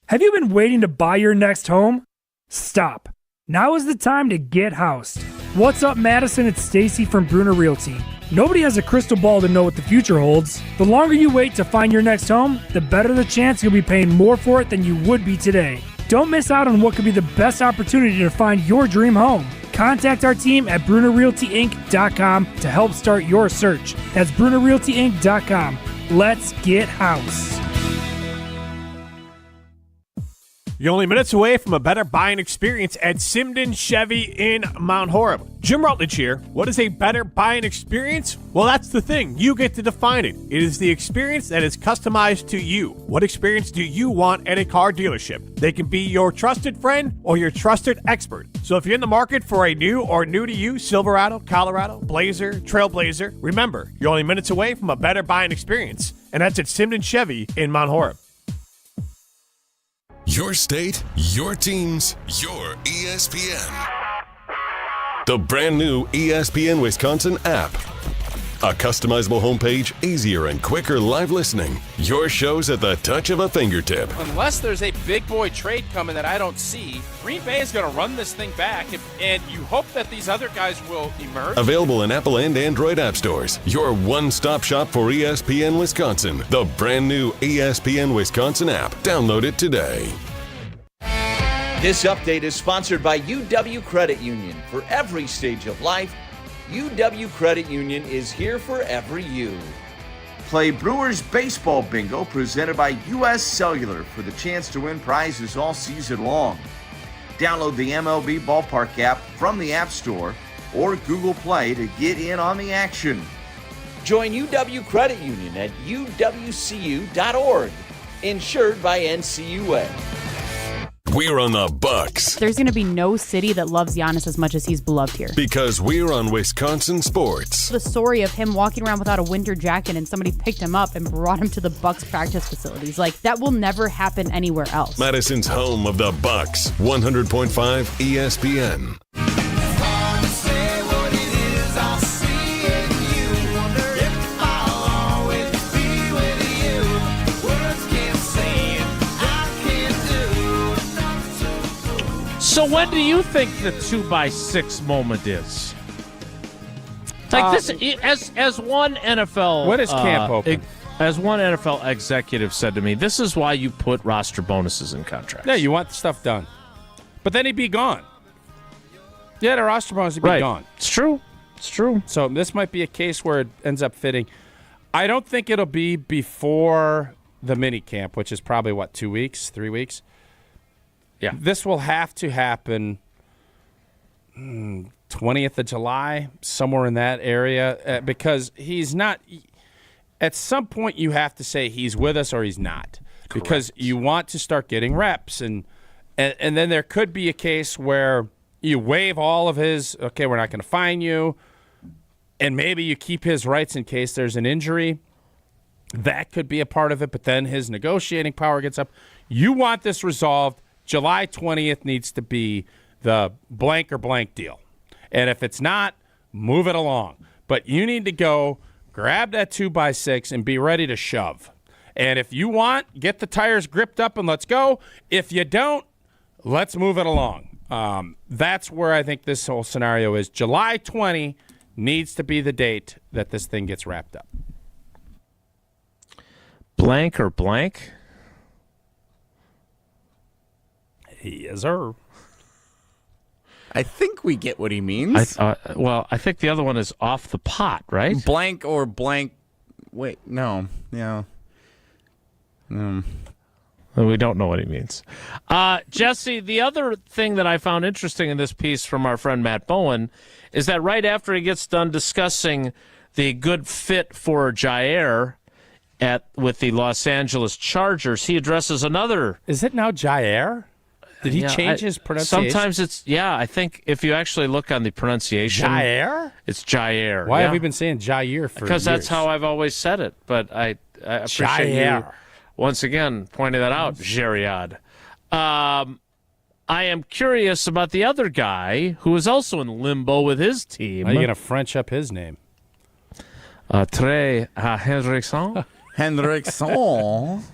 Have you been waiting to buy your next home? Stop. Now is the time to get housed. What's up, Madison? It's Stacy from Bruner Realty. Nobody has a crystal ball to know what the future holds. The longer you wait to find your next home, the better the chance you'll be paying more for it than you would be today. Don't miss out on what could be the best opportunity to find your dream home. Contact our team at BrunerRealtyInc.com to help start your search. That's BrunerRealtyInc.com. Let's get housed. You're only minutes away from a better buying experience at Simden Chevy in Mount Horeb. Jim Rutledge here. What is a better buying experience? Well, that's the thing. You get to define it. It is the experience that is customized to you. What experience do you want at a car dealership? They can be your trusted friend or your trusted expert. So if you're in the market for a new or new-to-you Silverado, Colorado, Blazer, Trailblazer, remember, you're only minutes away from a better buying experience. And that's at Simden Chevy in Mount Horeb. Your state, your teams, your ESPN. The brand new ESPN Wisconsin app. A customizable homepage, easier and quicker live listening. Your shows at the touch of a fingertip. Unless there's a big boy trade coming that I don't see, Green Bay is going to run this thing back, and you hope that these other guys will emerge. Available in Apple and Android app stores. Your one-stop shop for ESPN Wisconsin. The brand new ESPN Wisconsin app. Download it today. This update is sponsored by UW Credit Union. For every stage of life, UW Credit Union is here for every you. Play Brewers Baseball Bingo presented by U.S. Cellular for the chance to win prizes all season long. Download the MLB Ballpark app from the App Store or Google Play to get in on the action. Join UW Credit Union at uwcu.org. Insured by NCUA. We're on the Bucks There's going to be no city that loves Giannis as much as he's beloved here. because we're on Wisconsin sports. The story of him walking around without a winter jacket and somebody picked him up and brought him to the Bucks practice facilities. Like, that will never happen anywhere else. Madison's home of the Bucks, 100.5 ESPN. So when do you think the 2x6 moment is? Like this, as one NFL. What is camp open? As one NFL executive said to me, this is why you put roster bonuses in contracts. Yeah, you want the stuff done. But then he'd be gone. Yeah, the roster bonus would be gone. It's true. It's true. So this might be a case where it ends up fitting. I don't think it'll be before the mini camp, which is probably, 2 weeks, 3 weeks? Yeah. This will have to happen 20th of July, somewhere in that area, because he's not – at some point you have to say he's with us or he's not. Correct. Because you want to start getting reps. And then there could be a case where you waive all of his, okay, we're not going to fine you, and maybe you keep his rights in case there's an injury. That could be a part of it, but then his negotiating power gets up. You want this resolved. July 20th needs to be the blank or blank deal. And if it's not, move it along. But you need to go grab that 2x6 and be ready to shove. And if you want, get the tires gripped up and let's go. If you don't, let's move it along. That's where I think this whole scenario is. July 20 needs to be the date that this thing gets wrapped up. Blank or blank? Yes, sir. I think we get what he means. I think the other one is off the pot, right? Blank or blank. Wait, no. Yeah. We don't know what he means. Jesse, the other thing that I found interesting in this piece from our friend Matt Bowen is that right after he gets done discussing the good fit for Jaire with the Los Angeles Chargers, he addresses another. Is it now Jaire? Did he change his pronunciation? Sometimes it's, I think if you actually look on the pronunciation. Jaire? It's Jaire. Why have we been saying Jaire for Because years? that's how I've always said it. But I appreciate you once again pointing that out, Jaire. I am curious about the other guy who is also in limbo with his team. Are you going to French up his name? Trey Hendrickson. Hendrickson.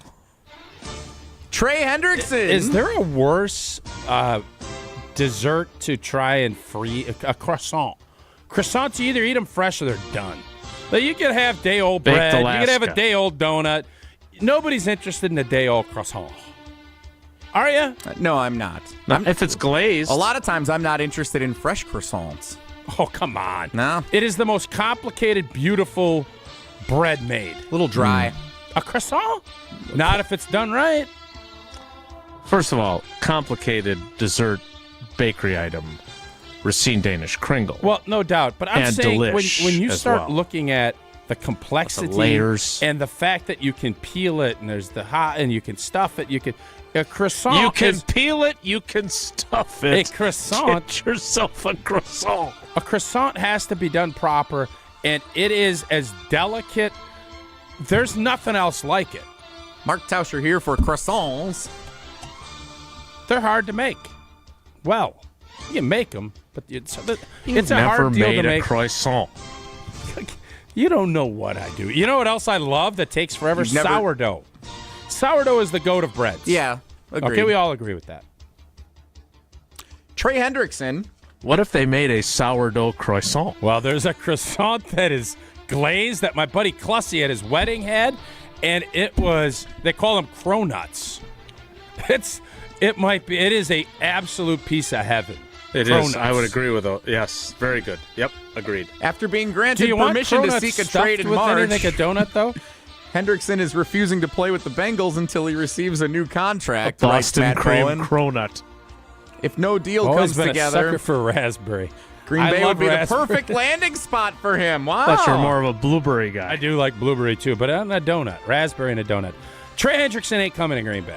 Trey Hendrickson. Is there a worse dessert to try and free a croissant? Croissants, you either eat them fresh or they're done. Like you could have day-old Baked bread. Alaska. You could have a day-old donut. Nobody's interested in a day-old croissant. Are you? No, I'm not. If it's glazed. A lot of times I'm not interested in fresh croissants. Oh, come on. No? It is the most complicated, beautiful bread made. A little dry. A croissant? Not if it's done right. First of all, complicated dessert bakery item, Racine Danish Kringle. Well, no doubt. But I'm saying when you start well. looking at the complexity the layers and the fact that you can peel it and there's the hot and you can stuff it, you can a croissant. You can peel it, you can stuff it. A croissant. Get yourself a croissant. A croissant has to be done proper, and it is as delicate. There's nothing else like it. Mark Tauscher here for croissants. They're hard to make. Well, you can make them, but it's a You've hard deal to never made make. A croissant. You don't know what I do. You know what else I love that takes forever? You've never- Sourdough. Sourdough is the goat of breads. Yeah, agreed. Okay, we all agree with that. Trey Hendrickson. What if they made a sourdough croissant? Well, there's a croissant that is glazed that my buddy Clussy at his wedding had, and it was, they call them cronuts. It might be. It is a absolute piece of heaven. It Cronuts. is. I would agree with it. Yes, very good. Yep, agreed. After being Do granted you want permission to Cronuts seek a stuffed trade in with March, anything, a donut, though? Hendrickson is refusing to play with the Bengals until he receives a new contract. Boston writes Matt cream Bowen. cronut. If no deal Always comes been together, a sucker for raspberry. Green I Bay love would be raspberry. the perfect landing spot for him. Wow. I thought you were more of a blueberry guy. I do like blueberry, too, but I'm a donut. Raspberry and a donut. Trey Hendrickson ain't coming to Green Bay.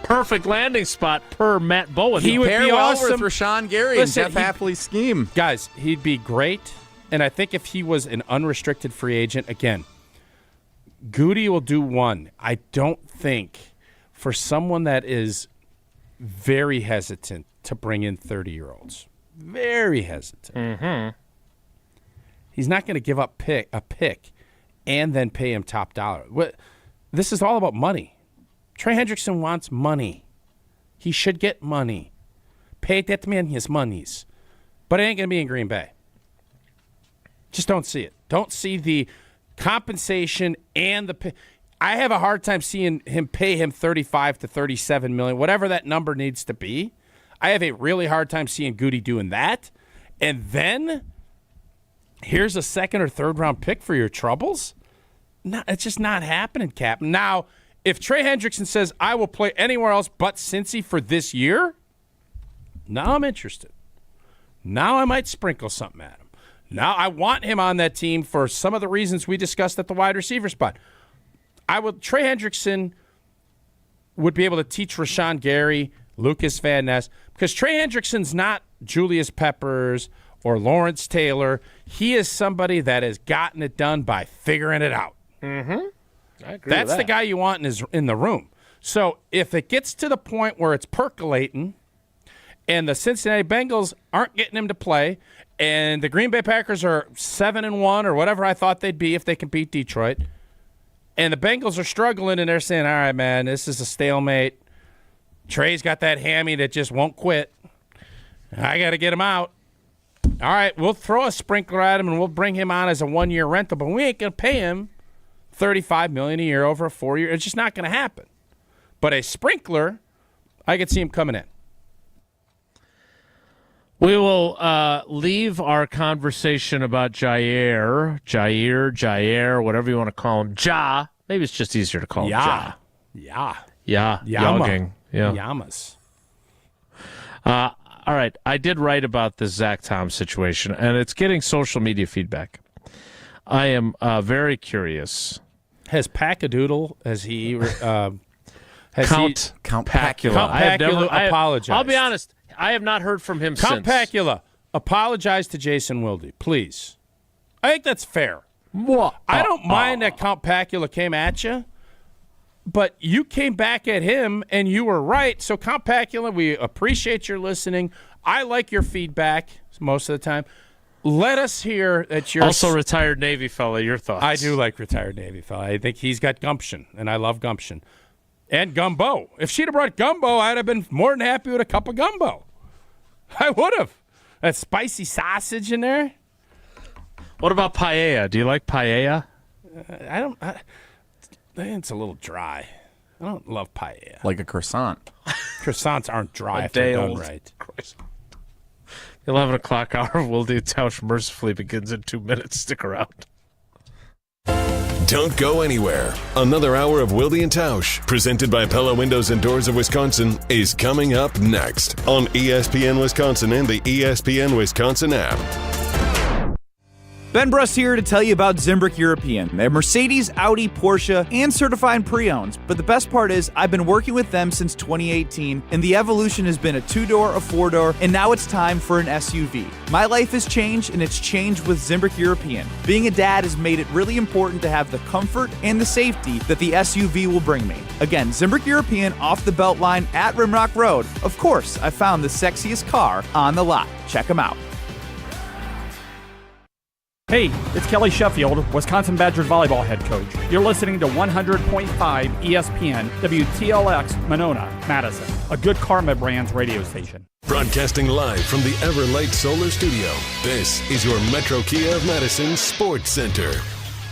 Perfect landing spot per Matt Bowen. He would Pair be well awesome. with Rashawn Gary Listen, and Jeff Hafley's scheme. Guys, he'd be great. And I think if he was an unrestricted free agent, again, Goody will do one. I don't think for someone that is very hesitant to bring in 30-year-olds, very hesitant, he's not going to give up a pick and then pay him top dollar. This is all about money. Trey Hendrickson wants money. He should get money. Pay that man his monies. But it ain't going to be in Green Bay. Just don't see it. Don't see the compensation and the pay. I have a hard time seeing him pay him $35 to $37 million, whatever that number needs to be. I have a really hard time seeing Goody doing that. And then here's a second or third round pick for your troubles. No, it's just not happening, Cap. Now, if Trey Hendrickson says, I will play anywhere else but Cincy for this year, now I'm interested. Now I might sprinkle something at him. Now I want him on that team for some of the reasons we discussed at the wide receiver spot. Trey Hendrickson would be able to teach Rashawn Gary, Lucas Van Ness, because Trey Hendrickson's not Julius Peppers or Lawrence Taylor. He is somebody that has gotten it done by figuring it out. I agree That's with the that. guy you want in the room. So if it gets to the point where it's percolating and the Cincinnati Bengals aren't getting him to play and the Green Bay Packers are 7-1 or whatever I thought they'd be if they can beat Detroit, and the Bengals are struggling and they're saying, all right, man, this is a stalemate. Trey's got that hammy that just won't quit. I got to get him out. All right, we'll throw a sprinkler at him and we'll bring him on as a one-year rental, but we ain't going to pay him $35 million a year over a 4 year. It's just not going to happen. But a sprinkler, I could see him coming in. We will leave our conversation about Jaire, whatever you want to call him. Ja. Maybe it's just easier to call him Ja. Yeah. Yogging. Yeah. Yamas. All right. I did write about this Zach Tom situation, and it's getting social media feedback. I am very curious. Has Packadoodle, has he... Count Pacula. Count Pacula apologized. I'll be honest. I have not heard from him Count since. Pacula, apologize to Jason Wilde, please. I think that's fair. What? I don't mind that Count Pacula came at you, but you came back at him, and you were right. So, Count Pacula, we appreciate your listening. I like your feedback most of the time. Let us hear that you're... Also retired Navy fella, your thoughts. I do like retired Navy fella. I think he's got gumption, and I love gumption. And gumbo. If she'd have brought gumbo, I'd have been more than happy with a cup of gumbo. I would have. That spicy sausage in there. What about paella? Do you like paella? I think it's a little dry. I don't love paella. Like a croissant. Croissants aren't dry if they're done right. Croissant. 11 o'clock hour of Wilde and Tausch mercifully begins in 2 minutes. Stick around. Don't go anywhere. Another hour of Wilde and Tausch, presented by Pella Windows and Doors of Wisconsin, is coming up next on ESPN Wisconsin and the ESPN Wisconsin app. Ben Brust here to tell you about Zimbrick European. They're Mercedes, Audi, Porsche, and certified pre-owns. But the best part is I've been working with them since 2018, and the evolution has been a 2-door, a 4-door, and now it's time for an SUV. My life has changed, and it's changed with Zimbrick European. Being a dad has made it really important to have the comfort and the safety that the SUV will bring me. Again, Zimbrick European off the belt line at Rimrock Road. Of course, I found the sexiest car on the lot. Check them out. Hey, it's Kelly Sheffield, Wisconsin Badgers volleyball head coach. You're listening to 100.5 ESPN WTLX Monona, Madison, a Good Karma Brands radio station. Broadcasting live from the Everlight Solar Studio, this is your Metro Kia of Madison Sports Center.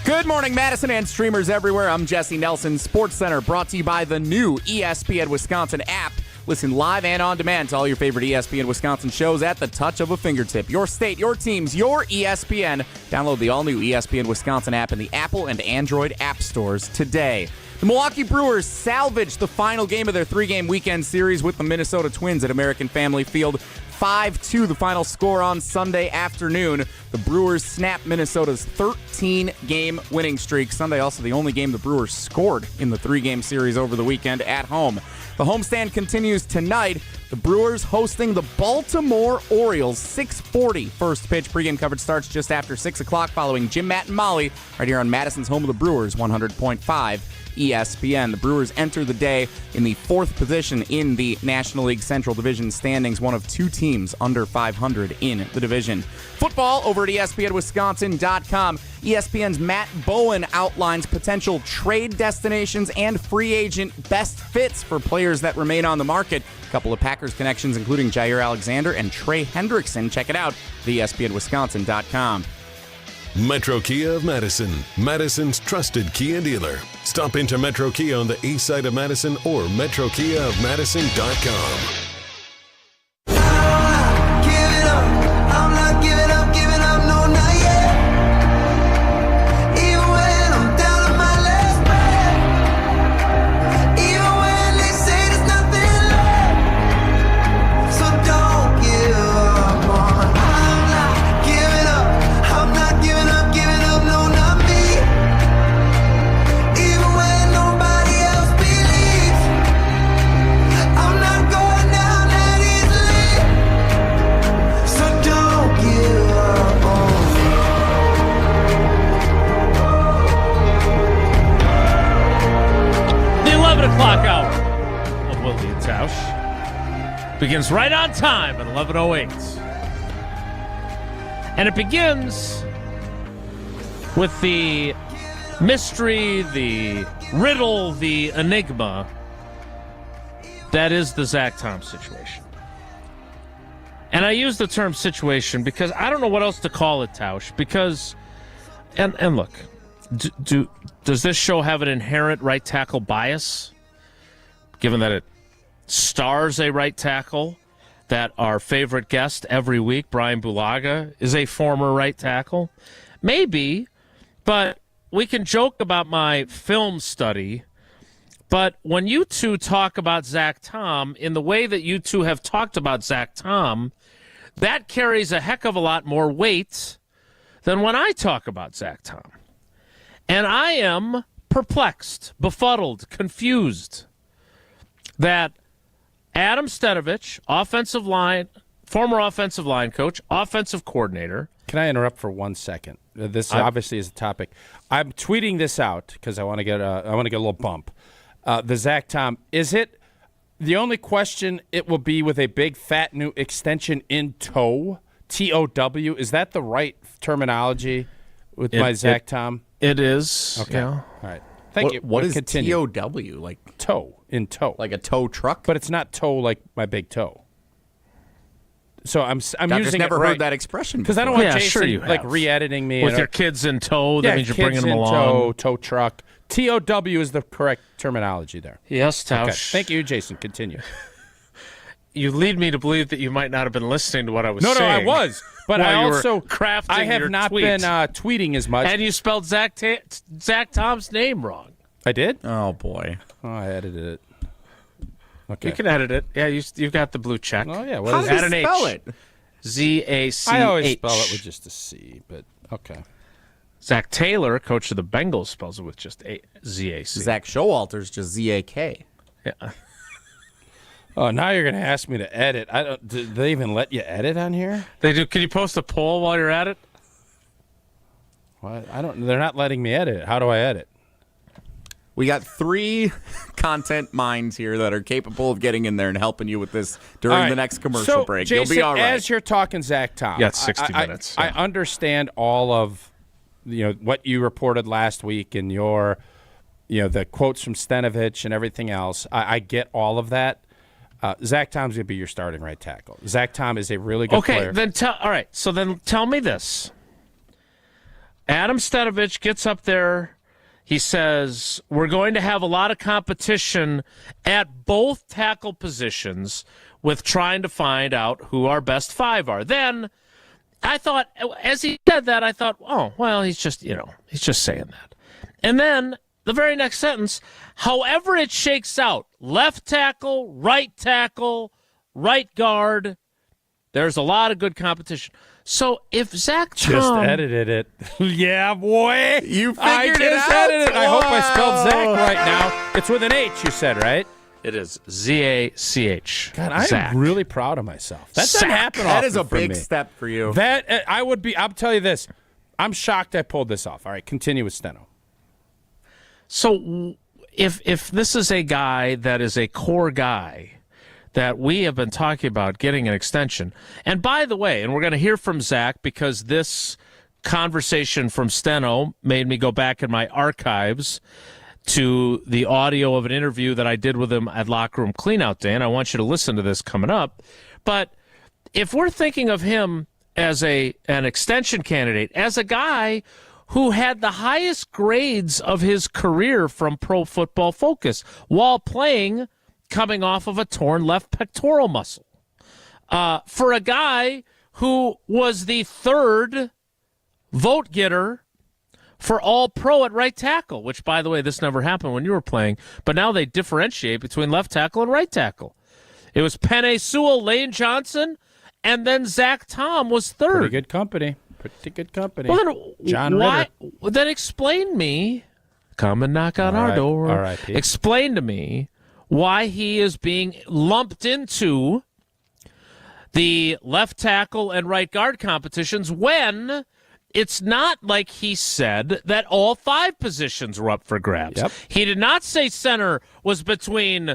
Good morning, Madison and streamers everywhere. I'm Jesse Nelson, Sports Center, brought to you by the new ESPN Wisconsin app. Listen live and on demand to all your favorite ESPN Wisconsin shows at the touch of a fingertip. Your state, your teams, your ESPN. Download the all-new ESPN Wisconsin app in the Apple and Android app stores today. The Milwaukee Brewers salvaged the final game of their 3-game weekend series with the Minnesota Twins at American Family Field. 5-2 the final score on Sunday afternoon. The Brewers snapped Minnesota's 13-game winning streak. Sunday also the only game the Brewers scored in the 3-game series over the weekend at home. The homestand continues tonight. The Brewers hosting the Baltimore Orioles. 6:40 first pitch. Pregame coverage starts just after 6 o'clock following Jim, Matt, and Molly right here on Madison's home of the Brewers, 100.5 ESPN. The Brewers enter the day in the 4th position in the National League Central Division standings, one of 2 teams under 500 in the division. Football over at ESPNWisconsin.com. ESPN's Matt Bowen outlines potential trade destinations and free agent best fits for players that remain on the market. A couple of Packers connections, including Jaire Alexander and Trey Hendrickson. Check it out at ESPNWisconsin.com. Metro Kia of Madison, Madison's trusted Kia dealer. Stop into Metro Kia on the east side of Madison or MetroKiaofMadison.com. Clock hour of Wilde and Tausch begins right on time at 11:08. And it begins with the mystery, the riddle, the enigma that is the Zach Tom situation. And I use the term situation because I don't know what else to call it, Tausch, because, and look, does this show have an inherent right tackle bias? Given that it stars a right tackle, that our favorite guest every week, Brian Bulaga, is a former right tackle? Maybe, but we can joke about my film study. But when you two talk about Zach Tom in the way that you two have talked about Zach Tom, that carries a heck of a lot more weight than when I talk about Zach Tom. And I am perplexed, befuddled, confused that Adam Stenavich, former offensive line coach, offensive coordinator. Can I interrupt for 1 second? This obviously is a topic. I'm tweeting this out because I want to get a little bump. The Zach Tom, is it the only question? It will be with a big fat new extension in tow. TOW. Is that the right terminology with my Zach Tom? It is. Okay. Yeah. All right. Thank you. What is continue. TOW? Like toe, in tow. Like a tow truck? But it's not toe like my big toe. So I'm I've using just it never right heard that expression because I don't want Yeah, Jason sure you like have. re-editing me With your kids in tow, that means you're bringing them along. Tow truck. TOW is the correct terminology there. Yes, Tausch. Okay. Thank you, Jason. Continue. You lead me to believe that you might not have been listening to what I was saying. No, I was. But I also crafting I have your not tweet. been tweeting as much. And you spelled Zach Tom's name wrong. I did? Oh, boy. Oh, I edited it. Okay. You can edit it. Yeah, you've got the blue check. Oh, yeah. How do you spell it? ZACH. I always spell it with just a C, but okay. Zach Taylor, coach of the Bengals, spells it with just a ZAC. Zach Showalter's just ZAK. Yeah. Oh, now you're going to ask me to edit. Do they even let you edit on here? They do. Can you post a poll while you're at it? What? They're not letting me edit. How do I edit? We got 3 content minds here that are capable of getting in there and helping you with this during the next commercial break. Jason, You'll be all right. As you're talking Zach Tom, you got 60 minutes. I understand all of what you reported last week and your the quotes from Stenavich and everything else. I get all of that. Zach Tom's going to be your starting right tackle. Zach Tom is a really good player. Okay, all right. So then tell me this. Adam Stenavich gets up there. He says, we're going to have a lot of competition at both tackle positions with trying to find out who our best 5 are. Then I thought, as he said that, I thought, oh, well, he's just saying that. And then the very next sentence, however it shakes out, left tackle, right guard, there's a lot of good competition. So if Zach Tom... Just edited it. Yeah, boy. You figured I it just out? edited it. I hope I spelled Zach right now. It's with an H, you said, right? It is Z-A-C-H. God, I Zach. am really proud of myself. That doesn't happen often. That is a for big me. step for you. That I would be. I'll tell you this. I'm shocked I pulled this off. All right, continue with Steno. So if this is a guy that is a core guy that we have been talking about getting an extension, and by the way, and we're going to hear from Zach because this conversation from Steno made me go back in my archives to the audio of an interview that I did with him at Locker Room Cleanout Day, and I want you to listen to this coming up. But if we're thinking of him as an extension candidate, as a guy who had the highest grades of his career from Pro Football Focus while playing, coming off of a torn left pectoral muscle, for a guy who was the 3rd vote getter for All-Pro at right tackle, which, by the way, this never happened when you were playing, but now they differentiate between left tackle and right tackle. It was Penei Sewell, Lane Johnson, and then Zach Tom was 3rd. Pretty good company. Well, then, John Ritter. Then explain me, come and knock on our door. All right, Pete. Explain to me why he is being lumped into the left tackle and right guard competitions when it's not like he said that all 5 positions were up for grabs. Yep. He did not say center was between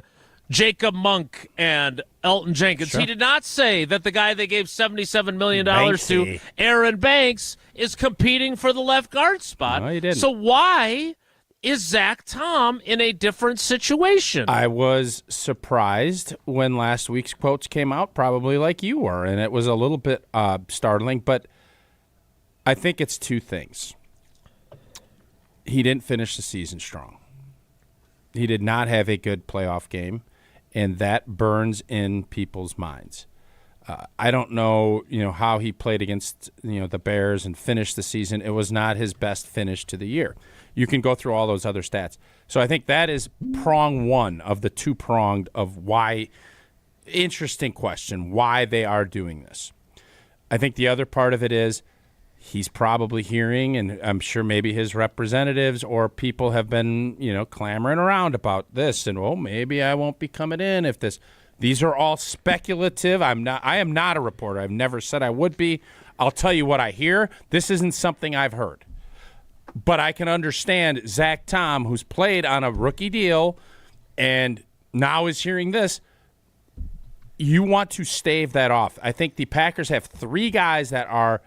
Jacob Monk and Elton Jenkins. Sure. He did not say that the guy they gave $77 million Banksy. to, Aaron Banks, is competing for the left guard spot. No, he didn't. So why is Zach Tom in a different situation? I was surprised when last week's quotes came out, probably like you were, and it was a little bit startling, but I think it's 2 things. He didn't finish the season strong. He did not have a good playoff game, and that burns in people's minds. I don't know, how he played against, the Bears and finished the season. It was not his best finish to the year. You can go through all those other stats. So I think that is prong 1 of the 2-pronged of why. Interesting question, why they are doing this. I think the other part of it is he's probably hearing, and I'm sure maybe his representatives or people have been, clamoring around about this, and maybe I won't be coming in if this. These are all speculative. I am not a reporter. I've never said I would be. I'll tell you what I hear. This isn't something I've heard. But I can understand Zach Tom, who's played on a rookie deal and now is hearing this. You want to stave that off. I think the Packers have 3 guys that are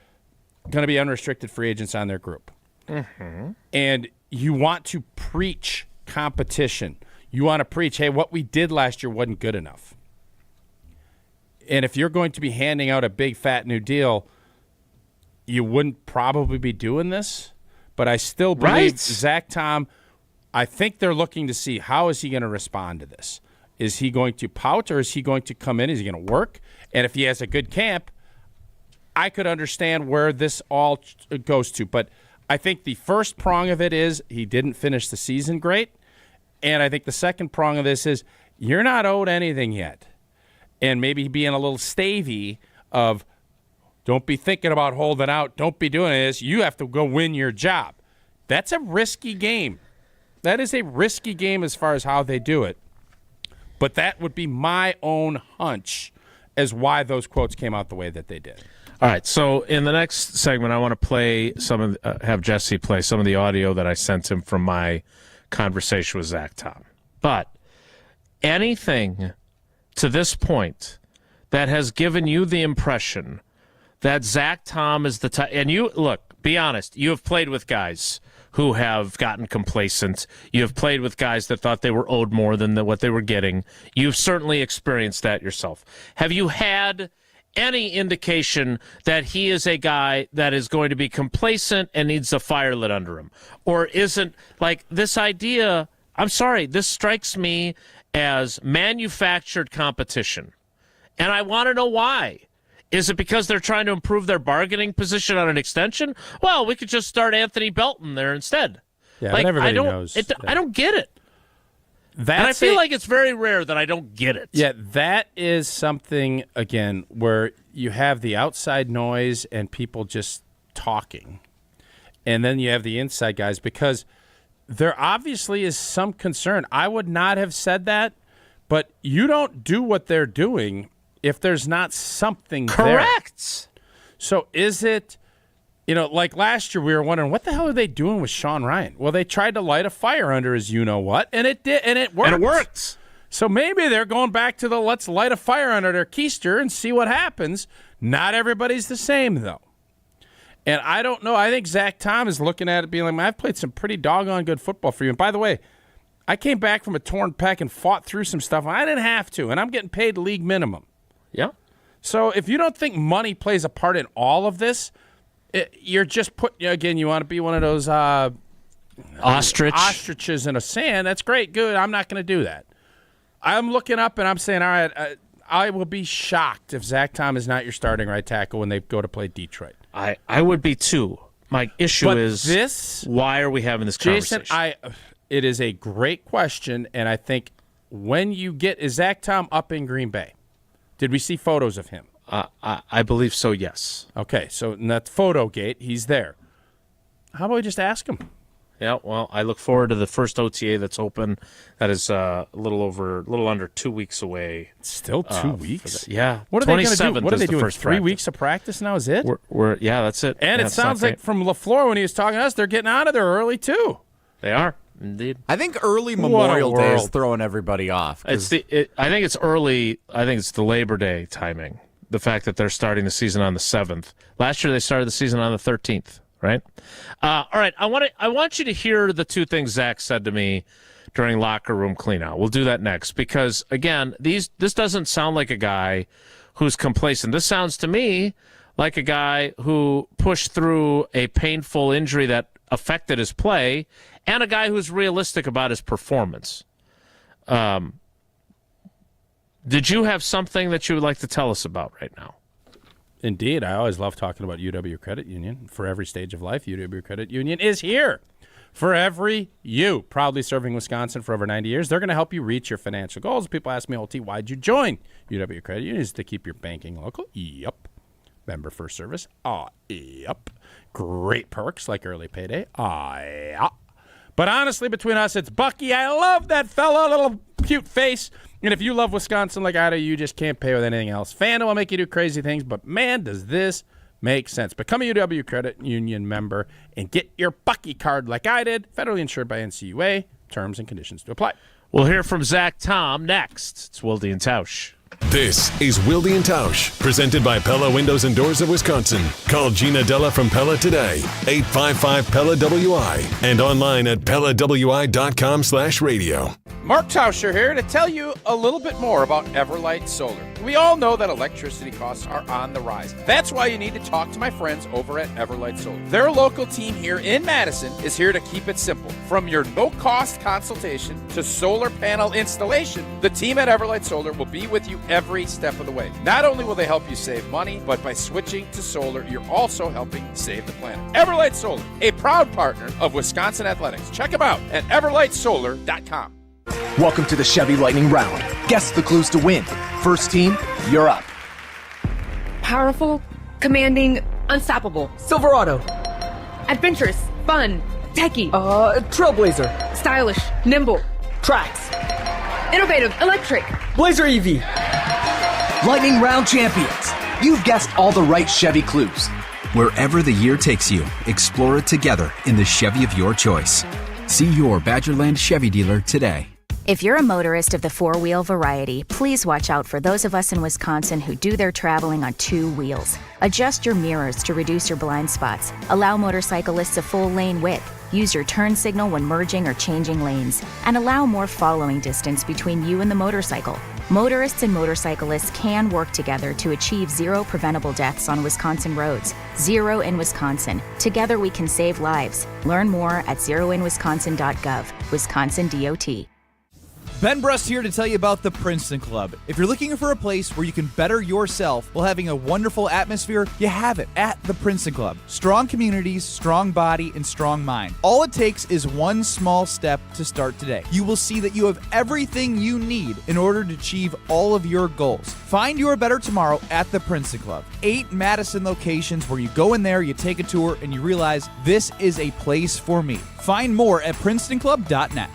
going to be unrestricted free agents on their group. Mm-hmm. And you want to preach competition. You want to preach, hey, what we did last year wasn't good enough. And if you're going to be handing out a big, fat new deal, you wouldn't probably be doing this. But I still believe Zach Tom, I think they're looking to see how is he going to respond to this. Is he going to pout or is he going to come in? Is he going to work? And if he has a good camp, I could understand where this all goes to. But I think the first prong of it is he didn't finish the season great. And I think the second prong of this is you're not owed anything yet. And maybe being a little stavey of don't be thinking about holding out. Don't be doing this. You have to go win your job. That's a risky game. That is a risky game as far as how they do it. But that would be my own hunch as why those quotes came out the way that they did. All right, so in the next segment, I want to play have Jesse play some of the audio that I sent him from my conversation with Zach Tom. But anything to this point that has given you the impression that Zach Tom is the type, and you, look, be honest, you have played with guys who have gotten complacent. You have played with guys that thought they were owed more than what they were getting. You've certainly experienced that yourself. Have you had any indication that he is a guy that is going to be complacent and needs a fire lit under him, or isn't like this idea. I'm sorry, this strikes me as manufactured competition, and I want to know why. Is it because they're trying to improve their bargaining position on an extension? Well, we could just start Anthony Belton there instead. Yeah, but everybody knows. I don't get it. And I feel like it's very rare that I don't get it. Yeah, that is something, again, where you have the outside noise and people just talking. And then you have the inside guys, because there obviously is some concern. I would not have said that, but you don't do what they're doing if there's not something correct. There. So is it, like last year we were wondering, what the hell are they doing with Sean Ryan? Well, they tried to light a fire under his you-know-what, and it did, and it worked. And it worked. So maybe they're going back to the let's light a fire under their keister and see what happens. Not everybody's the same, though. And I don't know. I think Zach Tom is looking at it being like, I've played some pretty doggone good football for you. And by the way, I came back from a torn pec and fought through some stuff. I didn't have to, and I'm getting paid league minimum. Yeah. So if you don't think money plays a part in all of this, you're just again, you want to be one of those ostriches in a sand. That's great. Good. I'm not going to do that. I'm looking up and I'm saying, all right, I will be shocked if Zach Tom is not your starting right tackle when they go to play Detroit. I would be too. My issue is why are we having this conversation? Jason, it is a great question, and I think when you is Zach Tom up in Green Bay? Did we see photos of him? I believe so, yes. Okay, so in that photo gate, he's there. How about we just ask him? Yeah, well, I look forward to the first OTA that's open. That is a little under 2 weeks away. Still 2 weeks? Yeah. What are they going to do? What are they doing? 3 weeks of practice now is it? Yeah, that's it. And it sounds like from LaFleur when he was talking to us, they're getting out of there early too. They are. Indeed. I think early Memorial Day is throwing everybody off. I think it's early. I think it's the Labor Day timing. The fact that they're starting the season on the 7th. Last year they started the season on the 13th, right? All right. I want you to hear the two things Zach said to me during locker room cleanout. We'll do that next because, again, this doesn't sound like a guy who's complacent. This sounds to me like a guy who pushed through a painful injury that affected his play, and a guy who's realistic about his performance. Did you have something that you would like to tell us about right now? Indeed. I always love talking about UW Credit Union. For every stage of life, UW Credit Union is here. For every you. Proudly serving Wisconsin for over 90 years. They're going to help you reach your financial goals. People ask me, LT, why'd you join UW Credit Union? Is to keep your banking local? Yep. Member first service? Yep. Great perks like early payday? Yeah. But honestly, between us, it's Bucky. I love that fella, little cute face. And if you love Wisconsin like I do, you just can't pay with anything else. FanDuel will make you do crazy things, but man, does this make sense. Become a UW Credit Union member and get your Bucky card like I did. Federally insured by NCUA. Terms and conditions to apply. We'll hear from Zach Tom next. It's Wilde and Tausch. This is Wilde and Tausch, presented by Pella Windows and Doors of Wisconsin. Call Gina Della from Pella today, 855-PELLA-WI, and online at PellaWI.com/radio. Mark Tauscher here to tell you a little bit more about Everlight Solar. We all know that electricity costs are on the rise. That's why you need to talk to my friends over at Everlight Solar. Their local team here in Madison is here to keep it simple. From your no-cost consultation to solar panel installation, the team at Everlight Solar will be with you every step of the way. Not only will they help you save money, but by switching to solar, you're also helping save the planet. Everlight Solar, a proud partner of Wisconsin Athletics. Check them out at everlightsolar.com. Welcome to the Chevy Lightning Round. Guess the clues to win. First team, you're up. Powerful, commanding, unstoppable. Silverado. Adventurous, fun, techie. Trailblazer. Stylish, nimble. Trax. Innovative, electric. Blazer EV. Lightning Round champions. You've guessed all the right Chevy clues. Wherever the year takes you, explore it together in the Chevy of your choice. See your Badgerland Chevy dealer today. If you're a motorist of the four-wheel variety, please watch out for those of us in Wisconsin who do their traveling on two wheels. Adjust your mirrors to reduce your blind spots. Allow motorcyclists a full lane width. Use your turn signal when merging or changing lanes. And allow more following distance between you and the motorcycle. Motorists and motorcyclists can work together to achieve zero preventable deaths on Wisconsin roads. Zero in Wisconsin. Together we can save lives. Learn more at zeroinwisconsin.gov. Wisconsin DOT. Ben Brust here to tell you about the Princeton Club. If you're looking for a place where you can better yourself while having a wonderful atmosphere, you have it at the Princeton Club. Strong communities, strong body, and strong mind. All it takes is one small step to start today. You will see that you have everything you need in order to achieve all of your goals. Find your better tomorrow at the Princeton Club. 8 Madison locations where you go in there, you take a tour, and you realize this is a place for me. Find more at princetonclub.net.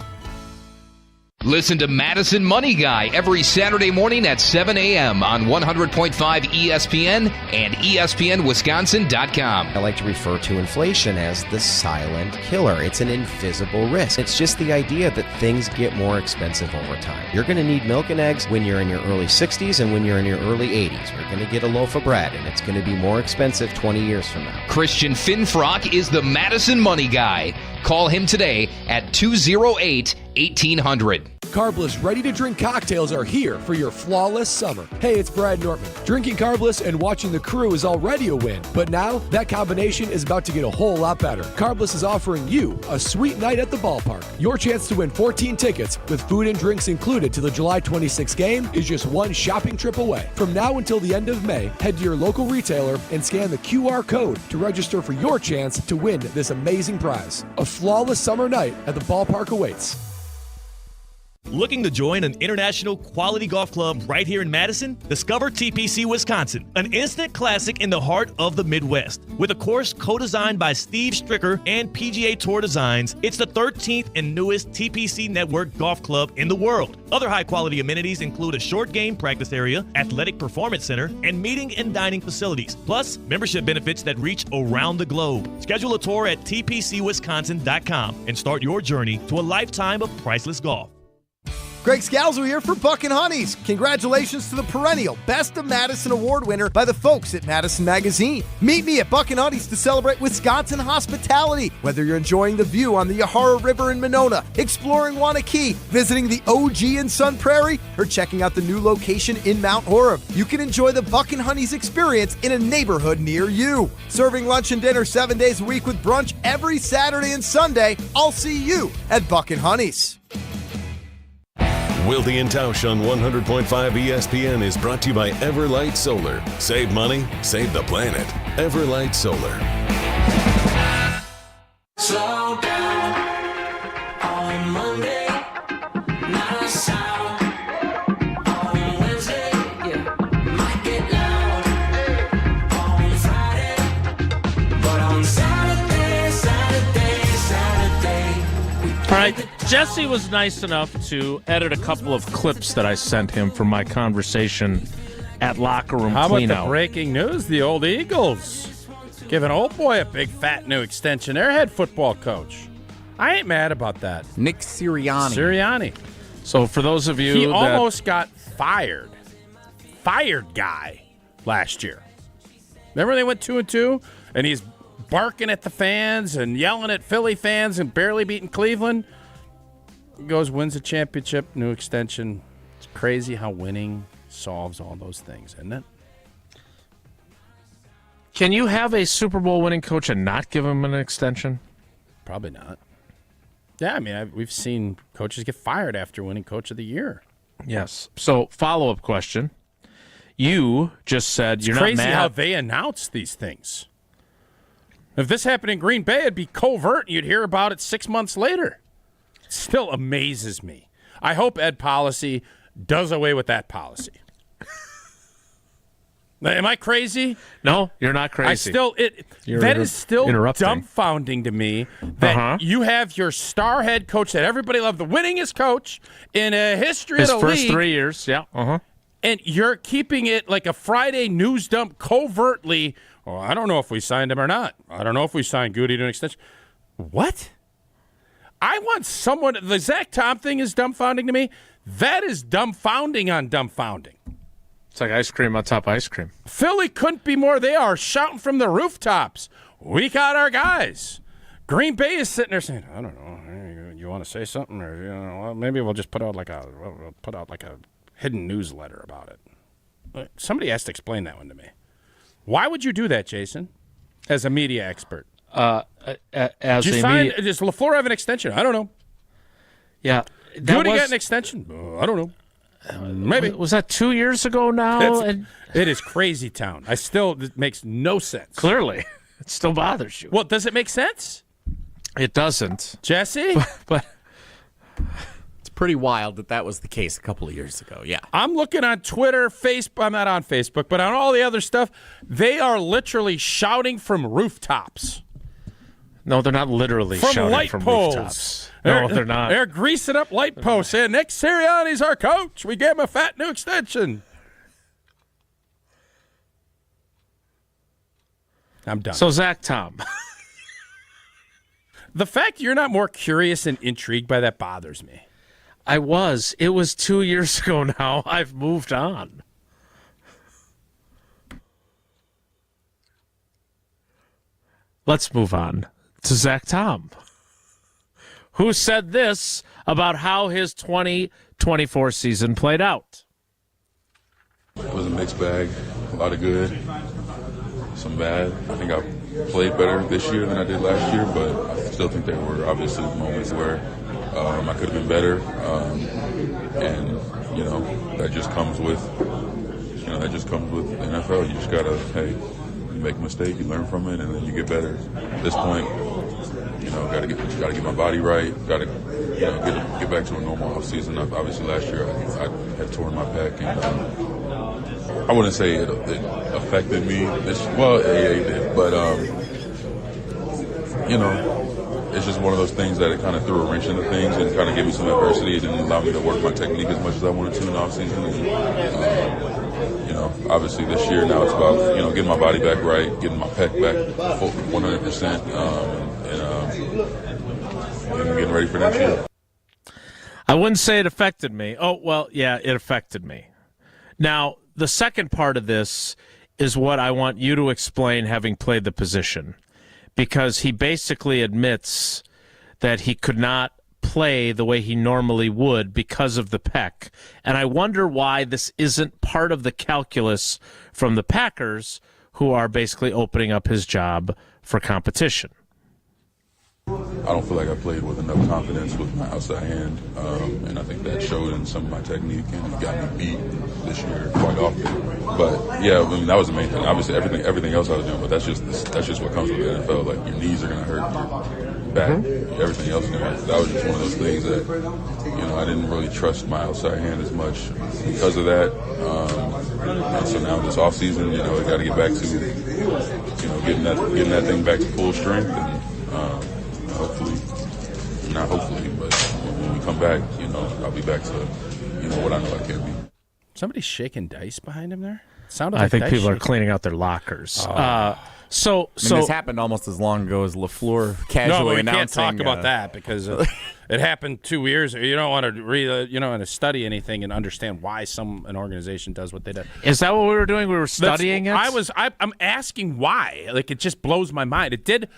Listen to Madison Money Guy every Saturday morning at 7 a.m. on 100.5 ESPN and ESPNWisconsin.com. I like to refer to inflation as the silent killer. It's an invisible risk. It's just the idea that things get more expensive over time. You're going to need milk and eggs when you're in your early 60s and when you're in your early 80s. You're going to get a loaf of bread, and it's going to be more expensive 20 years from now. Christian Finfrock is the Madison Money Guy. Call him today at 208-1800. Carbless ready-to-drink cocktails are here for your flawless summer. Hey, it's Brad Nortman. Drinking Carbless and watching the crew is already a win, but now that combination is about to get a whole lot better. Carbless is offering you a sweet night at the ballpark. Your chance to win 14 tickets with food and drinks included to the July 26th game is just one shopping trip away. From now until the end of May, head to your local retailer and scan the QR code to register for your chance to win this amazing prize. A flawless summer night at the ballpark awaits. Looking to join an international quality golf club right here in Madison? Discover TPC Wisconsin, an instant classic in the heart of the Midwest. With a course co-designed by Steve Stricker and PGA Tour Designs, it's the 13th and newest TPC Network golf club in the world. Other high-quality amenities include a short game practice area, athletic performance center, and meeting and dining facilities, plus membership benefits that reach around the globe. Schedule a tour at tpcwisconsin.com and start your journey to a lifetime of priceless golf. Greg Scalzo here for Buck and Honeys. Congratulations to the perennial Best of Madison Award winner by the folks at Madison Magazine. Meet me at Buck and Honeys to celebrate Wisconsin hospitality. Whether you're enjoying the view on the Yahara River in Monona, exploring Wanakee, visiting the OG in Sun Prairie, or checking out the new location in Mount Horeb, you can enjoy the Buck and Honeys experience in a neighborhood near you. Serving lunch and dinner 7 days a week with brunch every Saturday and Sunday. I'll see you at Buck and Honeys. Wilde and Tausch on 100.5 ESPN is brought to you by Everlight Solar. Save money, save the planet. Everlight Solar. Slow down on Monday, not a sound on Wednesday, might get loud on Friday, but on Saturday. All right, Jesse was nice enough to edit a couple of clips that I sent him from my conversation at Locker Room How Cleanout. about the breaking news? The old Eagles giving old boy a big fat new extension. Their head football coach. I ain't mad about that. Nick Sirianni. Sirianni. So for those of you he that almost got fired. Fired guy last year. Remember they went 2-2 and he's barking at the fans and yelling at Philly fans and barely beating Cleveland. Goes, wins a championship, new extension. It's crazy how winning solves all those things, isn't it? Can you have a Super Bowl winning coach and not give him an extension? Probably not. Yeah, I mean, we've seen coaches get fired after winning Coach of the Year. Yes. So, follow-up question. You just said you're not mad. It's crazy how they announce these things. If this happened in Green Bay, it'd be covert, and you'd hear about it 6 months later. It still amazes me. I hope Ed Policy does away with that policy. Am I crazy? No, you're not crazy. That is still dumbfounding to me that you have your star head coach that everybody loved, the winningest coach in a history of the league. His first 3 years, yeah. And you're keeping it like a Friday news dump covertly. Oh, I don't know if we signed him or not. I don't know if we signed Goody to an extension. What? I want someone. The Zach Tom thing is dumbfounding to me. That is dumbfounding on dumbfounding. It's like ice cream on top of ice cream. Philly couldn't be more. They are shouting from the rooftops. We got our guys. Green Bay is sitting there saying, I don't know. You want to say something, or well, maybe we'll just put out like a hidden newsletter about it. Somebody has to explain that one to me. Why would you do that, Jason, as a media expert? As does LaFleur have an extension? I don't know. Yeah. Would he get an extension? I don't know. Maybe. Was that 2 years ago now? It is crazy town. It makes no sense. Clearly. It still bothers you. Well, does it make sense? It doesn't. Jesse? But it's pretty wild that was the case a couple of years ago. Yeah. I'm looking on Twitter, Facebook. I'm not on Facebook, but on all the other stuff, they are literally shouting from rooftops. No, they're not literally from shouting light from poles. rooftops. No, they're not. They're greasing up light posts saying, Nick Sirianni's our coach. We gave him a fat new extension. I'm done. So, Zach Tom. The fact you're not more curious and intrigued by that bothers me. I was. It was 2 years ago now. I've moved on. Let's move on to Zach Tom, who said this about how his 2024 season played out. It was a mixed bag, a lot of good, some bad. I think I played better this year than I did last year, but I still think there were obviously moments where I could have been better, and that just comes with the NFL. You just gotta, you make a mistake, you learn from it, and then you get better. At this point, gotta get my body right, gotta get back to a normal offseason. Obviously, last year I had torn my pec, and I wouldn't say it affected me. It did, but it's just one of those things that it kind of threw a wrench into things and kind of gave me some adversity. It didn't allow me to work my technique as much as I wanted to in the offseason. And, obviously this year now it's about, getting my body back right, getting my pec back 100%, and getting ready for next year. I wouldn't say it affected me. Oh, well, yeah, it affected me. Now, the second part of this is what I want you to explain, having played the position, because he basically admits that he could not play the way he normally would because of the pec. And I wonder why this isn't part of the calculus from the Packers, who are basically opening up his job for competition. I don't feel like I played with enough confidence with my outside hand, and I think that showed in some of my technique, and it got me beat this year quite often. But yeah, that was the main thing. Obviously, everything else I was doing, but that's just what comes with the NFL. Like, your knees are gonna hurt, your back, everything else is gonna hurt. That was just one of those things that I didn't really trust my outside hand as much because of that. And so now this off season, I got to get back to getting that thing back to full strength, and not hopefully, but when we come back, I'll be back to, what I know I can be. Somebody's shaking dice behind him there? I think people are cleaning out their lockers. So this happened almost as long ago as LaFleur casually announcing. No, we can't talk about that because it happened 2 years ago. You don't want to to study anything and understand why an organization does what they do. Is that what we were doing? We were studying it? I'm asking why. Like, it just blows my mind. We did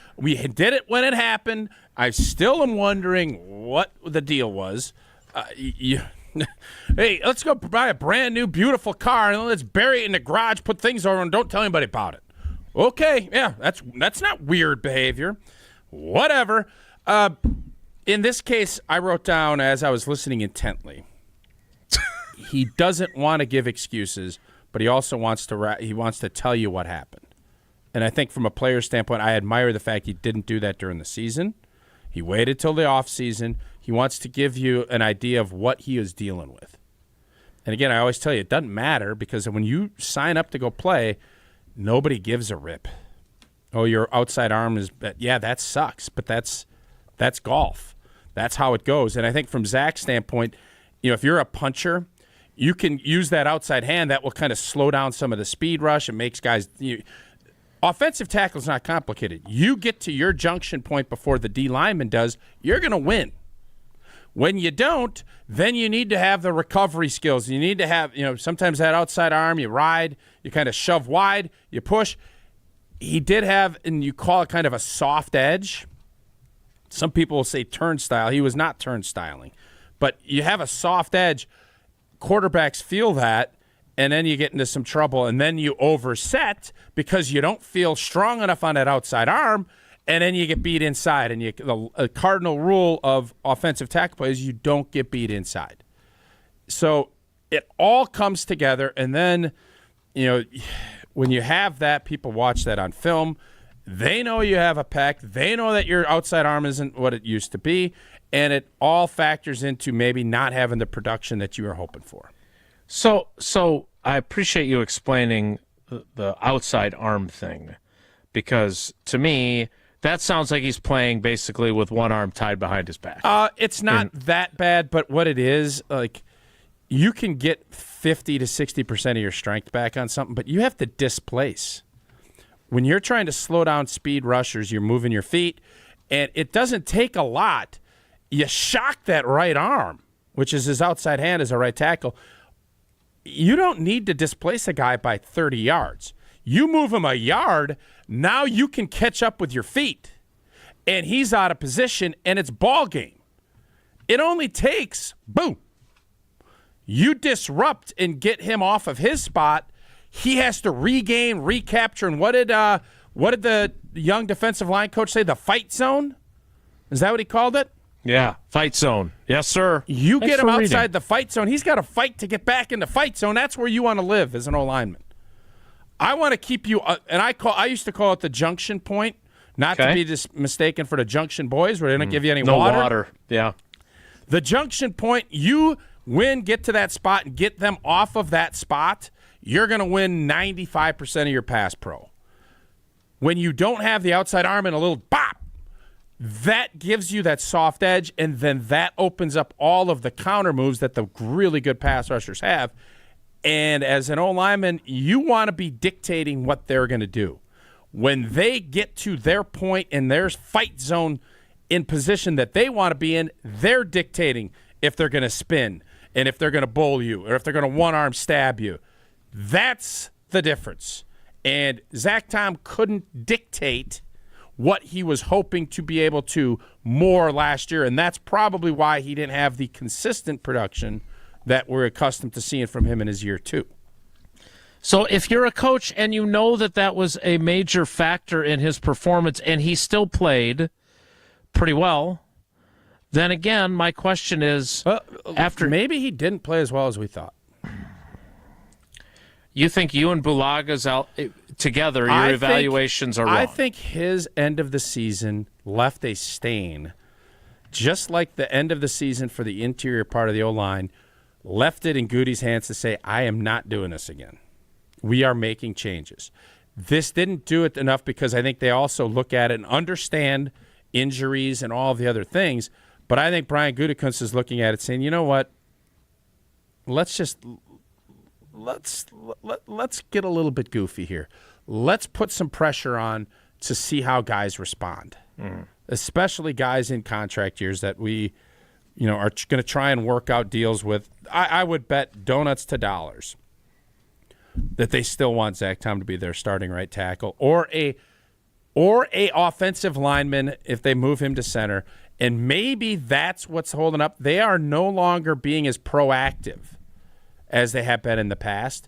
it when it happened. I still am wondering what the deal was. Hey, let's go buy a brand new, beautiful car and let's bury it in the garage, put things over, and don't tell anybody about it. Okay, yeah, that's not weird behavior. Whatever. In this case, I wrote down as I was listening intently, he doesn't want to give excuses, but he also wants to tell you what happened. And I think from a player's standpoint, I admire the fact he didn't do that during the season. He waited till the offseason. He wants to give you an idea of what he is dealing with. And again, I always tell you, it doesn't matter because when you sign up to go play, nobody gives a rip. Oh, your outside arm is – yeah, that sucks, but that's golf. That's how it goes. And I think from Zach's standpoint, if you're a puncher, you can use that outside hand. That will kind of slow down some of the speed rush and makes guys offensive tackle is not complicated. You get to your junction point before the D lineman does, you're going to win. When you don't, then you need to have the recovery skills. You need to have, sometimes that outside arm, you ride, you kind of shove wide, you push. He did have, and you call it kind of a soft edge. Some people will say turnstile. He was not turnstiling. But you have a soft edge. quarterbacks feel that, and then you get into some trouble, and then you overset because you don't feel strong enough on that outside arm, and then you get beat inside. And the cardinal rule of offensive tackle play is you don't get beat inside. So it all comes together, and then, when you have that, people watch that on film. They know you have a pec. They know that your outside arm isn't what it used to be, and it all factors into maybe not having the production that you were hoping for. So I appreciate you explaining the outside arm thing, because to me that sounds like he's playing basically with one arm tied behind his back. It's not that bad, but what it is, like, you can get 50 to 60% of your strength back on something, but you have to displace. When you're trying to slow down speed rushers, you're moving your feet, and it doesn't take a lot. You shock that right arm, which is his outside hand as a right tackle. You don't need to displace a guy by 30 yards. You move him a yard, now you can catch up with your feet. And he's out of position, and it's ball game. It only takes, boom. You disrupt and get him off of his spot. He has to regain, recapture, and what did the young defensive line coach say? The fight zone? Is that what he called it? Yeah, fight zone. Yes, sir. You Thanks get him for outside reading. the fight zone. He's got to fight to get back in the fight zone. That's where you want to live as an O-lineman. I want to keep you, and I used to call it the junction point, not to be mistaken for the junction boys, where they don't give you any no water. water. Yeah. The junction point, you get to that spot and get them off of that spot, you're going to win 95% of your pass pro. When you don't have the outside arm and a little bop, that gives you that soft edge, and then that opens up all of the counter moves that the really good pass rushers have. And as an O-lineman, you want to be dictating what they're going to do. When they get to their point in their fight zone in position that they want to be in, they're dictating if they're going to spin and if they're going to bowl you or if they're going to one-arm stab you. That's the difference. And Zach Tom couldn't dictate what he was hoping to be able to more last year, and that's probably why he didn't have the consistent production that we're accustomed to seeing from him in his year 2. So if you're a coach and you know that was a major factor in his performance and he still played pretty well, then again, my question is, after maybe he didn't play as well as we thought. You think you and Bulaga's out together, your evaluations are wrong? I think his end of the season left a stain, just like the end of the season for the interior part of the O-line left it in Goody's hands to say, I am not doing this again. We are making changes. This didn't do it enough because I think they also look at it and understand injuries and all of the other things. But I think Brian Gutekunst is looking at it saying, you know what? Let's get a little bit goofy here. Let's put some pressure on to see how guys respond, especially guys in contract years that we are going to try and work out deals with. I would bet donuts to dollars that they still want Zach Tom to be their starting right tackle or a offensive lineman if they move him to center. And maybe that's what's holding up. They are no longer being as proactive as they have been in the past.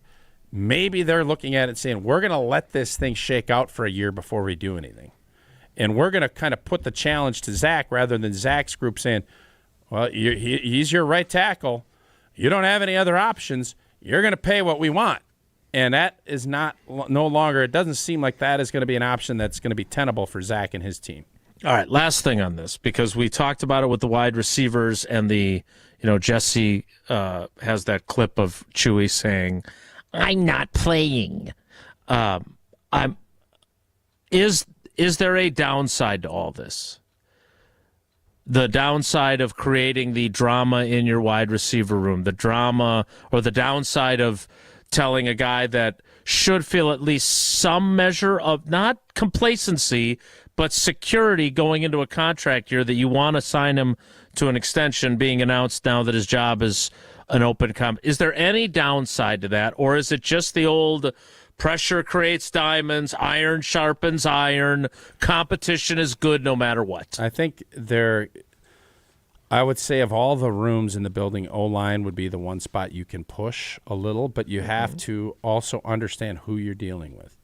Maybe they're looking at it saying, we're going to let this thing shake out for a year before we do anything. And we're going to kind of put the challenge to Zach rather than Zach's group saying, well, he's your right tackle. You don't have any other options. You're going to pay what we want. And that is no longer, it doesn't seem like that is going to be an option that's going to be tenable for Zach and his team. All right, last thing on this, because we talked about it with the wide receivers and Jesse has that clip of Chewy saying, I'm not playing. Is there a downside to all this? The downside of creating the drama in your wide receiver room, the drama or the downside of telling a guy that should feel at least some measure of not complacency, but security going into a contract year that you want to sign him to an extension being announced now that his job is an open Is there any downside to that, or is it just the old pressure creates diamonds, iron sharpens iron, competition is good no matter what? I think I would say of all the rooms in the building, O-line would be the one spot you can push a little, but you have to also understand who you're dealing with.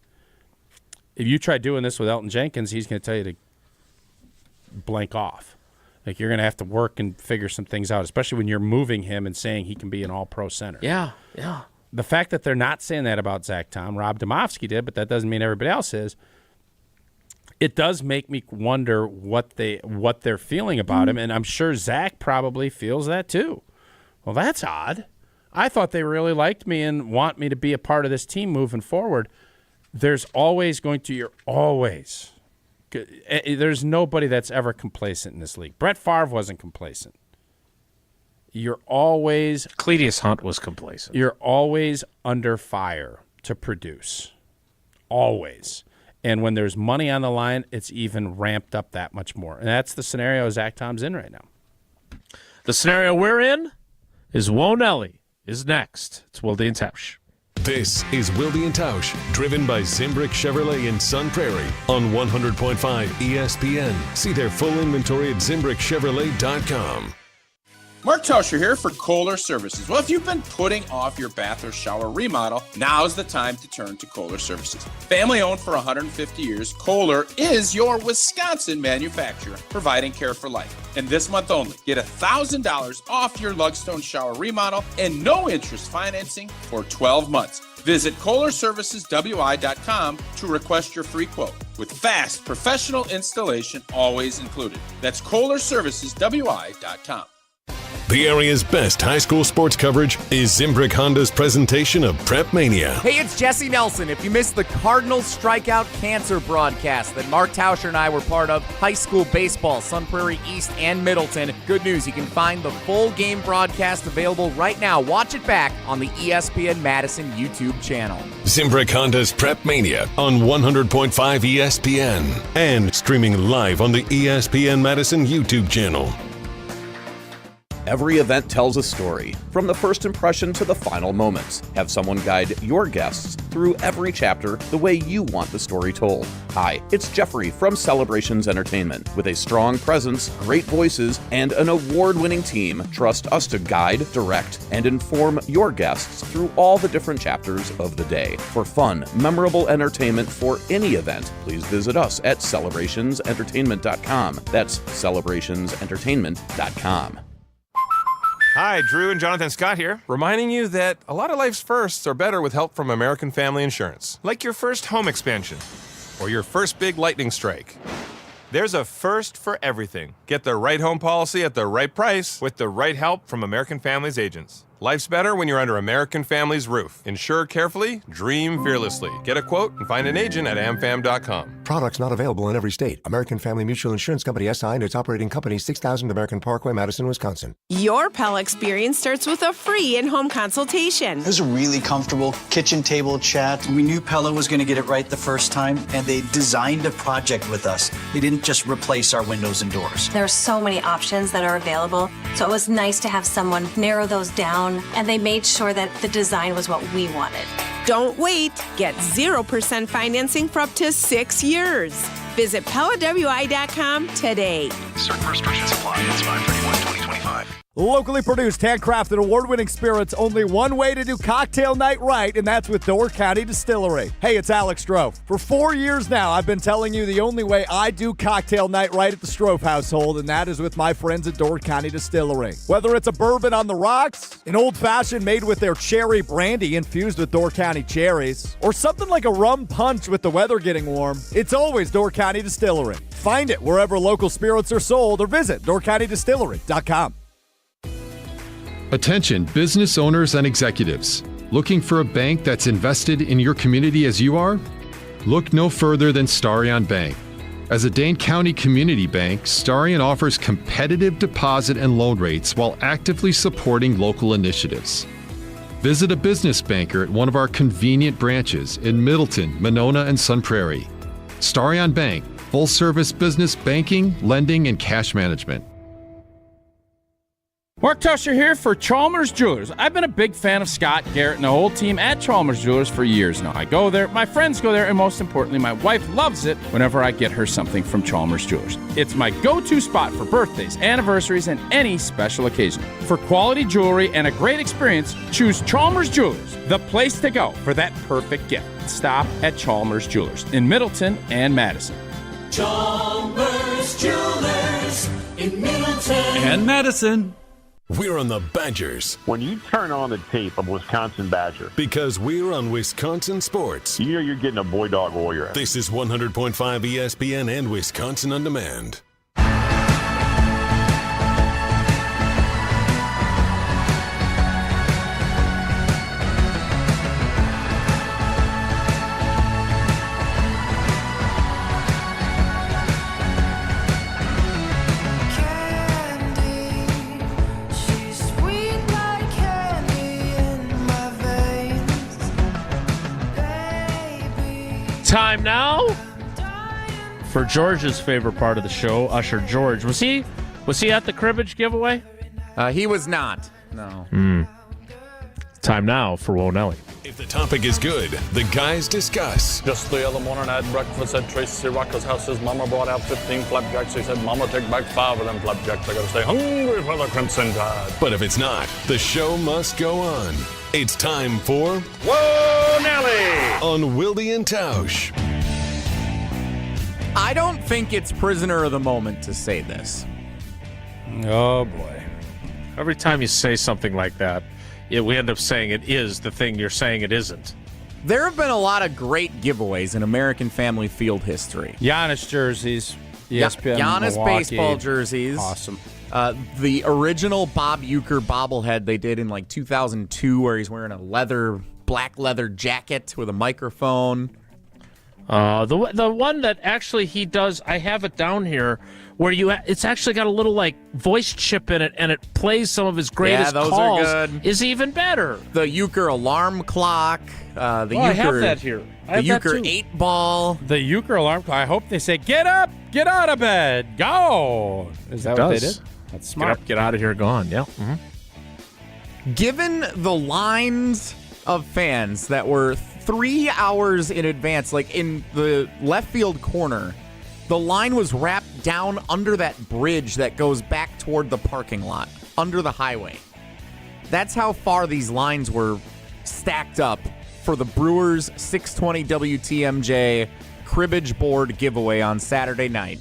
If you try doing this with Elton Jenkins, he's going to tell you to blank off. Like, you're going to have to work and figure some things out, especially when you're moving him and saying he can be an all-pro center. Yeah. The fact that they're not saying that about Zach Tom, Rob Domofsky did, but that doesn't mean everybody else is. It does make me wonder what they're feeling about him, and I'm sure Zach probably feels that too. Well, that's odd. I thought they really liked me and want me to be a part of this team moving forward. There's always there's nobody that's ever complacent in this league. Brett Favre wasn't complacent. Cletus Hunt was complacent. You're always under fire to produce. Always. And when there's money on the line, it's even ramped up that much more. And that's the scenario Zach Tom's in right now. The scenario we're in is Wonelli is next. It's Wilde and Tausch. This is Wilde and Tausch, driven by Zimbrick Chevrolet in Sun Prairie on 100.5 ESPN. See their full inventory at ZimbrickChevrolet.com. Mark Tauscher here for Kohler Services. Well, if you've been putting off your bath or shower remodel, now's the time to turn to Kohler Services. Family owned for 150 years, Kohler is your Wisconsin manufacturer, providing care for life. And this month only, get $1,000 off your Lugstone shower remodel and no interest financing for 12 months. Visit KohlerServicesWI.com to request your free quote with fast, professional installation always included. That's KohlerServicesWI.com. The area's best high school sports coverage is Zimbrick Honda's presentation of Prep Mania. Hey, it's Jesse Nelson. If you missed the Cardinals Strikeout Cancer broadcast that Mark Tauscher and I were part of, high school baseball, Sun Prairie East and Middleton, good news, you can find the full game broadcast available right now. Watch it back on the ESPN Madison YouTube channel. Zimbrick Honda's Prep Mania on 100.5 ESPN and streaming live on the ESPN Madison YouTube channel. Every event tells a story, from the first impression to the final moments. Have someone guide your guests through every chapter the way you want the story told. Hi, it's Jeffrey from Celebrations Entertainment. With a strong presence, great voices, and an award-winning team, trust us to guide, direct, and inform your guests through all the different chapters of the day. For fun, memorable entertainment for any event, please visit us at celebrationsentertainment.com. That's celebrationsentertainment.com. Hi, Drew and Jonathan Scott here, reminding you that a lot of life's firsts are better with help from American Family Insurance. Like your first home expansion, or your first big lightning strike. There's a first for everything. Get the right home policy at the right price with the right help from American Family's agents. Life's better when you're under American Family's roof. Insure carefully, dream fearlessly. Get a quote and find an agent at amfam.com. Products not available in every state. American Family Mutual Insurance Company SI and its operating company 6000 American Parkway, Madison, Wisconsin. Your Pella experience starts with a free in-home consultation. It was a really comfortable kitchen table chat. We knew Pella was going to get it right the first time, and they designed a project with us. They didn't just replace our windows and doors. There are so many options that are available, so it was nice to have someone narrow those down, and they made sure that the design was what we wanted. Don't wait. Get 0% financing for up to 6 years. Visit PellaWI.com today. Certain restrictions apply. It's 5/31/2025. Locally produced, handcrafted, award-winning spirits. Only one way to do cocktail night right, and that's with Door County Distillery. Hey, it's Alex Strofe. For 4 years now, I've been telling you the only way I do cocktail night right at the Strofe household, and that is with my friends at Door County Distillery. Whether it's a bourbon on the rocks, an old-fashioned made with their cherry brandy infused with Door County cherries, or something like a rum punch with the weather getting warm, it's always Door County Distillery. Find it wherever local spirits are sold or visit doorcountydistillery.com. Attention business owners and executives. Looking for a bank that's invested in your community as you are? Look no further than Starion Bank. As a Dane County community bank, Starion offers competitive deposit and loan rates while actively supporting local initiatives. Visit a business banker at one of our convenient branches in Middleton, Monona, and Sun Prairie. Starion Bank, full-service business banking, lending, and cash management. Mark Tusher here for Chalmers Jewelers. I've been a big fan of Scott, Garrett, and the whole team at Chalmers Jewelers for years now. I go there, my friends go there, and most importantly, my wife loves it whenever I get her something from Chalmers Jewelers. It's my go-to spot for birthdays, anniversaries, and any special occasion. For quality jewelry and a great experience, choose Chalmers Jewelers, the place to go for that perfect gift. Stop at Chalmers Jewelers in Middleton and Madison. Chalmers Jewelers in Middleton and Madison. We're on the Badgers. When you turn on the tape of Wisconsin Badger, because we're on Wisconsin sports. You know you're getting a boy dog warrior. This is 100.5 ESPN and Wisconsin On Demand. Time now for George's favorite part of the show, Usher George. Was he at the cribbage giveaway? He was not. No. Time now for Wonelli. If the topic is good, the guys discuss. Just the other morning I had breakfast at Tracy Rocker's house. His mama brought out 15 flapjacks. He said, Mama, take back 5 of them flapjacks. I gotta stay hungry for the Crimson Tide. But if it's not, the show must go on. It's time for Wonelli on Wilde and Tausch. I don't think it's prisoner of the moment to say this. Oh, boy. Every time you say something like that, we end up saying it is the thing you're saying it isn't. There have been a lot of great giveaways in American Family Field history. Giannis jerseys, ESPN Giannis Milwaukee. baseball jerseys. Awesome. The original Bob Uecker bobblehead they did in like 2002 where he's wearing a black leather jacket with a microphone. The one that actually he does, I have it down here, where it's actually got a little like voice chip in it, and it plays some of his greatest those calls. are good. Is even better. The Uecker alarm clock. Euchre, I have that here. The Uecker 8-ball. The Uecker alarm clock. I hope they say, get up, get out of bed, go. Is that what they did? That's smart. Get out of here, gone. Yeah. Mm-hmm. Given the lines of fans that were 3 hours in advance, like in the left field corner, the line was wrapped down under that bridge that goes back toward the parking lot, under the highway. That's how far these lines were stacked up for the Brewers 620 WTMJ cribbage board giveaway on Saturday night.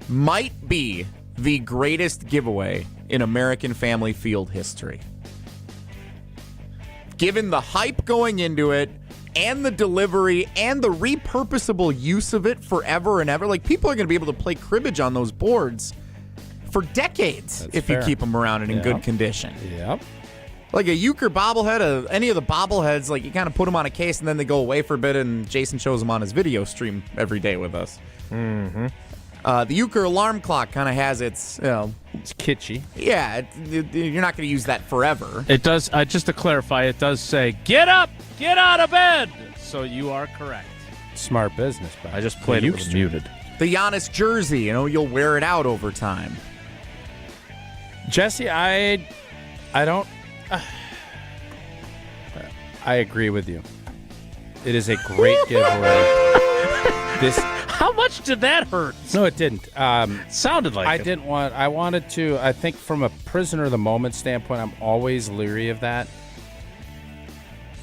Might be the greatest giveaway in American Family Field history. Given the hype going into it, and the delivery, and the repurposable use of it forever and ever, like people are going to be able to play cribbage on those boards for decades. That's if fair. you keep them around and in good condition. Yep. Like a Uecker bobblehead, any of the bobbleheads, like you kind of put them on a case and then they go away for a bit, and Jason shows them on his video stream every day with us. Mm-hmm. The Uecker alarm clock kind of has its, it's kitschy. Yeah, you're not going to use that forever. It does, just to clarify, it does say, get up, get out of bed. So you are correct. Smart business, but I just played it with muted. The Giannis jersey, you'll wear it out over time. Jesse, I don't. I agree with you. It is a great giveaway. How much did that hurt? No, it didn't. Sounded like it. I wanted to. I think from a prisoner of the moment standpoint, I'm always leery of that.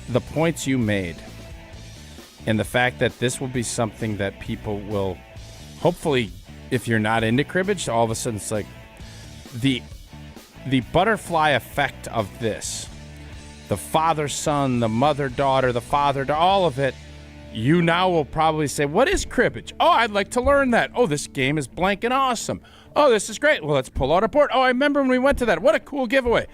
The points you made, and the fact that this will be something that people will, hopefully, if you're not into cribbage, all of a sudden it's like the butterfly effect of this. The father-son, the mother-daughter, the father, all of it. You now will probably say, what is cribbage? Oh, I'd like to learn that. Oh, this game is blank and awesome. Oh, this is great. Well, let's pull out a board. Oh, I remember when we went to that. What a cool giveaway.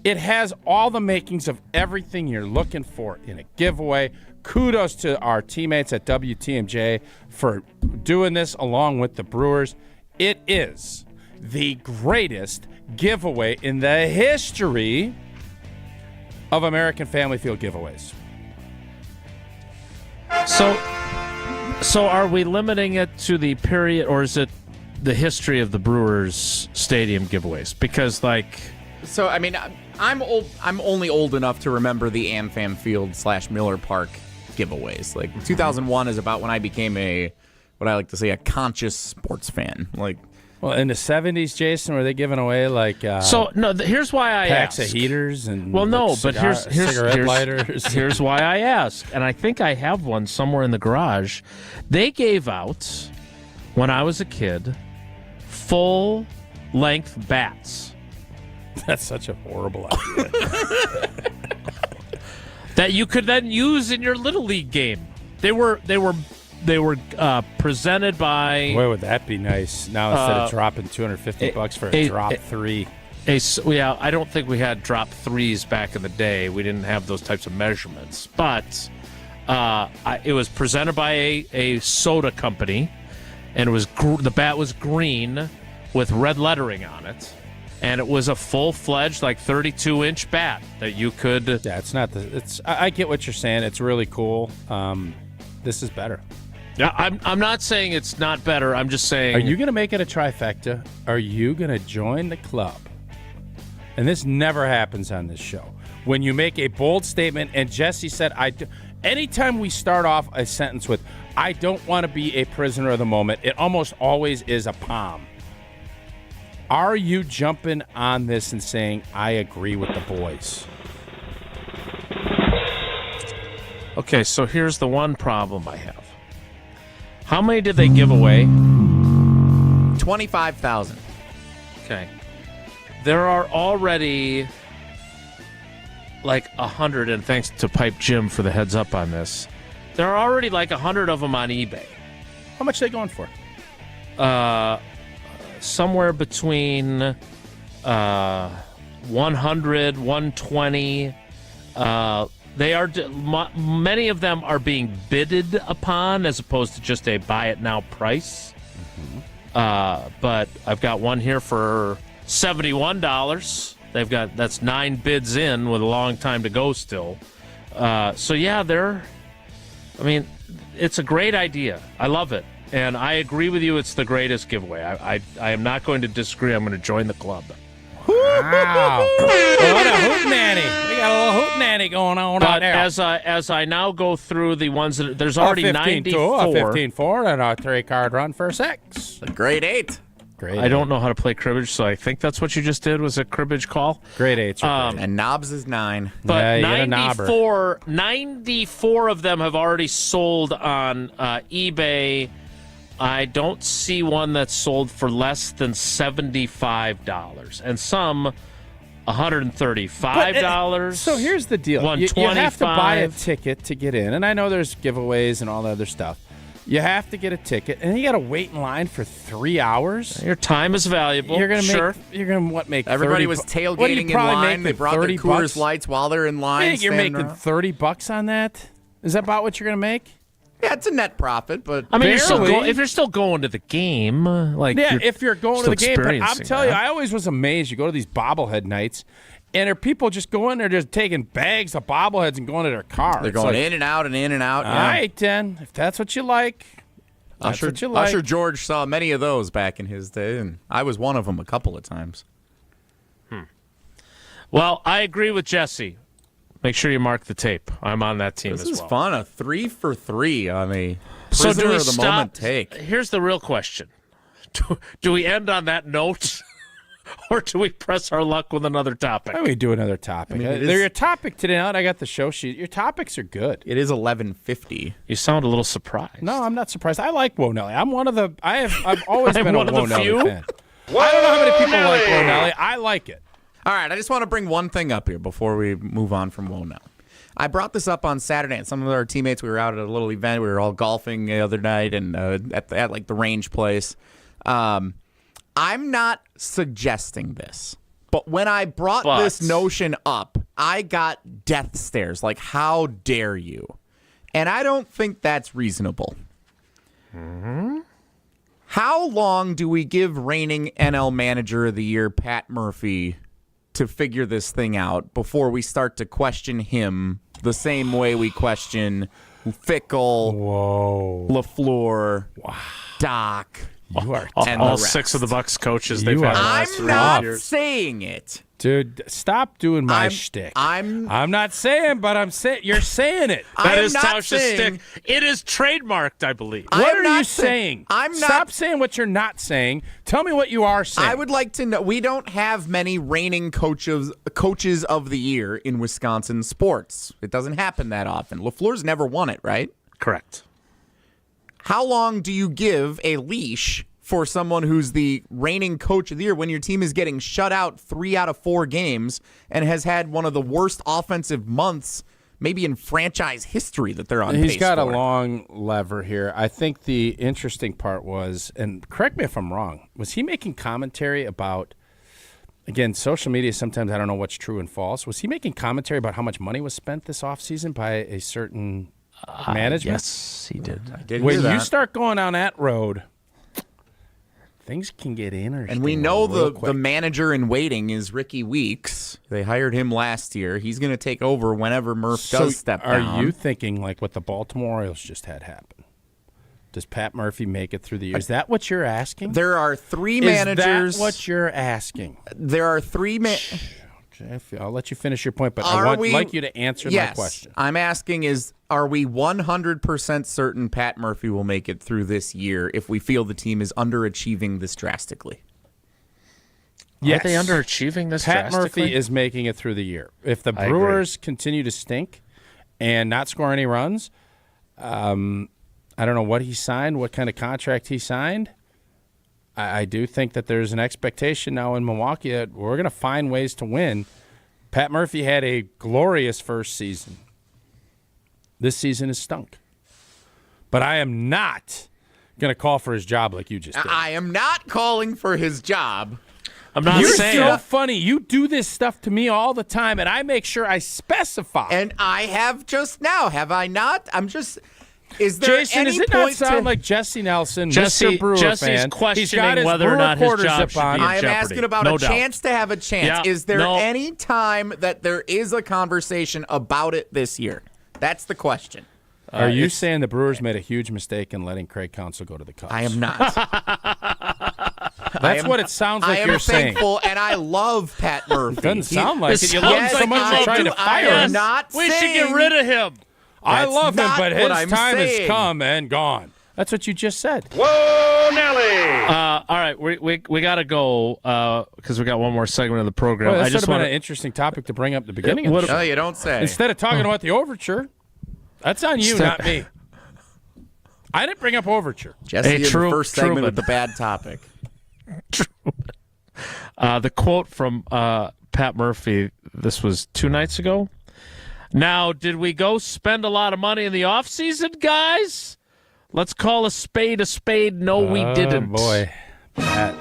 It has all the makings of everything you're looking for in a giveaway. Kudos to our teammates at WTMJ for doing this along with the Brewers. It is the greatest giveaway in the history of American Family Field giveaways. So are we limiting it to the period, or is it the history of the Brewers stadium giveaways because, like, so I mean, I'm old. I'm only old enough to remember the AmFam Field / Miller Park giveaways. Like 2001 is about when I became what I like to say, a conscious sports fan. Like, well, in the 70s, Jason, were they giving away here's why I packs ask. of heaters and cigarette lighters. Here's why I ask, and I think I have one somewhere in the garage. They gave out, when I was a kid, full-length bats. That's such a horrible idea. That you could then use in your Little League game. They were presented by. Boy, would that be nice? Now instead of dropping $250 for a drop three. I don't think we had drop threes back in the day. We didn't have those types of measurements. But it was presented by a soda company, and it was the bat was green with red lettering on it. And it was a full-fledged, 32-inch bat that you could. Yeah, it's not I get what you're saying. It's really cool. This is better. Yeah, I'm not saying it's not better. I'm just saying. Are you going to make it a trifecta? Are you going to join the club? And this never happens on this show. When you make a bold statement, and Jesse said, anytime we start off a sentence with, I don't want to be a prisoner of the moment, it almost always is a palm. Are you jumping on this and saying, I agree with the boys? Okay, so here's the one problem I have. How many did they give away? 25,000. Okay. There are already 100, and thanks to Pipe Jim for the heads up on this. There are already 100 of them on eBay. How much are they going for? Somewhere between 100, 120. They are many of them are being bidded upon as opposed to just a buy it now price. But I've got one here for $71. That's 9 bids in with a long time to go still. So yeah, it's a great idea. I love it. And I agree with you. It's the greatest giveaway. I am not going to disagree. I'm going to join the club. Wow. What a hootenanny. We got a little hootenanny going on out there. As I now go through the ones that there's already 94. A 15-4 and a 3-card run for 6. A grade 8. I don't know how to play cribbage, so I think that's what you just did was a cribbage call. Grade 8. And knobs is 9. But 94 of them have already sold on eBay. I don't see one that's sold for less than $75, and some $135. So here's the deal: you have to buy a ticket to get in, and I know there's giveaways and all the other stuff. You have to get a ticket, and you got to wait in line for 3 hours. Your time is valuable. You're gonna make Everybody was tailgating in line. They brought their Coors Lights while they're in line. You're making $30 on that. Is that about what you're gonna make? Yeah, it's a net profit, but I mean, if you're still going to the game, if you're going to the game, but I'm telling you, I always was amazed. You go to these bobblehead nights, and there are people just going there, just taking bags of bobbleheads and going to their car. They're going in and out and in and out. All right, then, if that's what you like, Usher George saw many of those back in his day, and I was one of them a couple of times. Well, I agree with Jesse. Make sure you mark the tape. I'm on that team as well. This is fun. A 3 for 3 on a prisoner of the moment take. Here's the real question. Do we end on that note? Or do we press our luck with another topic? Why don't we do another topic? They're your topic today. I got the show sheet. Your topics are good. It is 11:50. You sound a little surprised. No, I'm not surprised. I like Wonelli. I'm one of the. I've always been one a of the few? Wonelli fan. I don't know how many people like Wonelli. I like it. All right, I just want to bring one thing up here before we move on from Wonell. I brought this up on Saturday, and some of our teammates, we were out at a little event. We were all golfing the other night and at the range place. I'm not suggesting this, but when I brought this notion up, I got death stares. Like, how dare you? And I don't think that's reasonable. How long do we give reigning NL Manager of the Year, Pat Murphy, to figure this thing out before we start to question him the same way we question Fickle, LaFleur, Doc, You are all 6 of the Bucs coaches they've had. I'm not saying it. Dude, stop doing my shtick. I'm not saying, but I'm saying you're saying it. That is Tausch's shtick. It is trademarked, I believe. What are you saying? Stop saying what you're not saying. Tell me what you are saying. I would like to know. We don't have many reigning coaches of the year in Wisconsin sports. It doesn't happen that often. LaFleur's never won it, right? Correct. How long do you give a leash for someone who's the reigning coach of the year when your team is getting shut out 3 out of 4 games and has had one of the worst offensive months maybe in franchise history that they're on pace for? He's got a long lever here. I think the interesting part was, and correct me if I'm wrong, was he making commentary about, again, social media, sometimes I don't know what's true and false. Was he making commentary about how much money was spent this offseason by a certain management? Yes, he did. I did when hear that. you start going down that road, things can get interesting. And we know the manager in waiting is Ricky Weeks. They hired him last year. He's going to take over whenever Murph does step down. Are you thinking like what the Baltimore Orioles just had happen? Does Pat Murphy make it through the year? Is that what you're asking? There are 3 managers. Is that what you're asking? There are 3 I'll let you finish your point, but I'd like you to answer my question. I'm asking are we 100% certain Pat Murphy will make it through this year if we feel the team is underachieving this drastically? Yes. Are they underachieving this Pat drastically? Murphy is making it through the year. If the Brewers continue to stink and not score any runs, I don't know what he signed, what kind of contract he signed. I do think that there's an expectation now in Milwaukee that we're going to find ways to win. Pat Murphy had a glorious first season. This season has stunk. But I am not going to call for his job like you just did. I am not calling for his job. I'm not saying. You're so funny. You do this stuff to me all the time, and I make sure I specify. And I have just now, have I not? I'm just... Is there Jason, any does it point not sound like Jesse Nelson, Jesse, Mr. Brewer Jesse's fan? questioning He's got his whether or not his job should be in I am jeopardy. asking about No a doubt. chance to have a chance. Yeah, Is there no. any time that there is a conversation about it this year? That's the question. Are you saying the Brewers made a huge mistake in letting Craig Counsell go to the Cubs? I am not. That's what it sounds like you're saying. I am thankful, and I love Pat Murphy. Doesn't sound like it. You love Yes, someone I who's trying do. to fire I am him. not We should saying- get rid of him. I That's love him, not but his what I'm time has saying. come and gone. That's what you just said. Whoa, Nelly! All right, we got to go because we got one more segment of the program. Well, that I should just have been want an interesting topic to bring up at the beginning of the show. No, you don't say. Instead of talking about the overture, that's on you, not me. I didn't bring up overture. Jesse in the first segment with the bad topic. The quote from Pat Murphy, this was 2 nights ago. Now, did we go spend a lot of money in the offseason, guys? Let's call a spade a spade. No, we didn't. Oh, boy. That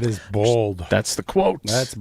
is bold. That's the quote. That's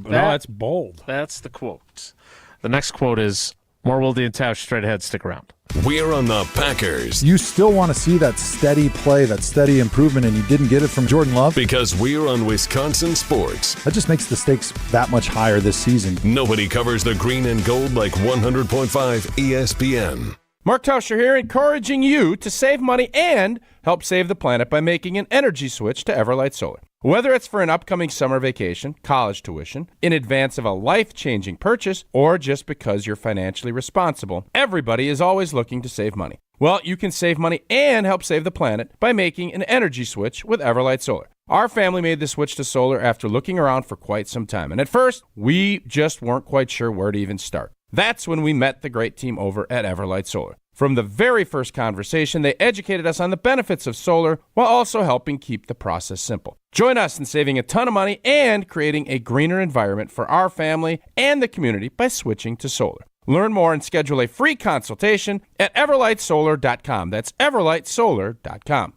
bold. That's the quote. The next quote is, more Wilde and Tausch straight ahead. Stick around. We're on the Packers. You still want to see that steady play, that steady improvement, and you didn't get it from Jordan Love? Because we're on Wisconsin sports. That just makes the stakes that much higher this season. Nobody covers the green and gold like 100.5 ESPN. Mark Tauscher here, encouraging you to save money and help save the planet by making an energy switch to Everlight Solar. Whether it's for an upcoming summer vacation, college tuition, in advance of a life-changing purchase, or just because you're financially responsible, everybody is always looking to save money. Well, you can save money and help save the planet by making an energy switch with Everlight Solar. Our family made the switch to solar after looking around for quite some time, and at first, we just weren't quite sure where to even start. That's when we met the great team over at Everlight Solar. From the very first conversation, they educated us on the benefits of solar while also helping keep the process simple. Join us in saving a ton of money and creating a greener environment for our family and the community by switching to solar. Learn more and schedule a free consultation at everlightsolar.com. That's everlightsolar.com.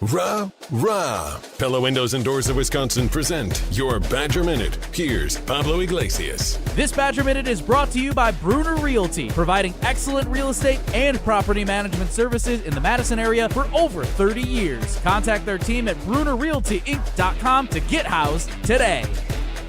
Rah. Pella Windows and Doors of Wisconsin present your Badger Minute. Here's Pablo Iglesias. This Badger Minute is brought to you by Bruner Realty, providing excellent real estate and property management services in the Madison area for over 30 years. Contact their team at BrunerRealtyInc.com to get housed today.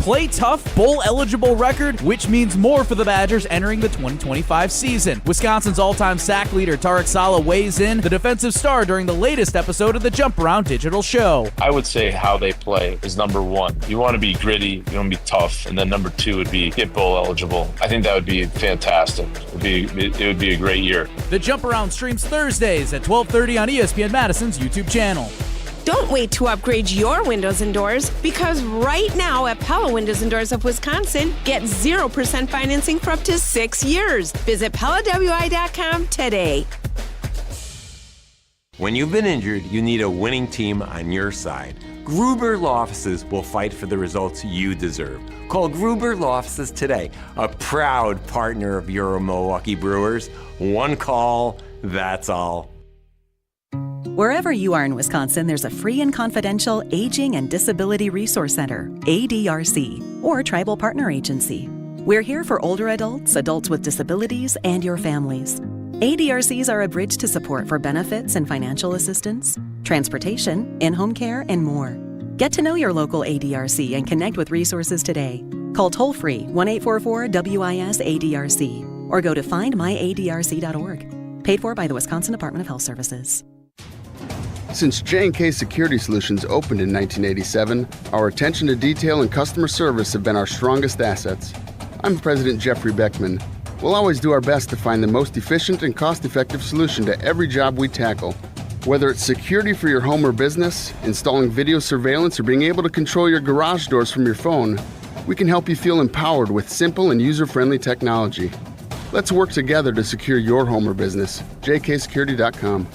play tough, bowl-eligible record, which means more for the Badgers entering the 2025 season. Wisconsin's all-time sack leader Tarek Saleh weighs in, the defensive star, during the latest episode of the Jump Around digital show. I would say how they play is number one. You want to be gritty, you want to be tough, and then number two would be get bowl eligible. I think that would be fantastic. It would be a great year. The Jump Around streams Thursdays at 12:30 on ESPN Madison's YouTube channel. Don't wait to upgrade your windows and doors, because right now at Pella Windows and Doors of Wisconsin, get 0% financing for up to 6 years. Visit PellaWI.com today. When you've been injured, you need a winning team on your side. Gruber Law Offices will fight for the results you deserve. Call Gruber Law Offices today, a proud partner of your Milwaukee Brewers. One call, that's all. Wherever you are in Wisconsin, there's a free and confidential Aging and Disability Resource Center, ADRC, or Tribal Partner Agency. We're here for older adults, adults with disabilities, and your families. ADRCs are a bridge to support for benefits and financial assistance, transportation, in-home care, and more. Get to know your local ADRC and connect with resources today. Call toll-free 1-844-WIS-ADRC or go to findmyadrc.org. Paid for by the Wisconsin Department of Health Services. Since J&K Security Solutions opened in 1987, our attention to detail and customer service have been our strongest assets. I'm President Jeffrey Beckman. We'll always do our best to find the most efficient and cost-effective solution to every job we tackle. Whether it's security for your home or business, installing video surveillance, or being able to control your garage doors from your phone, we can help you feel empowered with simple and user-friendly technology. Let's work together to secure your home or business. jksecurity.com.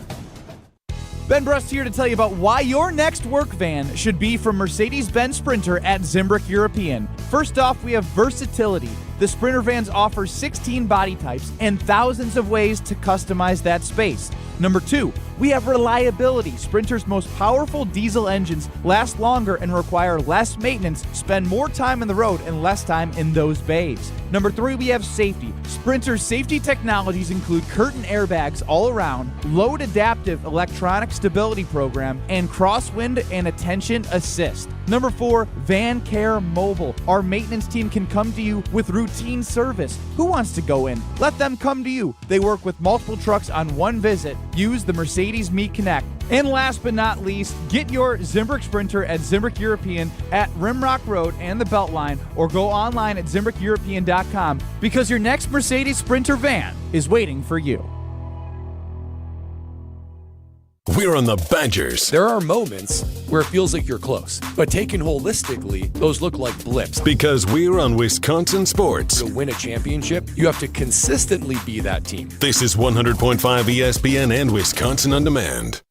Ben Brust here to tell you about why your next work van should be from Mercedes-Benz Sprinter at Zimbrick European. First off, we have versatility. The Sprinter vans offer 16 body types and thousands of ways to customize that space. Number two, we have reliability. Sprinter's most powerful diesel engines last longer and require less maintenance, spend more time on the road and less time in those bays. Number three, we have safety. Sprinter's safety technologies include curtain airbags all around, load adaptive electronic stability program, and crosswind and attention assist. Number four, Van Care Mobile. Our maintenance team can come to you with routine service. Who wants to go in? Let them come to you. They work with multiple trucks on one visit. Use the Mercedes Me Connect. And last but not least, get your Zimbrick Sprinter at Zimbrick European at Rimrock Road and the Beltline, or go online at ZimbrickEuropean.com, because your next Mercedes Sprinter van is waiting for you. We're on the Badgers. There are moments where it feels like you're close, but taken holistically, those look like blips. Because we're on Wisconsin Sports. To win a championship, you have to consistently be that team. This is 100.5 ESPN and Wisconsin On Demand.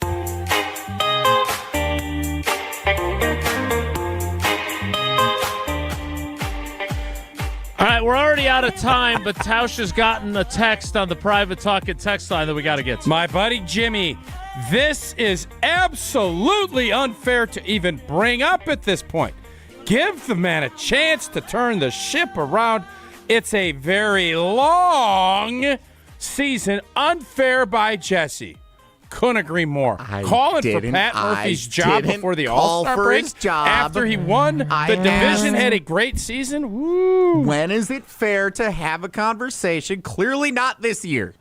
All right, we're already out of time, but Tausch has gotten a text on the private talk and text line that we got to get to. My buddy Jimmy, this is absolutely unfair to even bring up at this point. Give the man a chance to turn the ship around. It's a very long season. Unfair by Jesse. Couldn't agree more. Calling for Pat Murphy's job before the All-Star break after he won the division, had a great season. Woo. When is it fair to have a conversation? Clearly not this year.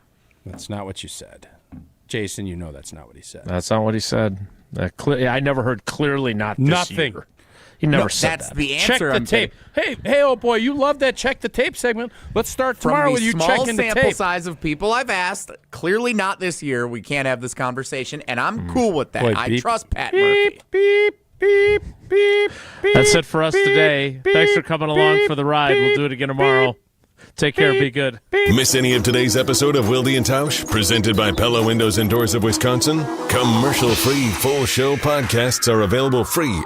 That's not what you said. Jason, you know that's not what he said. That's not what he said. I never heard clearly not this year. He never said that's that. The answer. Check the tape. Hey, old boy, you love that check the tape segment. Let's start tomorrow with you checking the tape. From the small sample size of people I've asked, clearly not this year. We can't have this conversation, and I'm cool with that. Boy, I trust Pat Murphy. Beep. That's it for us today. Thanks for coming along for the ride. We'll do it again tomorrow. Take care. Be good. Miss any of today's episode of Wilde and Tausch, presented by Pella Windows and Doors of Wisconsin? Commercial-free full show podcasts are available free